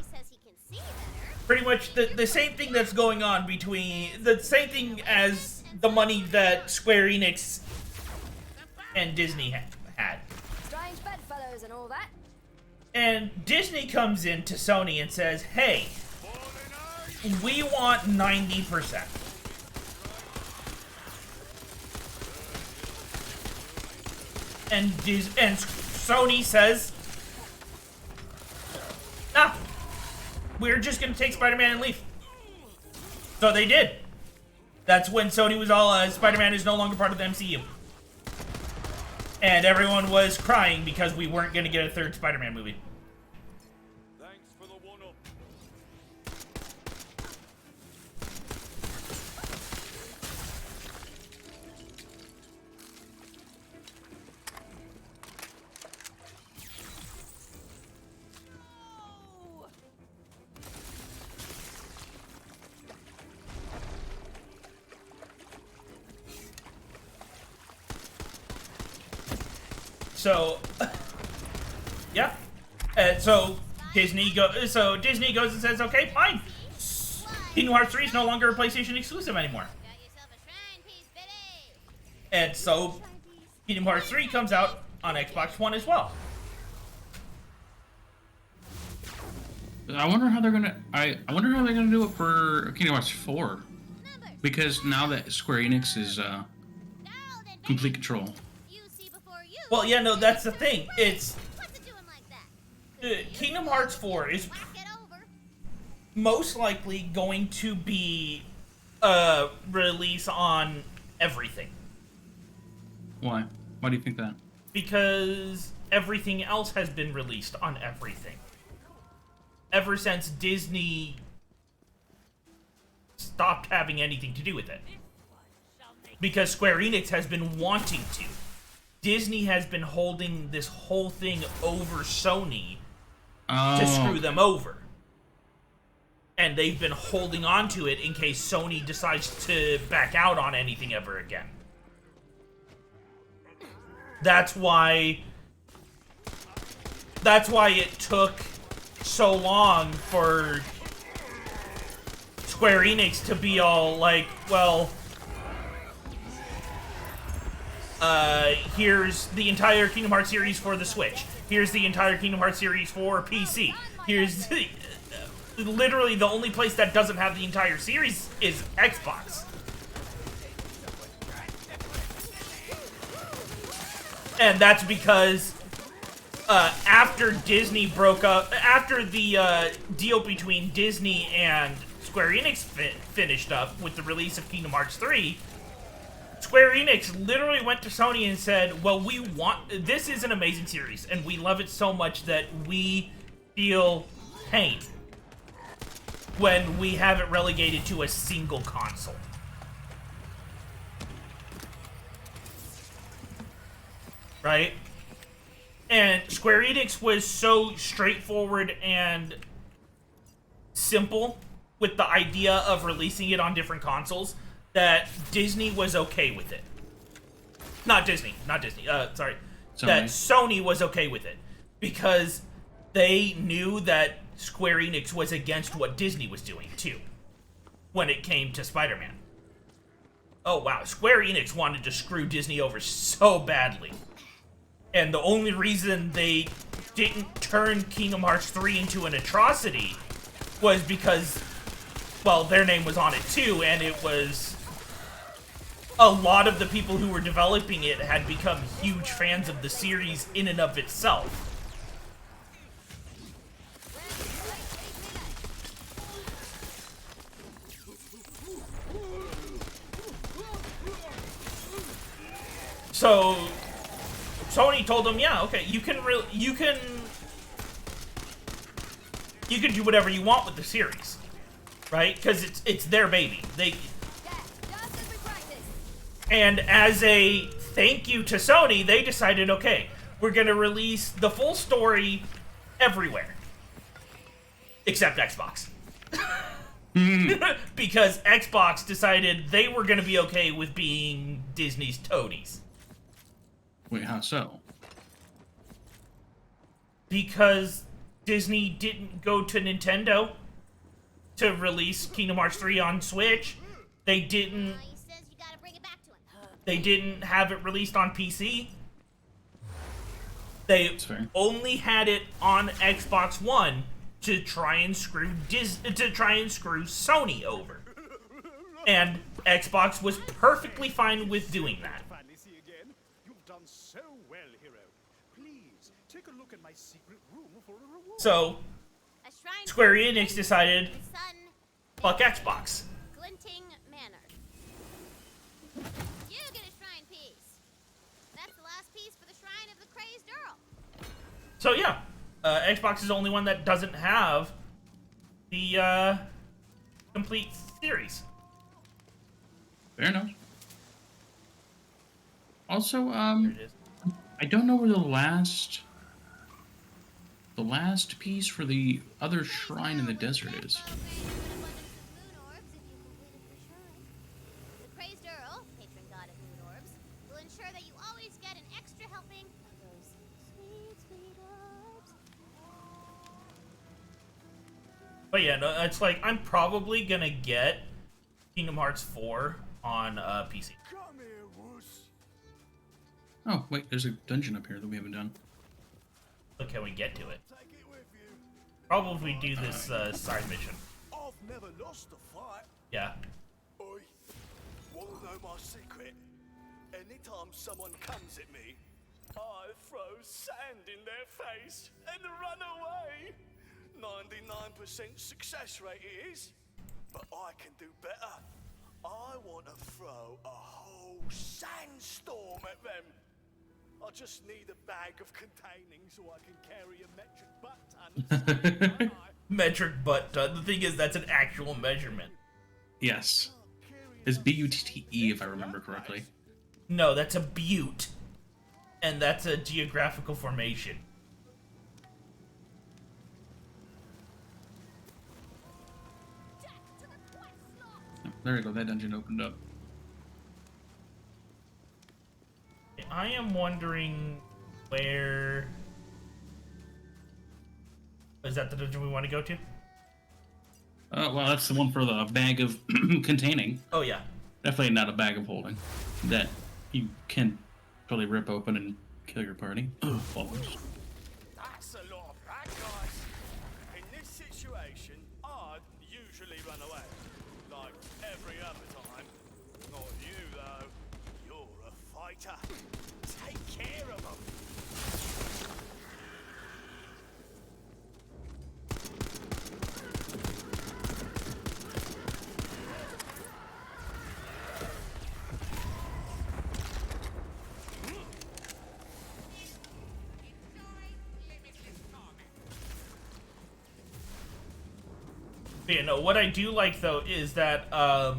Pretty much the same thing that's going on between... the same thing as the money that Square Enix and Disney had. Strange bedfellows and all that. And Disney comes in to Sony and says, hey, we want 90%. And Sony says, nah, we're just going to take Spider-Man and leave. So they did. That's when Sony was all, Spider-Man is no longer part of the MCU. And everyone was crying because we weren't going to get a third Spider-Man movie. Thanks for the one-up. So, yeah. So, Disney goes and says, okay, fine. Kingdom Hearts 3 is no longer a PlayStation exclusive anymore. And so Kingdom Hearts 3 comes out on Xbox One as well. I wonder how they're gonna. I wonder how they're gonna do it for Kingdom Hearts 4, because now that Square Enix is complete control. Well, yeah, no, that's the thing. It's Kingdom Hearts 4 is most likely going to be release on everything. Why? Why do you think that? Because everything else has been released on everything. Ever since Disney stopped having anything to do with it. Because Square Enix has been wanting to. Disney has been holding this whole thing over Sony to screw them over. And they've been holding on to it in case Sony decides to back out on anything ever again. That's why it took so long for Square Enix to be all like, well, here's the entire Kingdom Hearts series for the Switch. Here's the entire Kingdom Hearts series for PC. Here's literally the only place that doesn't have the entire series is Xbox. And that's because after Disney broke up, after the deal between Disney and Square Enix finished up with the release of Kingdom Hearts 3, Square Enix literally went to Sony and said, well, this is an amazing series, and we love it so much that we feel pain when we have it relegated to a single console. Right? And Square Enix was so straightforward and simple with the idea of releasing it on different consoles that Disney was okay with it. Not Disney. Sorry. That Sony was okay with it. Because they knew that Square Enix was against what Disney was doing, too. When it came to Spider-Man. Oh, wow. Square Enix wanted to screw Disney over so badly. And the only reason they didn't turn Kingdom Hearts 3 into an atrocity was because, well, their name was on it too, and it was... a lot of the people who were developing it had become huge fans of the series in and of itself. So Sony told them, yeah, okay, you can do whatever you want with the series, right? Because it's their baby. And as a thank you to Sony, they decided, okay, we're gonna release the full story everywhere, except Xbox. Because Xbox decided they were gonna be okay with being Disney's toadies. Wait, how so? Because Disney didn't go to Nintendo to release Kingdom Hearts 3 on Switch. They didn't have it released on PC. They only had it on Xbox One to try and screw Sony over. And Xbox was perfectly fine with doing that. So, Square Enix decided, fuck Xbox. Glinting Manor. You get a shrine piece. That's the last piece for the shrine of the crazed Earl. So yeah, Xbox is the only one that doesn't have the complete series. Fair enough. Also, I don't know where the last piece for the other shrine in the desert is. The crazed Earl, patron god of moon orbs, will ensure that you always get an extra helping of those sweet, sweet orbs. But yeah, no, it's like I'm probably gonna get Kingdom Hearts 4 on PC. Oh, wait, there's a dungeon up here that we haven't done. So can we get to it? Probably do this side mission. I've never lost a fight. Yeah. Oi, wanna know my secret? Anytime someone comes at me, I throw sand in their face and run away. 99% success rate it is, but I can do better. I want to throw a whole sandstorm at them. I just need a bag of containing so I can carry a metric butt ton. Metric butt ton. The thing is, that's an actual measurement. Yes. It's B-U-T-T-E, if I remember correctly. No, that's a butte. And that's a geographical formation. Oh, there you go, that dungeon opened up. I am wondering where... Is that the dungeon we want to go to? Well, that's the one for the bag of containing. Oh, yeah. Definitely not a bag of holding. That you can probably rip open and kill your party. Almost. That's a lot of bad guys. In this situation, I'd usually run away. Like every other time. Not you, though. You're a fighter. Take care of them. Yeah, no, what I do like, though, is that, while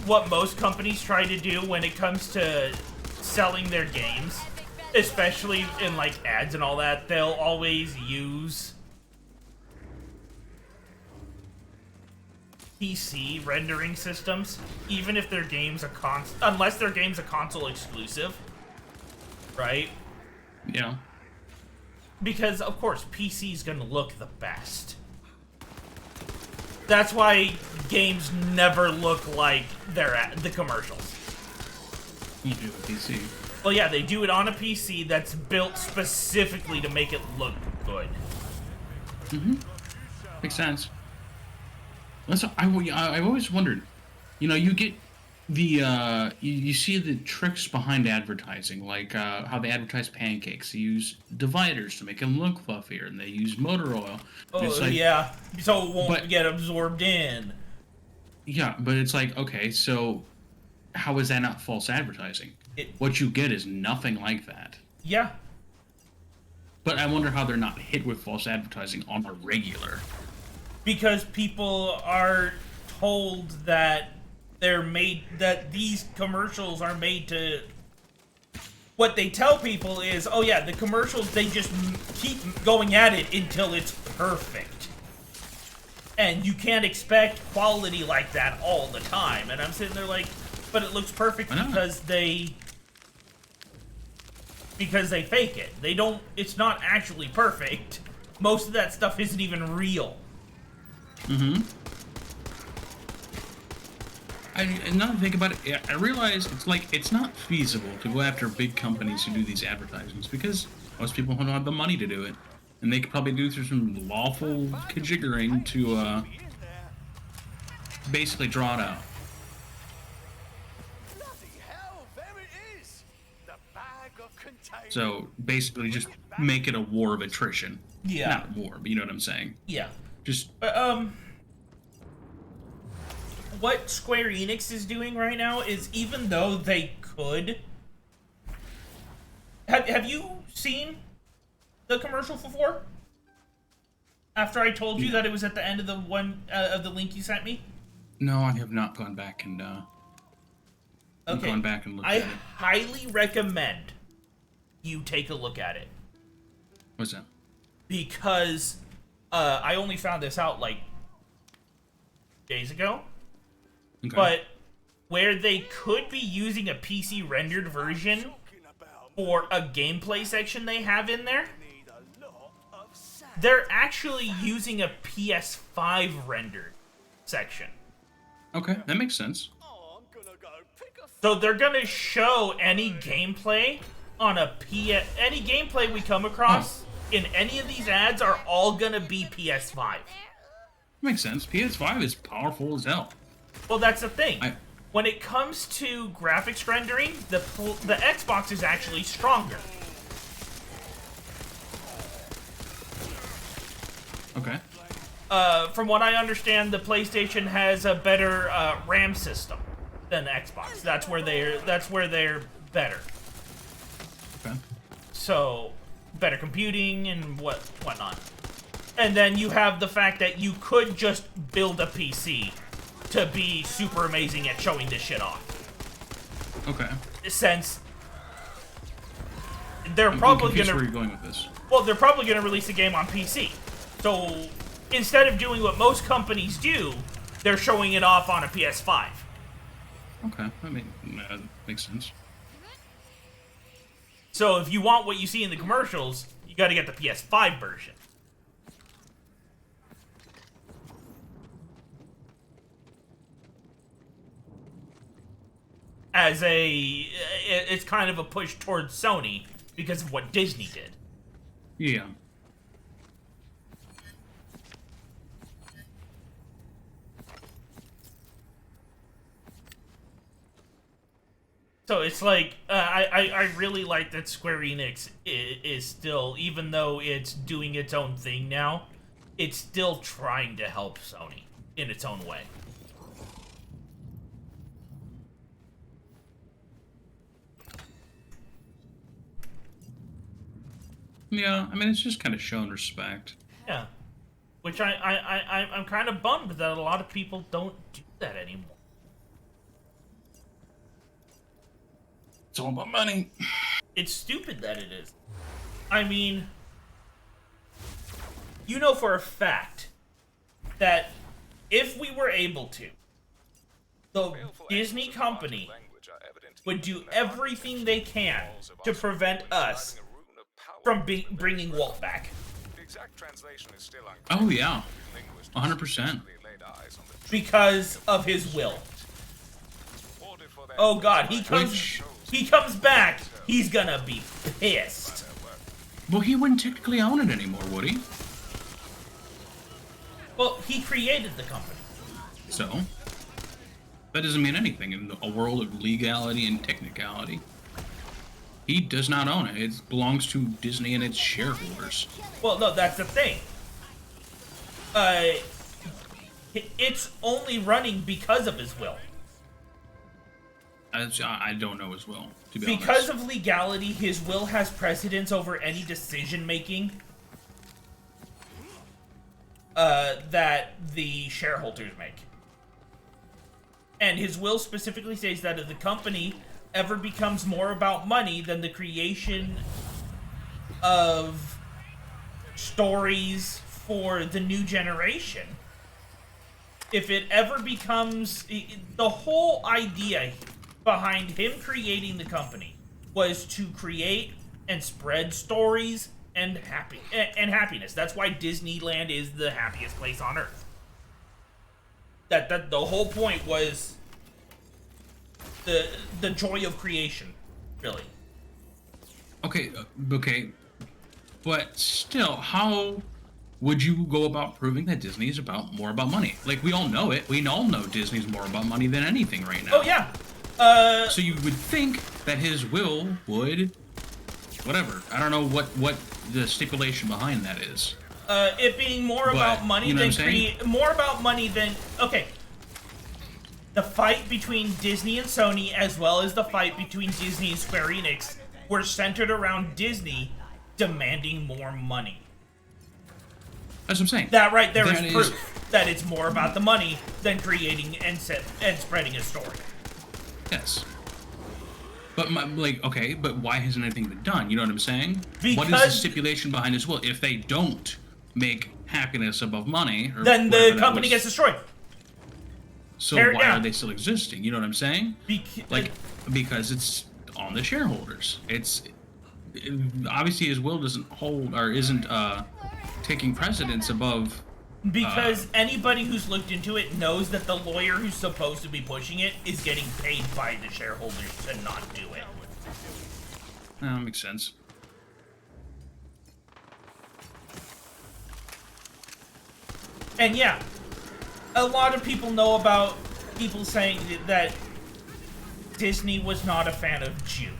what most companies try to do when it comes to selling their games, especially in, like, ads and all that, they'll always use PC rendering systems, even if their game's unless their game's a console exclusive, right? Yeah. Because, of course, PC's gonna look the best. That's why games never look like they're at the commercials. You do a PC. Well, yeah, they do it on a PC that's built specifically to make it look good. Mm-hmm. Makes sense. That's I've always wondered. You know, you get the you see the tricks behind advertising, like how they advertise pancakes. They use dividers to make them look fluffier, and they use motor oil. Oh, like, yeah, so it won't get absorbed in. Yeah, but it's like, okay, so how is that not false advertising? What you get is nothing like that. Yeah. But I wonder how they're not hit with false advertising on a regular. Because people are told that that these commercials are made to... What they tell people is, oh yeah, the commercials, they just keep going at it until it's perfect. And you can't expect quality like that all the time. And I'm sitting there like, but it looks perfect because they fake it. They don't, it's not actually perfect. Most of that stuff isn't even real. Mm-hmm. And now that I think about it, I realize it's not feasible to go after big companies who do these advertisements because most people don't have the money to do it. And they could probably do through some lawful conjiggering to basically draw it out. So basically just make it a war of attrition. Yeah. Not war, but you know what I'm saying. Yeah. Just what Square Enix is doing right now is, even though they could... Have you seen the commercial for 4? After I told you that it was at the end of the one of the link you sent me? No, I have not gone back and gone back and looked at it. I highly recommend you take a look at it. What's that? Because I only found this out like days ago. Okay. But where they could be using a PC rendered version for a gameplay section they have in there, they're actually using a PS5 rendered section. Okay, that makes sense. So they're gonna show any gameplay on any gameplay we come across in any of these ads are all gonna be PS5. Makes sense. PS5 is powerful as hell. Well, that's the thing. When it comes to graphics rendering, the Xbox is actually stronger. Okay. From what I understand, the PlayStation has a better RAM system than the Xbox. That's where they're better. Okay. So, better computing and whatnot. And then you have the fact that you could just build a PC to be super amazing at showing this shit off. Okay. Since they're probably where gonna you're going with this. Well, they're probably gonna release a game on PC. So instead of doing what most companies do, they're showing it off on a PS5. Okay, that makes sense. So if you want what you see in the commercials, you got to get the PS5 version. It's kind of a push towards Sony because of what Disney did. Yeah. So it's like, I really like that Square Enix is still, even though it's doing its own thing now, it's still trying to help Sony in its own way. Yeah, I mean, it's just kind of showing respect. Yeah. Which I'm kind of bummed that a lot of people don't do that anymore. It's all about money. It's stupid that it is. I mean, you know for a fact that if we were able to, the Disney company would do everything they can to prevent us from bringing Walt back. Oh, yeah. 100%. Because of his will. Oh god, he comes back, he's gonna be pissed. Well, he wouldn't technically own it anymore, would he? Well, he created the company. So? That doesn't mean anything in a world of legality and technicality. He does not own it. It belongs to Disney and its shareholders. Well, no, that's the thing. It's only running because of his will. I don't know as well, to be honest. Because of legality, his will has precedence over any decision-making that the shareholders make. And his will specifically says that if the company ever becomes more about money than the creation of stories for the new generation, if it ever becomes... The whole idea behind him creating the company was to create and spread stories and happiness. That's why Disneyland is the happiest place on earth. That the whole point was the joy of creation, really. Okay, but still, how would you go about proving that Disney is more about money? Like, we all know it. We all know Disney's more about money than anything right now. Oh yeah. So you would think that his will would, whatever. I don't know what the stipulation behind that is. It being more about money than more about money than okay. The fight between Disney and Sony, as well as the fight between Disney and Square Enix, were centered around Disney demanding more money. That's what I'm saying. That right there is proof that it's more about the money than creating and spreading a story. Yes. But but why hasn't anything been done? You know what I'm saying? Because what is the stipulation behind his will? If they don't make happiness above money, or then the company gets destroyed. So why are they still existing? You know what I'm saying? Because it's on the shareholders. obviously his will doesn't hold or isn't taking precedence above. Because anybody who's looked into it knows that the lawyer who's supposed to be pushing it is getting paid by the shareholders to not do it. That makes sense. And yeah, a lot of people know about people saying that Disney was not a fan of Jews.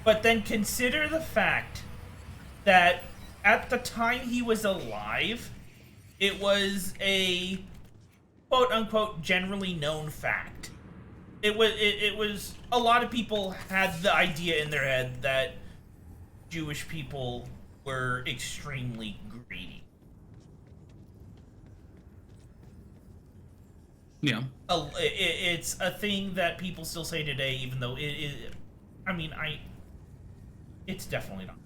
But then consider the fact that at the time he was alive, it was a quote-unquote generally known fact. It was a lot of people had the idea in their head that Jewish people were extremely greedy. Yeah. It's a thing that people still say today, even though it's definitely not.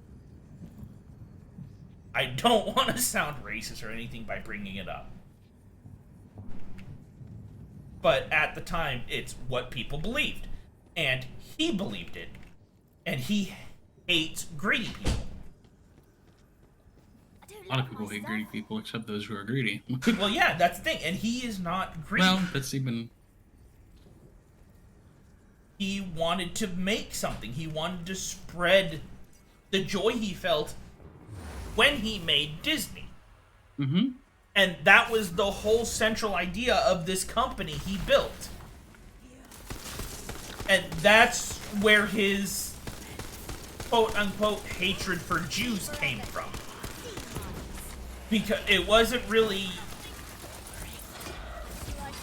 I don't want to sound racist or anything by bringing it up. But at the time, it's what people believed. And he believed it. And he hates greedy people. A lot of people hate greedy people, except those who are greedy. Well, yeah, that's the thing. And he is not greedy. Well, that's even... He wanted to make something. He wanted to spread the joy he felt when he made Disney. Mm-hmm. And that was the whole central idea of this company he built. And that's where his quote-unquote hatred for Jews came from. Because it wasn't really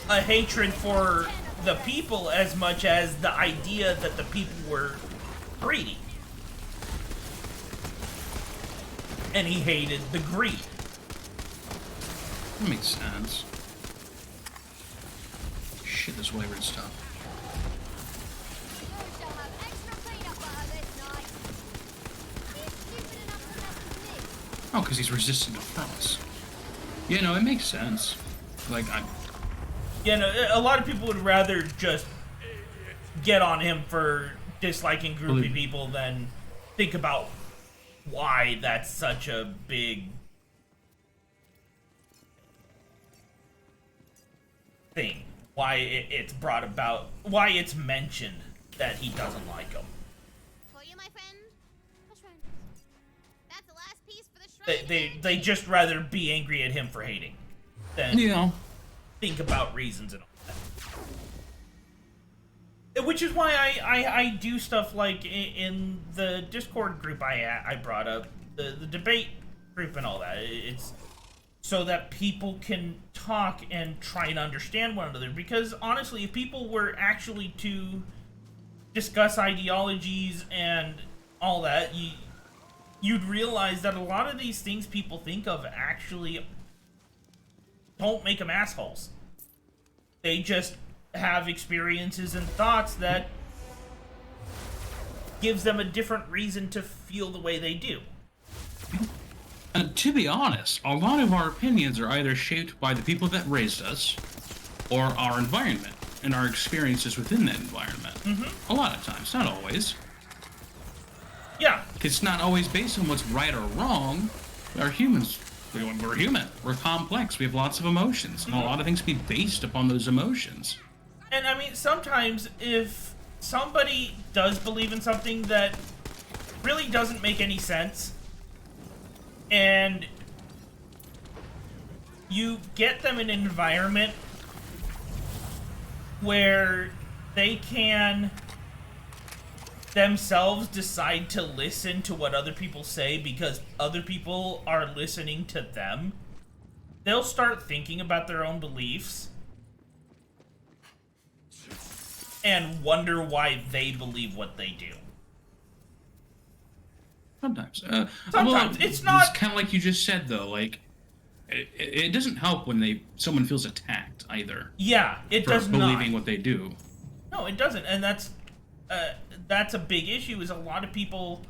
a hatred for the people as much as the idea that the people were greedy. And he hated the greed. That makes sense. Shit, this flavored stuff. Oh, because he's resistant to frost. Yeah, no, it makes sense. Like, Yeah, no, a lot of people would rather just get on him for disliking groupie people than think about why that's such a big thing. Why it's brought about, why it's mentioned that he doesn't like him. For you, my friend. Which friend? That's the last piece for the shrine. They just rather be angry at him for hating than think about reasons and all that. Which is why I do stuff like in the Discord group I brought up, the debate group and all that. It's so that people can talk and try and understand one another. Because honestly, if people were actually to discuss ideologies and all that, you'd realize that a lot of these things people think of actually don't make them assholes. They just have experiences and thoughts that gives them a different reason to feel the way they do. And to be honest, a lot of our opinions are either shaped by the people that raised us or our environment and our experiences within that environment. Mm-hmm. A lot of times, not always. Yeah. It's not always based on what's right or wrong. We're humans. We're human. We're complex. We have lots of emotions. And a lot of things can be based upon those emotions. And I mean, sometimes if somebody does believe in something that really doesn't make any sense, and you get them in an environment where they can themselves decide to listen to what other people say because other people are listening to them, they'll start thinking about their own beliefs and wonder why they believe what they do. Sometimes. Sometimes. It's not... It's kind of like you just said, though. Like, it doesn't help when someone feels attacked, either. Yeah, it does not. For believing what they do. No, it doesn't. And that's a big issue, is a lot of people...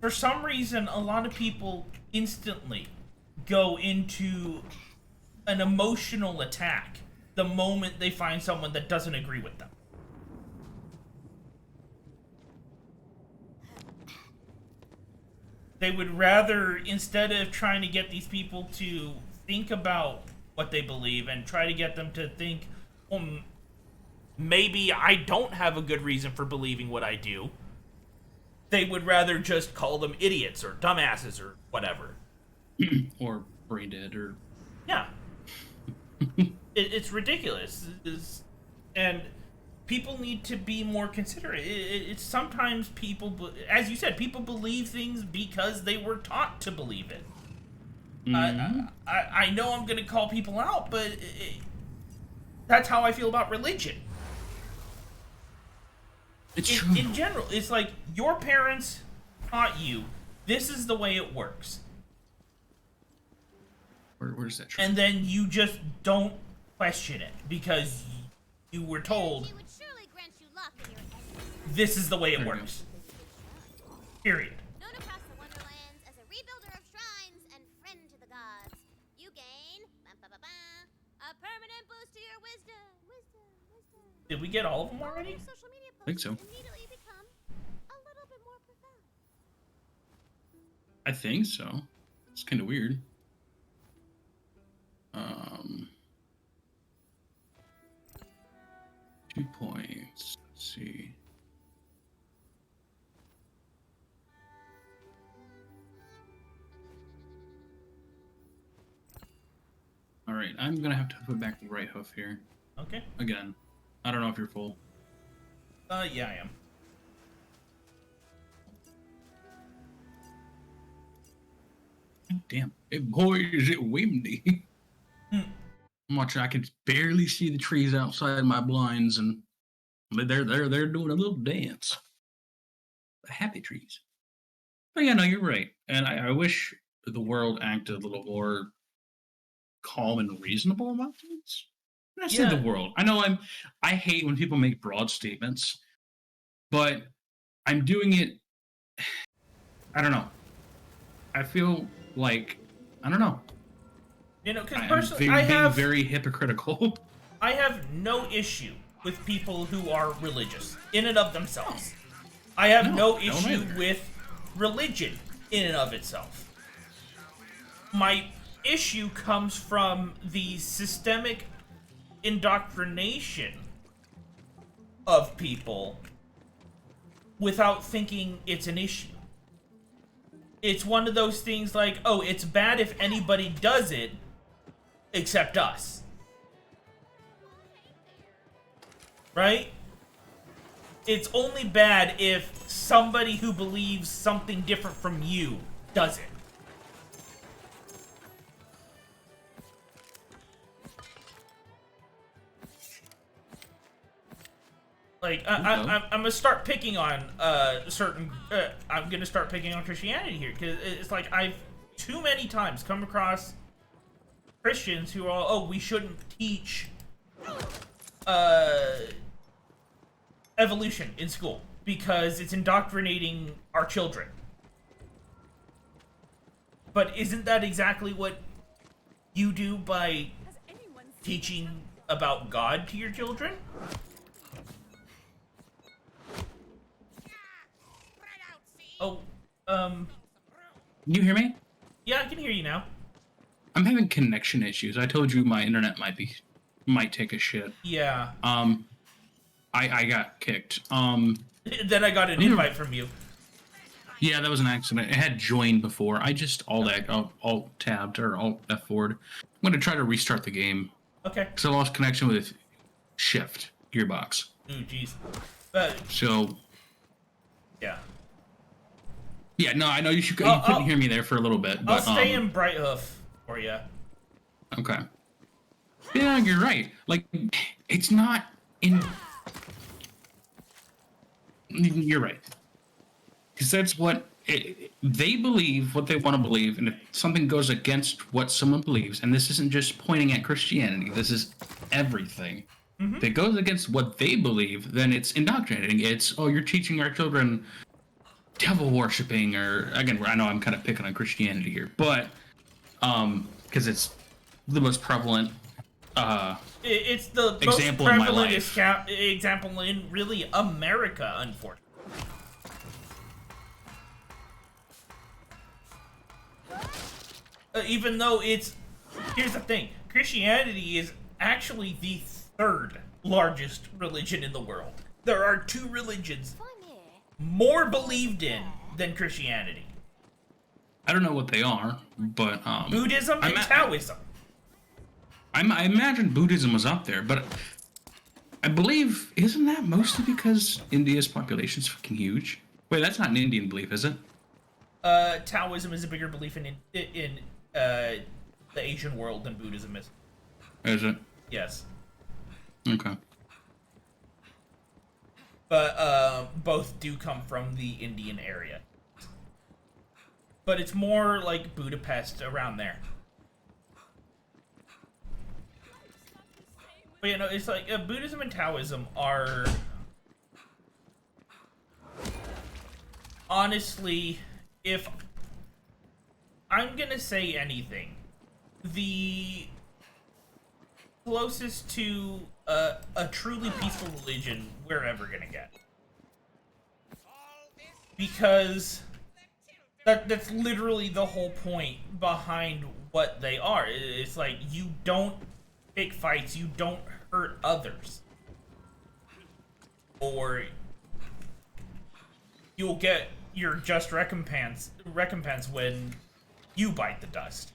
For some reason, a lot of people instantly go into an emotional attack the moment they find someone that doesn't agree with them. They would rather, instead of trying to get these people to think about what they believe and try to get them to think, well, maybe I don't have a good reason for believing what I do, they would rather just call them idiots or dumbasses or whatever. Or brain dead or... Yeah. It's ridiculous. And people need to be more considerate. It's sometimes people, as you said, people believe things because they were taught to believe it. I know I'm going to call people out, but that's how I feel about religion. It's true. In general, it's like your parents taught you this is the way it works. Where's that true? And then you just don't question it because you were told this is the way it works. Period. Known across the Wonderlands as a rebuilder of shrines and friend to the gods, you gain a permanent boost to your wisdom. Did we get all of them already? I think so. Immediately become a little bit more profound. I think so. It's kind of weird. 2 points. Let's see. All right, I'm gonna have to put back the right hoof here. Okay. Again, I don't know if you're full. Yeah, I am. Damn, hey boy, is it windy? I'm watching. I can barely see the trees outside my blinds, and they're doing a little dance. Happy trees. But yeah, no, you're right. And I wish the world acted a little more calm and reasonable about things. I said the world. I know I hate when people make broad statements, but I'm doing it. I don't know. I feel like I don't know. You know, because I'm personally, being very hypocritical. I have no issue with people who are religious in and of themselves. I have no issue with religion in and of itself. My issue comes from the systemic indoctrination of people without thinking it's an issue. It's one of those things like, oh, it's bad if anybody does it except us. Right? It's only bad if somebody who believes something different from you does it. Like, I'm gonna start picking on I'm gonna start picking on Christianity here, because it's like I've too many times come across Christians who are, oh, we shouldn't teach evolution in school because it's indoctrinating our children. But isn't that exactly what you do by teaching about God to your children? Oh, Can you hear me? Yeah, I can hear you now. I'm having connection issues. I told you my internet might take a shit. Yeah. I got kicked. Then I got an invite from you. Yeah, that was an accident. It had joined before. I just alt tabbed or alt F4'd. I'm gonna try to restart the game. Okay. Because I lost connection with Shift Gearbox. Ooh, jeez. So. Yeah. Yeah, no, I know you couldn't hear me there for a little bit. But, I'll stay in Bright Hoof for you. Okay. Yeah, you're right. Like, it's not in. You're right. Because that's what they believe, what they want to believe, and if something goes against what someone believes, and this isn't just pointing at Christianity, this is everything. If it goes against what they believe, then it's indoctrinating. It's, oh, you're teaching our children devil worshipping, or again, I know I'm kind of picking on Christianity here, but because it's the most prevalent it's the example most in my prevalent life. example in really America, unfortunately. Even though it's... Here's the thing. Christianity is actually the third largest religion in the world. There are two religions more believed in than Christianity. I don't know what they are, but Buddhism and Taoism. I imagine Buddhism was up there, but I believe, isn't that mostly because India's population is fucking huge? Wait, that's not an Indian belief, is it? Taoism is a bigger belief in the Asian world than Buddhism is. Is it? Yes. Okay. But both do come from the Indian area. But it's more like Budapest around there. But you know, it's like Buddhism and Taoism are honestly, if I'm gonna say anything, the closest to a truly peaceful religion we're ever gonna get. Because that's literally the whole point behind what they are. It's like, you don't pick fights, you don't hurt others. Or you'll get your just recompense when you bite the dust.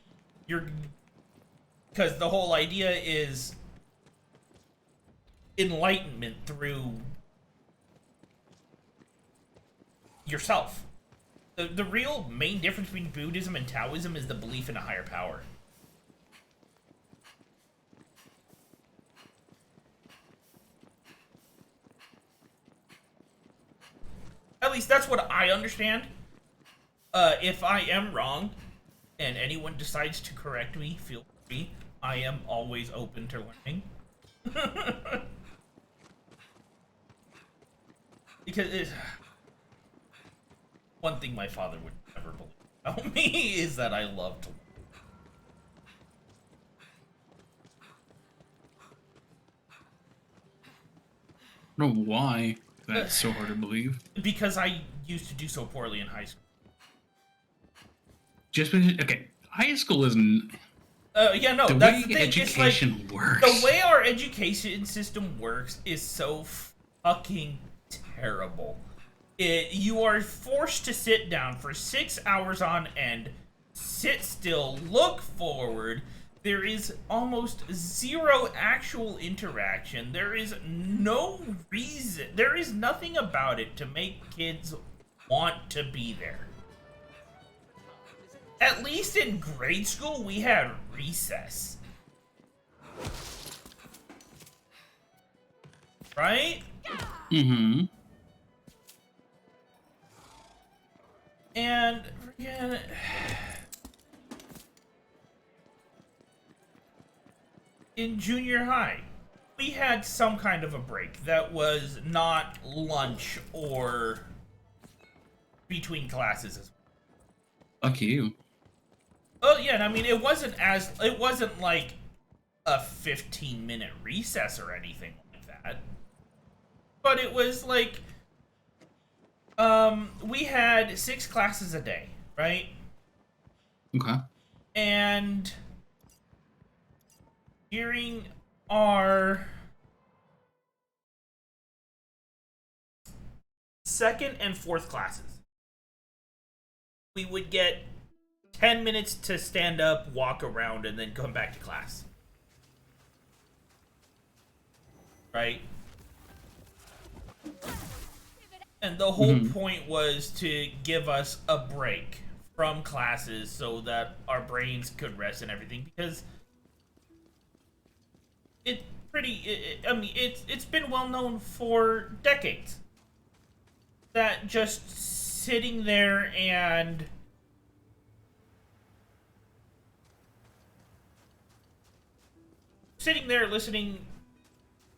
Because the whole idea is enlightenment through yourself. The real main difference between Buddhism and Taoism is the belief in a higher power. At least that's what I understand. If I am wrong, and anyone decides to correct me, feel free. I am always open to learning. Because one thing my father would never believe about me is that I love to learn. I don't know why that's so hard to believe. Because I used to do so poorly in high school. Just because, okay, high school isn't... yeah, no, the that's way the thing. education it's like, works. The way our education system works is so fucking terrible. You are forced to sit down for 6 hours on end, sit still, look forward. There is almost zero actual interaction. There is no reason. There is nothing about it to make kids want to be there. At least in grade school, we had recess. Right? Mm-hmm. And again, in junior high, we had some kind of a break that was not lunch or between classes. Fuck you. Oh yeah, and I mean it wasn't like a 15-minute recess or anything like that. But it was like we had 6 classes a day, right? Okay. And during our second and fourth classes, we would get 10 minutes to stand up, walk around, and then come back to class. Right? And the whole point was to give us a break from classes so that our brains could rest and everything, because it's been well known for decades that just sitting there and listening,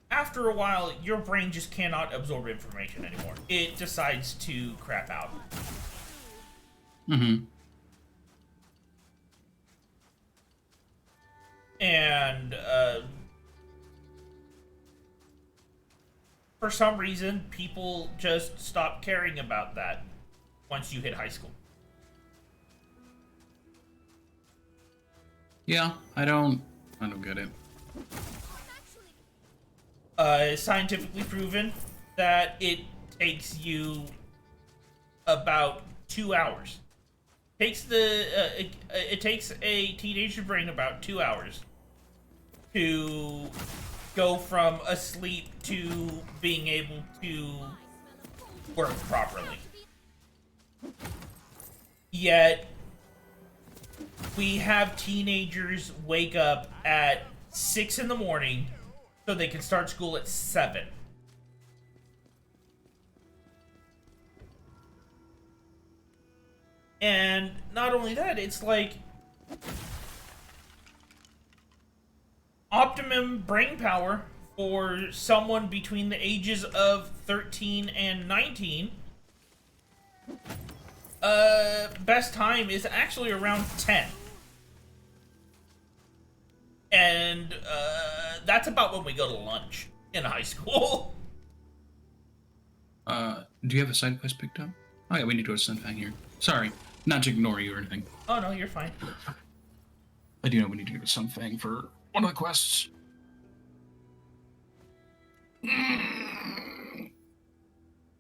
after a while, your brain just cannot absorb information anymore. It decides to crap out. Mm-hmm. And, for some reason, people just stop caring about that once you hit high school. Yeah, I don't get it. It's scientifically proven that it takes you about 2 hours. It takes a teenager brain about 2 hours to go from asleep to being able to work properly. Yet, we have teenagers wake up at 6 in the morning so they can start school at 7. And not only that, it's like optimum brain power for someone between the ages of 13 and 19. Best time is actually around 10. And that's about when we go to lunch in high school. Do you have a side quest picked up? Oh yeah, we need to go to Sunfang here. Sorry, not to ignore you or anything. Oh no, you're fine. I do know we need to go to Sunfang for one of the quests.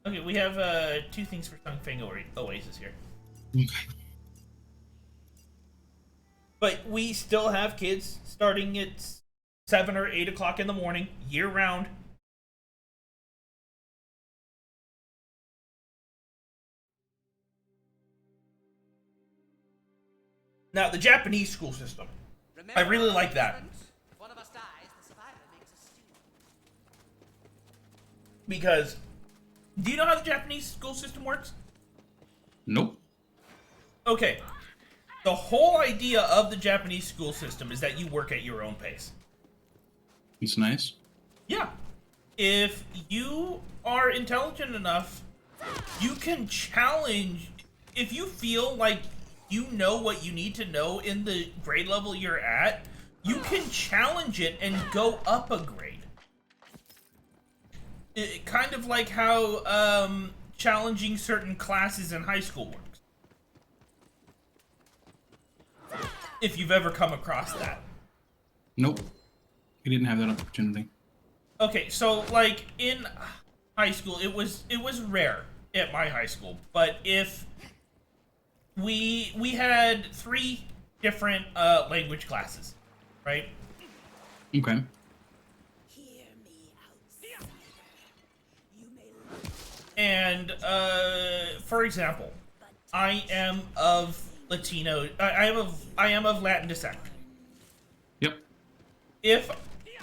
Okay, we have 2 things for Sunfang Oasis here. Okay. But we still have kids starting at 7 or 8 o'clock in the morning, year round. Now, the Japanese school system. I really like that. If one of us dies, the survivor makes a stew. Because, do you know how the Japanese school system works? Nope. Okay. The whole idea of the Japanese school system is that you work at your own pace. It's nice. Yeah. If you are intelligent enough, you can challenge. If you feel like you know what you need to know in the grade level you're at, you can challenge it and go up a grade. Kind of like how challenging certain classes in high school works. If you've ever come across that. Nope. We didn't have that opportunity. Okay, so like in high school, it was rare at my high school, but if we had 3 different language classes, right? Okay. And for example, I am of Latino. I am of Latin descent. Yep. If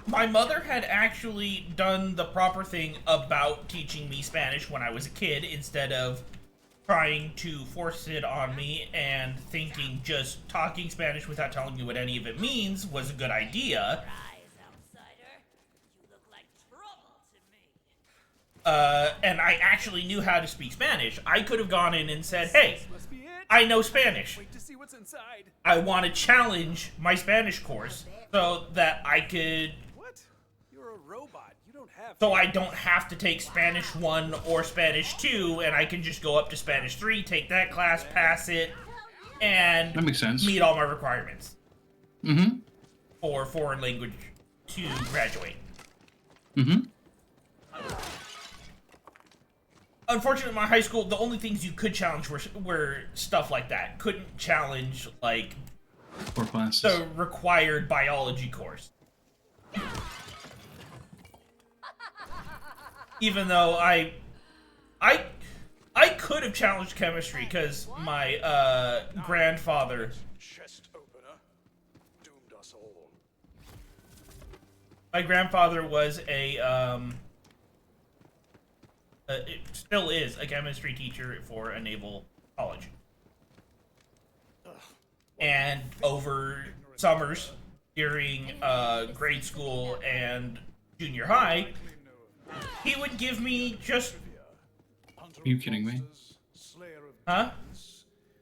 my mother had actually done the proper thing about teaching me Spanish when I was a kid, instead of trying to force it on me and thinking just talking Spanish without telling you what any of it means was a good idea. And I actually knew how to speak Spanish, I could have gone in and said, hey, I know Spanish. Wait to see what's inside. I want to challenge my Spanish course so that I could... What? You're a robot. You don't have... So I don't have to take Spanish 1 or Spanish 2, and I can just go up to Spanish 3, take that class, pass it, and that makes sense. Meet all my requirements. Mm-hmm. For foreign language to graduate. Mm-hmm. Unfortunately, in my high school, the only things you could challenge were stuff like that. Couldn't challenge, like, core classes. The required biology course. Even though I could have challenged chemistry, because my grandfather... Chest opener doomed us all. My grandfather was a... it still is a chemistry teacher for a naval college. And over summers, during grade school and junior high, he would give me just... Are you kidding me? Huh?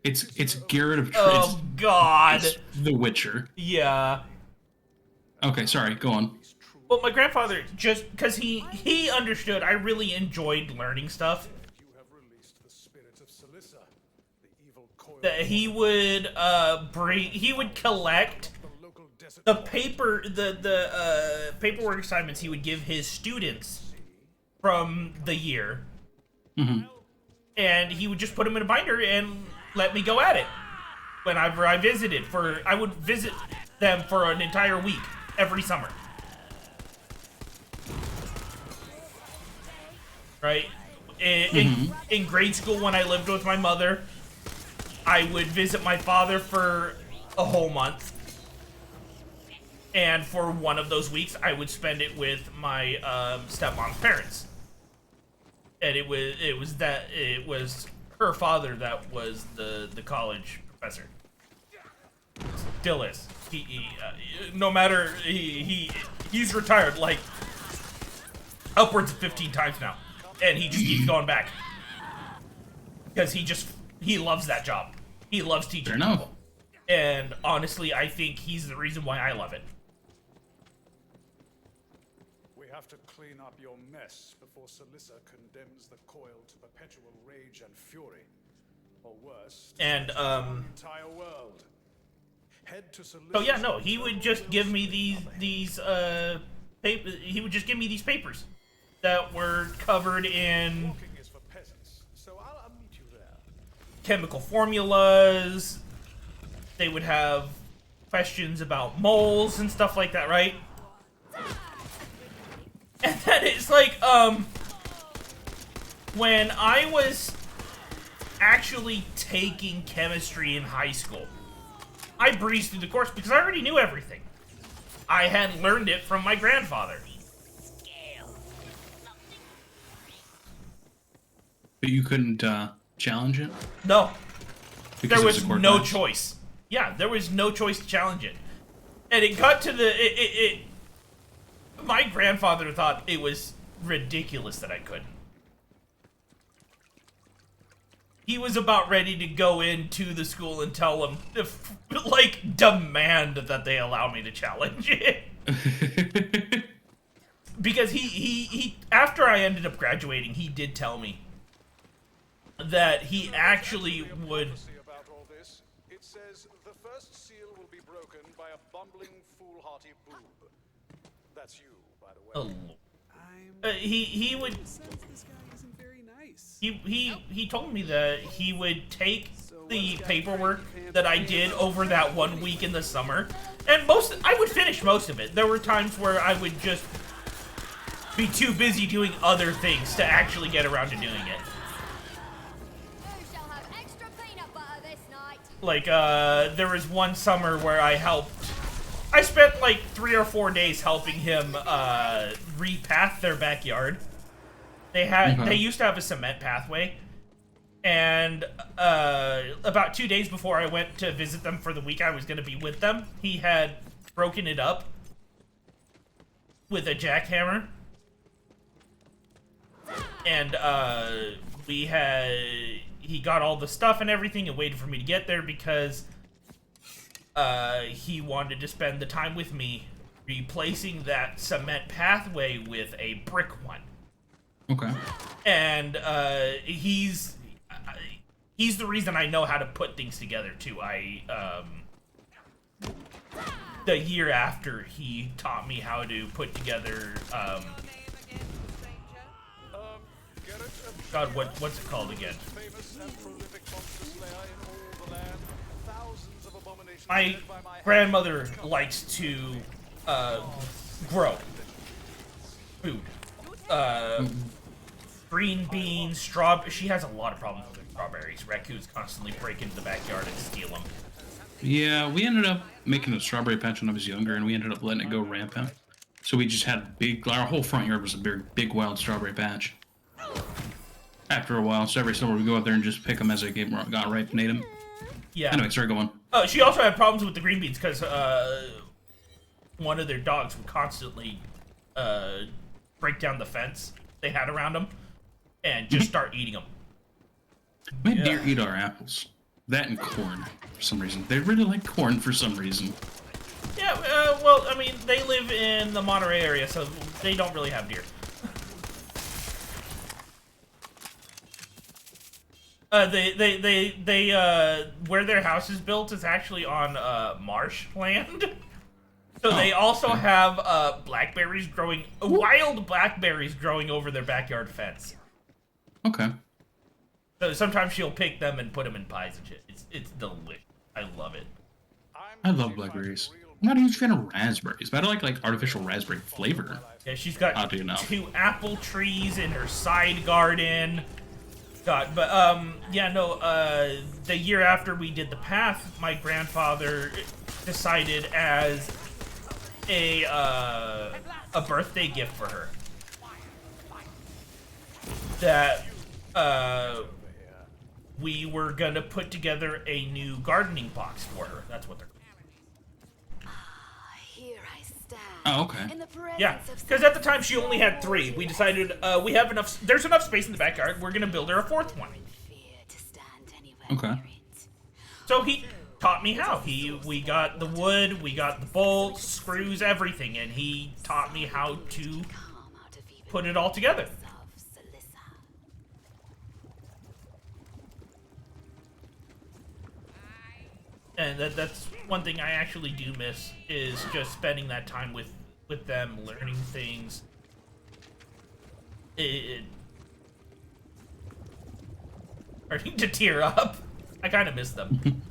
It's Garrett of Tris. Oh, God. It's The Witcher. Yeah. Okay, sorry, go on. Well, my grandfather, just because he understood I really enjoyed learning stuff, that he would collect the paperwork assignments he would give his students from the year, and he would just put them in a binder and let me go at it. Whenever I visited, I would visit them for an entire week every summer. Right? In grade school, when I lived with my mother, I would visit my father for a whole month. And for one of those weeks, I would spend it with my stepmom's parents. And it was her father that was the college professor. Still is. No matter he's retired like upwards of 15 times now, and he just keeps going back because he loves that job. He loves teaching people. And honestly, I think he's the reason why I love it. We have to clean up your mess before Salissa condemns the coil to perpetual rage and fury, or worse, and the entire world. Head to Salissa's. Oh yeah, no, he would just give me these he would just give me these papers that were covered in chemical formulas. They would have questions about moles and stuff like that, right? And then it's like, when I was actually taking chemistry in high school, I breezed through the course because I already knew everything. I had learned it from my grandfather. But you couldn't challenge it? No. Because there was it was a no court choice. Yeah, there was no choice to challenge it. And it got to the... my grandfather thought it was ridiculous that I couldn't. He was about ready to go into the school and tell them, like, demand that they allow me to challenge it. Because he after I ended up graduating, he did tell me that he actually would... About all this, it says the first seal will be broken by a bumbling, foolhardy boob. That's you, by the way. He would... He told me that he would take the paperwork that I did over that 1 week in the summer, and I would finish most of it. There were times where I would just be too busy doing other things to actually get around to doing it. Like, there was one summer where I spent like 3 or 4 days helping him repath their backyard. They used to have a cement pathway, and about 2 days before I went to visit them for the week I was going to be with them, he had broken it up with a jackhammer, and he got all the stuff and everything and waited for me to get there because he wanted to spend the time with me replacing that cement pathway with a brick one. Okay. And he's the reason I know how to put things together too. The year after he taught me how to put together God, what's it called again? My grandmother likes to grow food. Green beans, she has a lot of problems with strawberries. Raccoons constantly break into the backyard and steal them. Yeah, we ended up making a strawberry patch when I was younger, and we ended up letting it go rampant. So we just had our whole front yard was a big wild strawberry patch. After a while, so every summer we go out there and just pick them as they got ripe and ate them. Yeah. Anyway, start going. She also had problems with the green beans because one of their dogs would constantly break down the fence they had around them and just start eating them. We had deer eat our apples. That and corn, for some reason. They really like corn for some reason. Yeah, well, I mean, they live in the Monterey area, so they don't really have deer. Where their house is built is actually on marsh land. So they Oh, also okay. have blackberries growing, wild blackberries growing over their backyard fence. Okay. So sometimes she'll pick them and put them in pies and shit. It's delicious. I love it. I love blackberries. I'm not a huge fan of raspberries, but I like artificial raspberry flavor. Yeah, she's got Oddly enough. 2 apple trees in her side garden. God, but yeah, no. The year after we did the path, my grandfather decided as a birthday gift for her that we were gonna put together a new gardening box for her. That's what they're. Here I stand. Oh, okay. In the presence Yeah, of because at the time she only had 3. We decided we have enough. There's enough space in the backyard. We're gonna build her a 4th one. Okay. So he taught me how. We got the wood, we got the bolts, screws, everything, and he taught me how to put it all together. And that's one thing I actually do miss is just spending that time with them, learning things. Starting to tear up. I kind of miss them.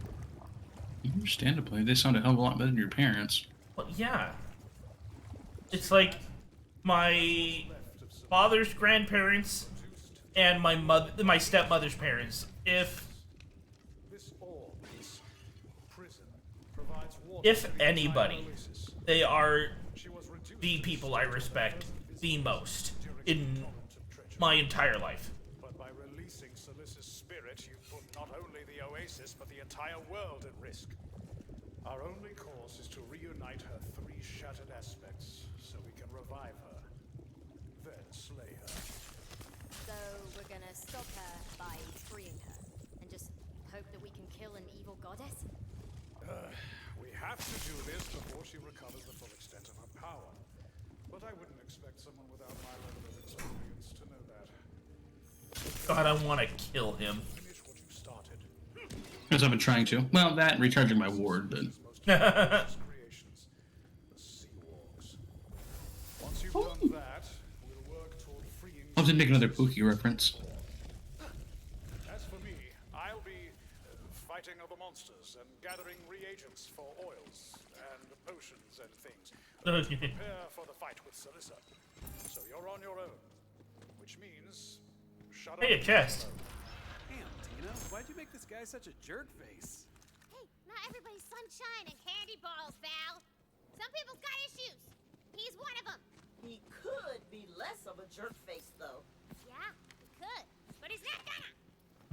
Understandably, they sound a hell of a lot better than your parents. Well, yeah. It's like my father's grandparents and my stepmother's parents. If anybody, they are the people I respect the most in my entire life. But by releasing Salissa's spirit, you put not only the Oasis, but the entire world at risk. Our only course is to reunite her 3 shattered aspects, so we can revive her, then slay her. So we're gonna stop her by freeing her, and just hope that we can kill an evil goddess? We have to do this before she recovers the full extent of her power. But I wouldn't expect someone without my level of experience to know that. God, I want to kill him. Finish what you started. Because I've been trying to. Well, that and recharging my ward, but. Creations, the sea walks. Once you've done that, we'll work toward freeing. I'll just make another Pookie reference. As for me, I'll be fighting other monsters and gathering reagents for oils and potions and things. Prepare for the fight with Salissa. So you're on your own, which means shut up. Hey, a chest. Damn, Tina, why'd you make this guy such a jerk face? Hey, not everybody's sunshine and candy balls, Val. Some people's got issues. He's one of them. He could be less of a jerk face, though. Yeah, he could, but he's not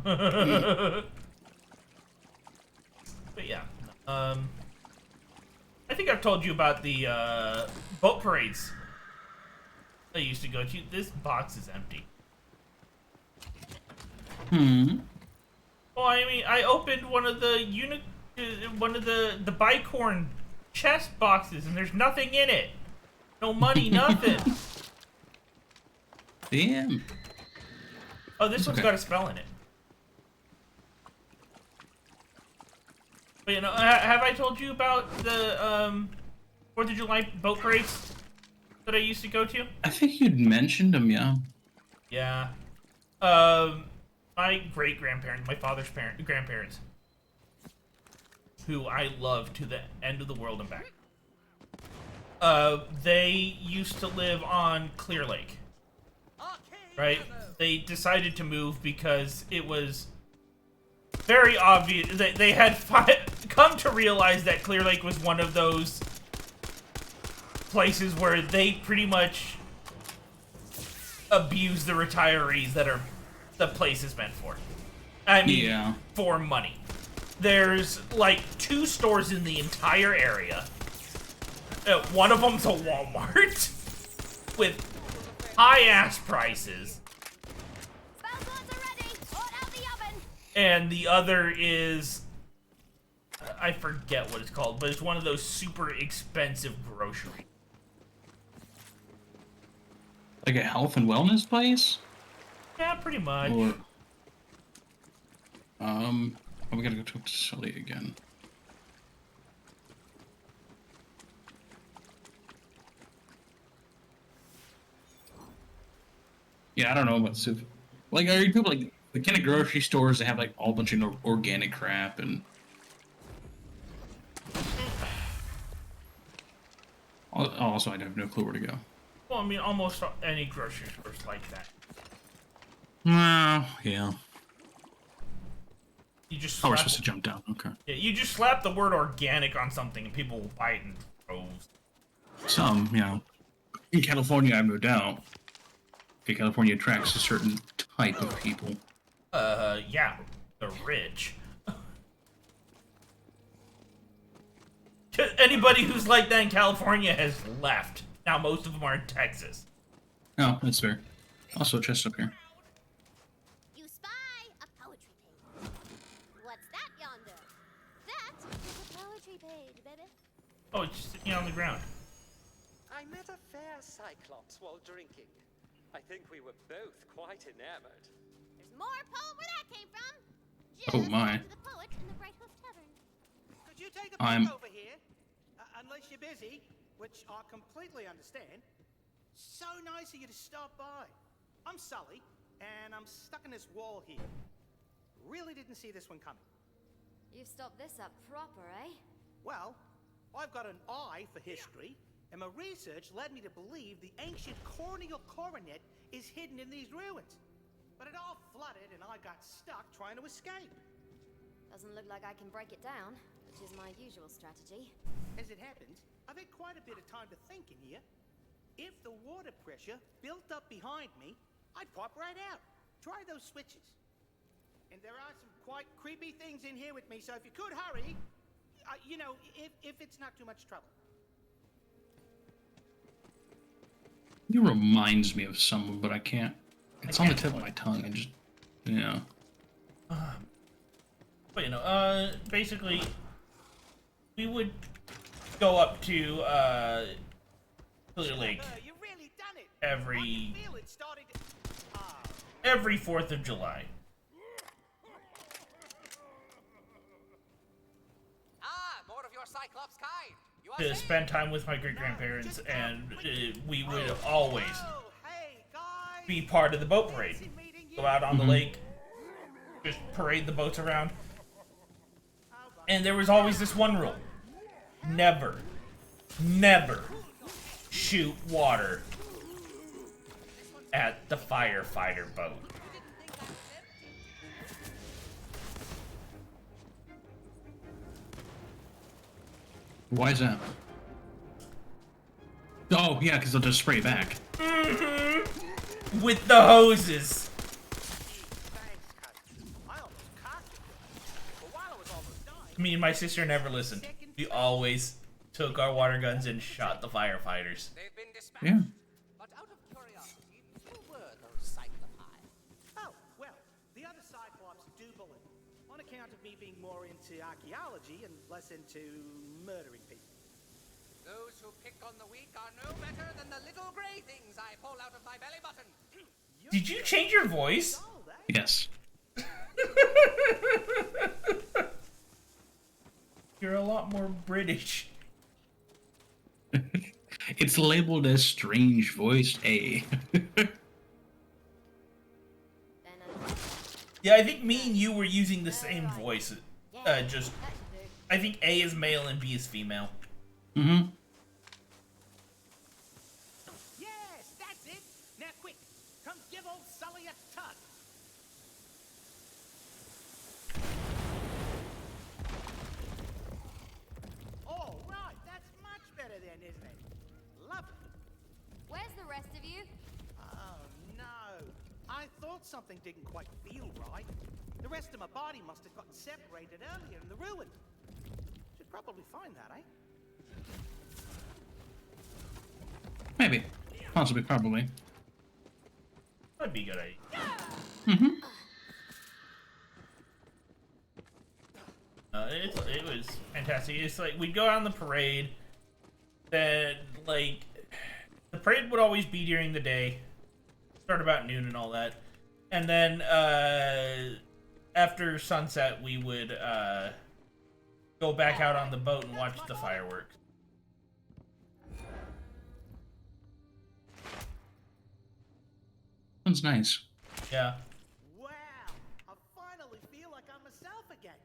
gonna. But yeah, I think I've told you about the boat parades I used to go to. This box is empty. Well, I mean, I opened one of the the bicorn chest boxes, and there's nothing in it. No money, nothing. Damn. Oh, this one's okay. got a spell in it. But, you know, have I told you about the 4th of July boat parades that I used to go to? I think you'd mentioned them, yeah. Yeah. My great-grandparents, my father's grandparents, who I love to the end of the world and back, they used to live on Clear Lake. Right? They decided to move because it was very obvious. They had come to realize that Clear Lake was one of those places where they pretty much abuse the retirees that the place is meant for. I mean, yeah. For money. There's like 2 stores in the entire area. One of them's a Walmart with high-ass prices. And the other is, I forget what it's called, but it's one of those super expensive groceries. Like a health and wellness place? Yeah, pretty much. Or, we gotta go talk to Sully again. Yeah, I don't know about soup. Like, are you people like the kind of grocery stores that have like all bunch of organic crap and. Also, I have no clue where to go. Well, I mean, almost any grocery store's like that. Yeah. You just Oh, we're supposed to jump down. Okay. Yeah, you just slap the word organic on something and people will buy it in droves. Some, in California, I've no doubt. Okay, California attracts a certain type of people. Yeah, the rich. Anybody who's like that in California has left. Now most of them are in Texas. Oh, that's fair. Also, a chest up here. You spy a poetry page. What's that yonder? That is a poetry page, baby. Oh, it's just sitting on the ground. I met a fair cyclops while drinking. I think we were both quite enamored. There's more poem where that came from. Oh my. The poet in the Bright Hoof Tavern. Could you take a break over here? Unless you're busy, which I completely understand. So nice of you to stop by. I'm Sully, and I'm stuck in this wall here. Really didn't see this one coming. You've stopped this up proper, eh? Well, I've got an eye for history, and my research led me to believe the ancient corneal coronet is hidden in these ruins. But it all flooded, and I got stuck trying to escape. Doesn't look like I can break it down, which is my usual strategy. As it happens, I've had quite a bit of time to think in here. If the water pressure built up behind me, I'd pop right out. Try those switches. And there are some quite creepy things in here with me, so if you could hurry, if it's not too much trouble. He reminds me of someone, but I can't. It's on the tip of my tongue and just, But basically, we would go up to Clear Lake every 4th of July. More of your Cyclops kind. To spend time with my great-grandparents, and we would always be part of the boat parade. Go out on the lake, just parade the boats around. And there was always this one rule. Never shoot water at the firefighter boat. Why is that? Oh, yeah, because they'll just spray back. With the hoses. Me and my sister never listened. We always took our water guns and shot the firefighters. Yeah. But out of curiosity, who were those cyclopi? Oh, well, the other Cyclops do believe, on account of me being more into archaeology and less into murdering people. Those who pick on the weak are no better than the little gray things I pull out of my belly button. Did you change your voice? Yes. You're a lot more British. It's labeled as strange voiced A. Yeah, I think me and you were using the same voice. I think A is male and B is female. Mm-hmm. Yes, that's it. Now quick, come give old Sully a tug. All right, that's much better then, isn't it? Lovely. Where's the rest of you? Oh no, I thought something didn't quite feel right. The rest of my body must have gotten separated earlier in the ruin. Should probably find that, eh? Maybe. Possibly, probably. That'd be a good idea. Mm-hmm. It was fantastic. It's like we'd go out on the parade. Then the parade would always be during the day, start about noon and all that, and then after sunset we would go back out on the boat and watch the fireworks. one's nice. Yeah. Wow, I finally feel like I'm myself again.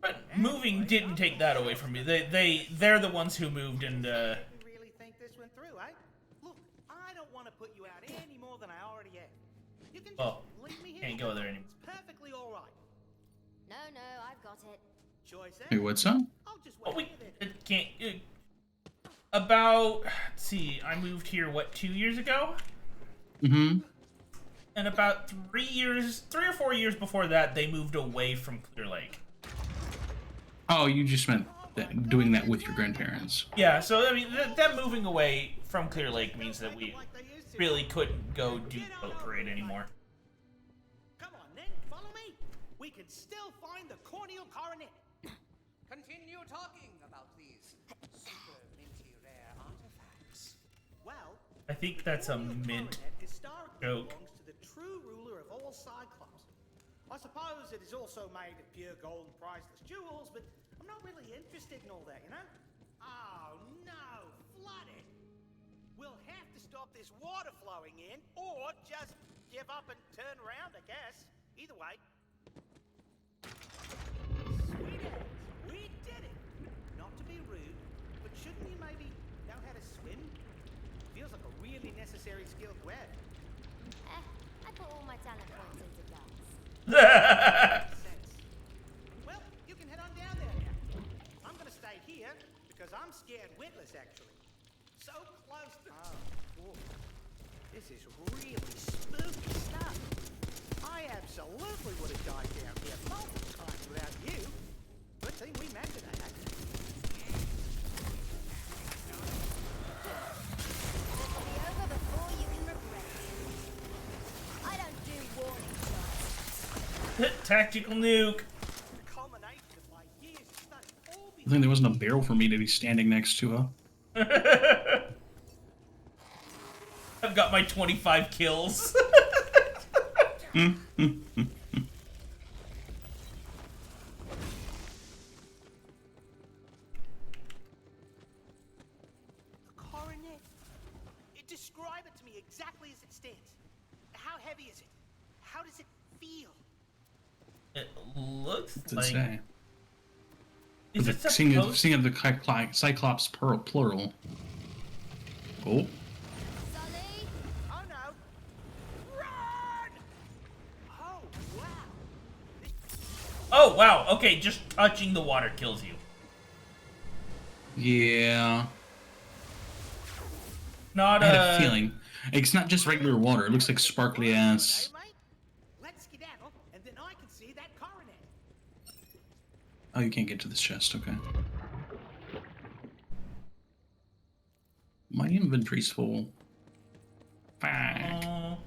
But moving didn't take that away from me. They're the ones who moved and Didn't really think this one through, eh? Look, I don't want to put you out any more than I already have. You can just leave me here. can't go there anymore. It's perfectly all right. No, I've got it. Choice. Wait, what's up? I'll just Oh, wait we here then. can't. About, let's see, I moved here, what, 2 years ago? Mm-hmm. And about 3 or 4 years before that, they moved away from Clear Lake. Oh, you just meant that, doing that with your grandparents. Yeah, so, I mean, them moving away from Clear Lake means that we really couldn't go do Boat Parade anymore. Come on then, follow me. We can still find the corneal coronet. Continue talking about these super minty rare artifacts. Well, I think that's a mint historically joke. belongs to the true ruler of all Cyclops. I suppose it is also made of pure gold and priceless jewels, but I'm not really interested in all that, you know? Oh no, flooded! We'll have to stop this water flowing in, or just give up and turn around, I guess. Either way. Sweet ass, we did it! Not to be rude, but shouldn't you maybe know how to swim? Feels like a really necessary skill to have. I put all my talent points into guns. Well, you can head on down there now. I'm gonna stay here because I'm scared witless, actually. So close to. Oh, this is really spooky stuff. I absolutely would have died down here multiple times without you. Good thing we met today, actually. It'll be over before you can regret it. I don't do warning shots. Tactical nuke. I think there wasn't a barrel for me to be standing next to. I've got my 25 kills. Coronet. Describe it to me exactly as it stands. How heavy is it? How does it feel? It looks What's it like... say? Is The it seeing supposed... of the Cyclops plural. Oh. Oh no! Run! Oh wow! Oh, wow. Okay, just touching the water kills you. Yeah. Not I had a feeling. It's not just regular water. It looks like sparkly ass. Let's skedaddle, and then I can see that coronet. Oh, you can't get to this chest. Okay. My inventory's full. Fuck.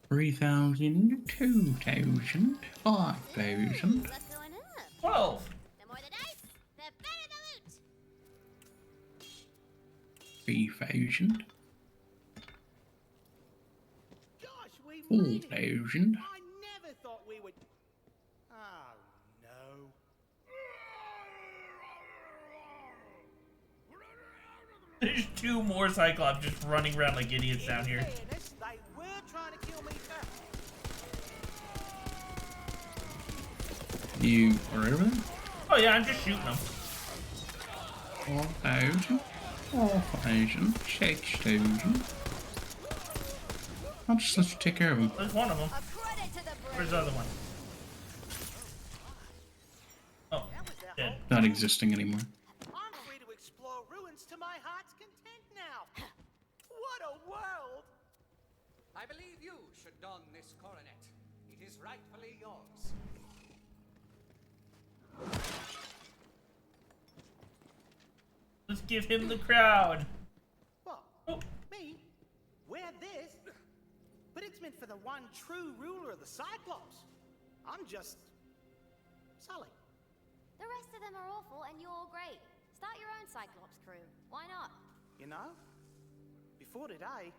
3,000, 2,000, 5,000. 12. The more the dice, the better the loot. 3,000. Gosh, we made it. 4,000. I never thought we would. Oh no. There's 2 more Cyclops just running around like idiots down here. Fairness, they were trying to kill me first. You alright over there? Oh yeah, I'm just shooting them. 4,000. 4,000. 6,000. I'll just let you take care of them. There's one of them. Where's the other one? Oh, dead. Not existing anymore. I'm free to explore ruins to my heart's content now. What a world! I believe you should don this coronet. It is rightfully yours. Let's give him the crowd. What? Oh. Me? Wear this? But it's meant for the one true ruler of the Cyclops. I'm just... Sully. The rest of them are awful and you're great. Start your own Cyclops crew. Why not? You know, before today,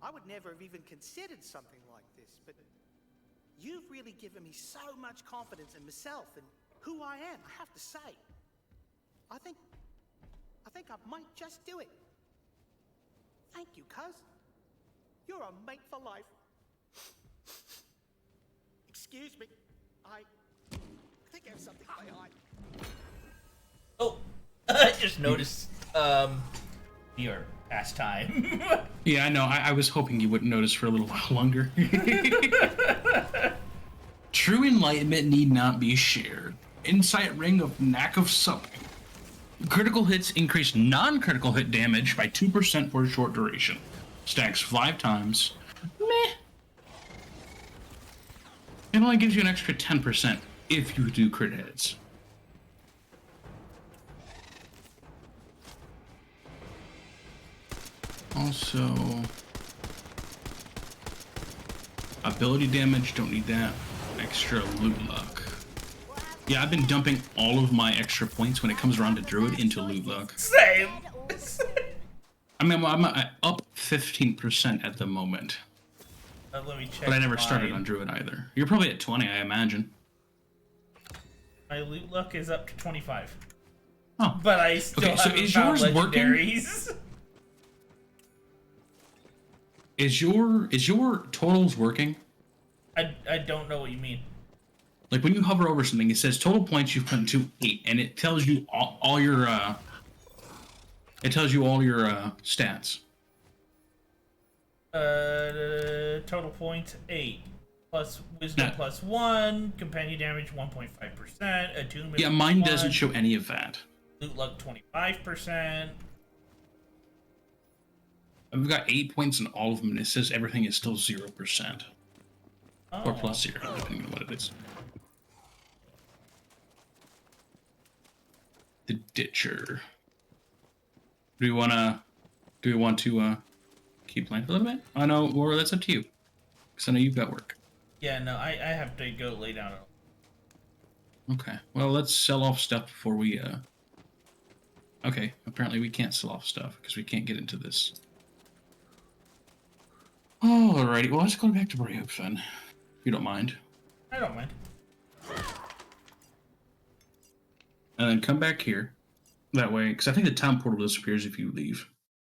I would never have even considered something like this, but you've really given me so much confidence in myself and who I am, I have to say. I think I might just do it. Thank you, cuz. You're a mate for life. Excuse me. I think I have something in my eye. Oh, I just noticed your pastime. Yeah, I know. I was hoping you wouldn't notice for a little while longer. True enlightenment need not be shared. Insight ring of knack of something. Critical hits increase non-critical hit damage by 2% for a short duration. Stacks 5 times. Meh. It only gives you an extra 10% if you do crit hits. Also, ability damage, don't need that. Extra loot luck. Yeah, I've been dumping all of my extra points when it comes around to Druid into loot luck. Same. I mean, I'm up 15% at the moment. Let me check. But I never started on Druid either. You're probably at 20, I imagine. My loot luck is up to 25. Oh. But I still haven't found legendaries. Is your totals working? I don't know what you mean. Like when you hover over something, it says total points you've put into 8, and it tells you all your stats. Total points 8 plus wisdom plus 1, companion damage 1.5%, attunement. Yeah, mine 1, doesn't show any of that. Loot luck 25%. I've got 8 points in all of them, and it says everything is still 0%. Or plus 0, depending on what it is. The Ditcher. Do we want to keep playing for a little bit? I know, or that's up to you. Because I know you've got work. Yeah, no, I have to go lay down. Okay, well, let's sell off stuff before we, Okay, apparently we can't sell off stuff, because we can't get into this. Alrighty, well, let's go back to Brayhook then. If you don't mind. I don't mind. And then come back here. That way, because I think the town portal disappears if you leave.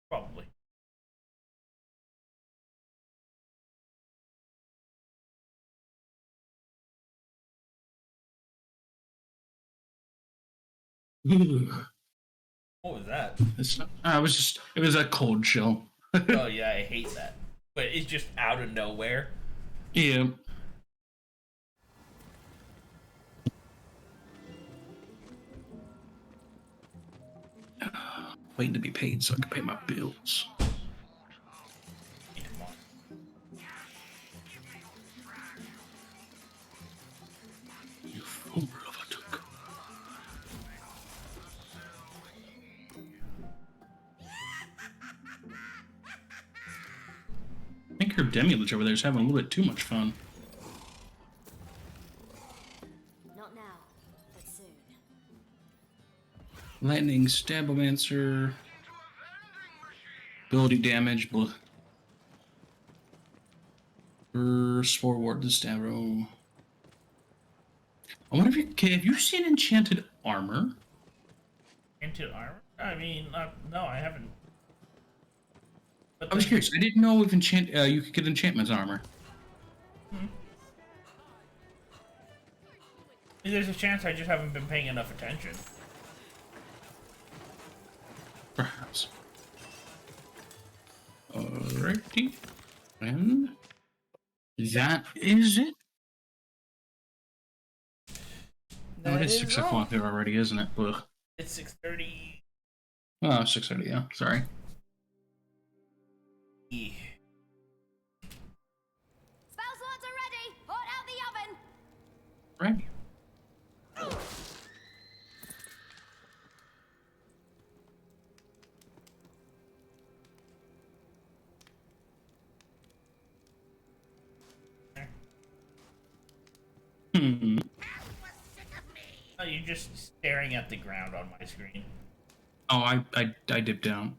Probably. What was that? It was a cold chill. Oh yeah, I hate that. But it's just out of nowhere. Yeah. Waiting to be paid so I can pay my bills. You fool of a took. I think her Demilage over there is having a little bit too much fun. Not now, but soon. Lightning, Stabomancer, ability damage, burst forward to Stabro. I wonder if have you seen enchanted armor? Enchanted armor? I mean, no, I haven't. But I was curious. I didn't know if you could get enchantment armor. There's a chance I just haven't been paying enough attention. Perhaps. Alrighty. And that is it. Oh, it is 6 o'clock there already, isn't it? Ugh. It's 6:30. Oh, 6:30, yeah. Sorry. Yeah. Spell slots are ready. Hot out the oven. Ready. Oh, you're just staring at the ground on my screen. Oh, I dipped down.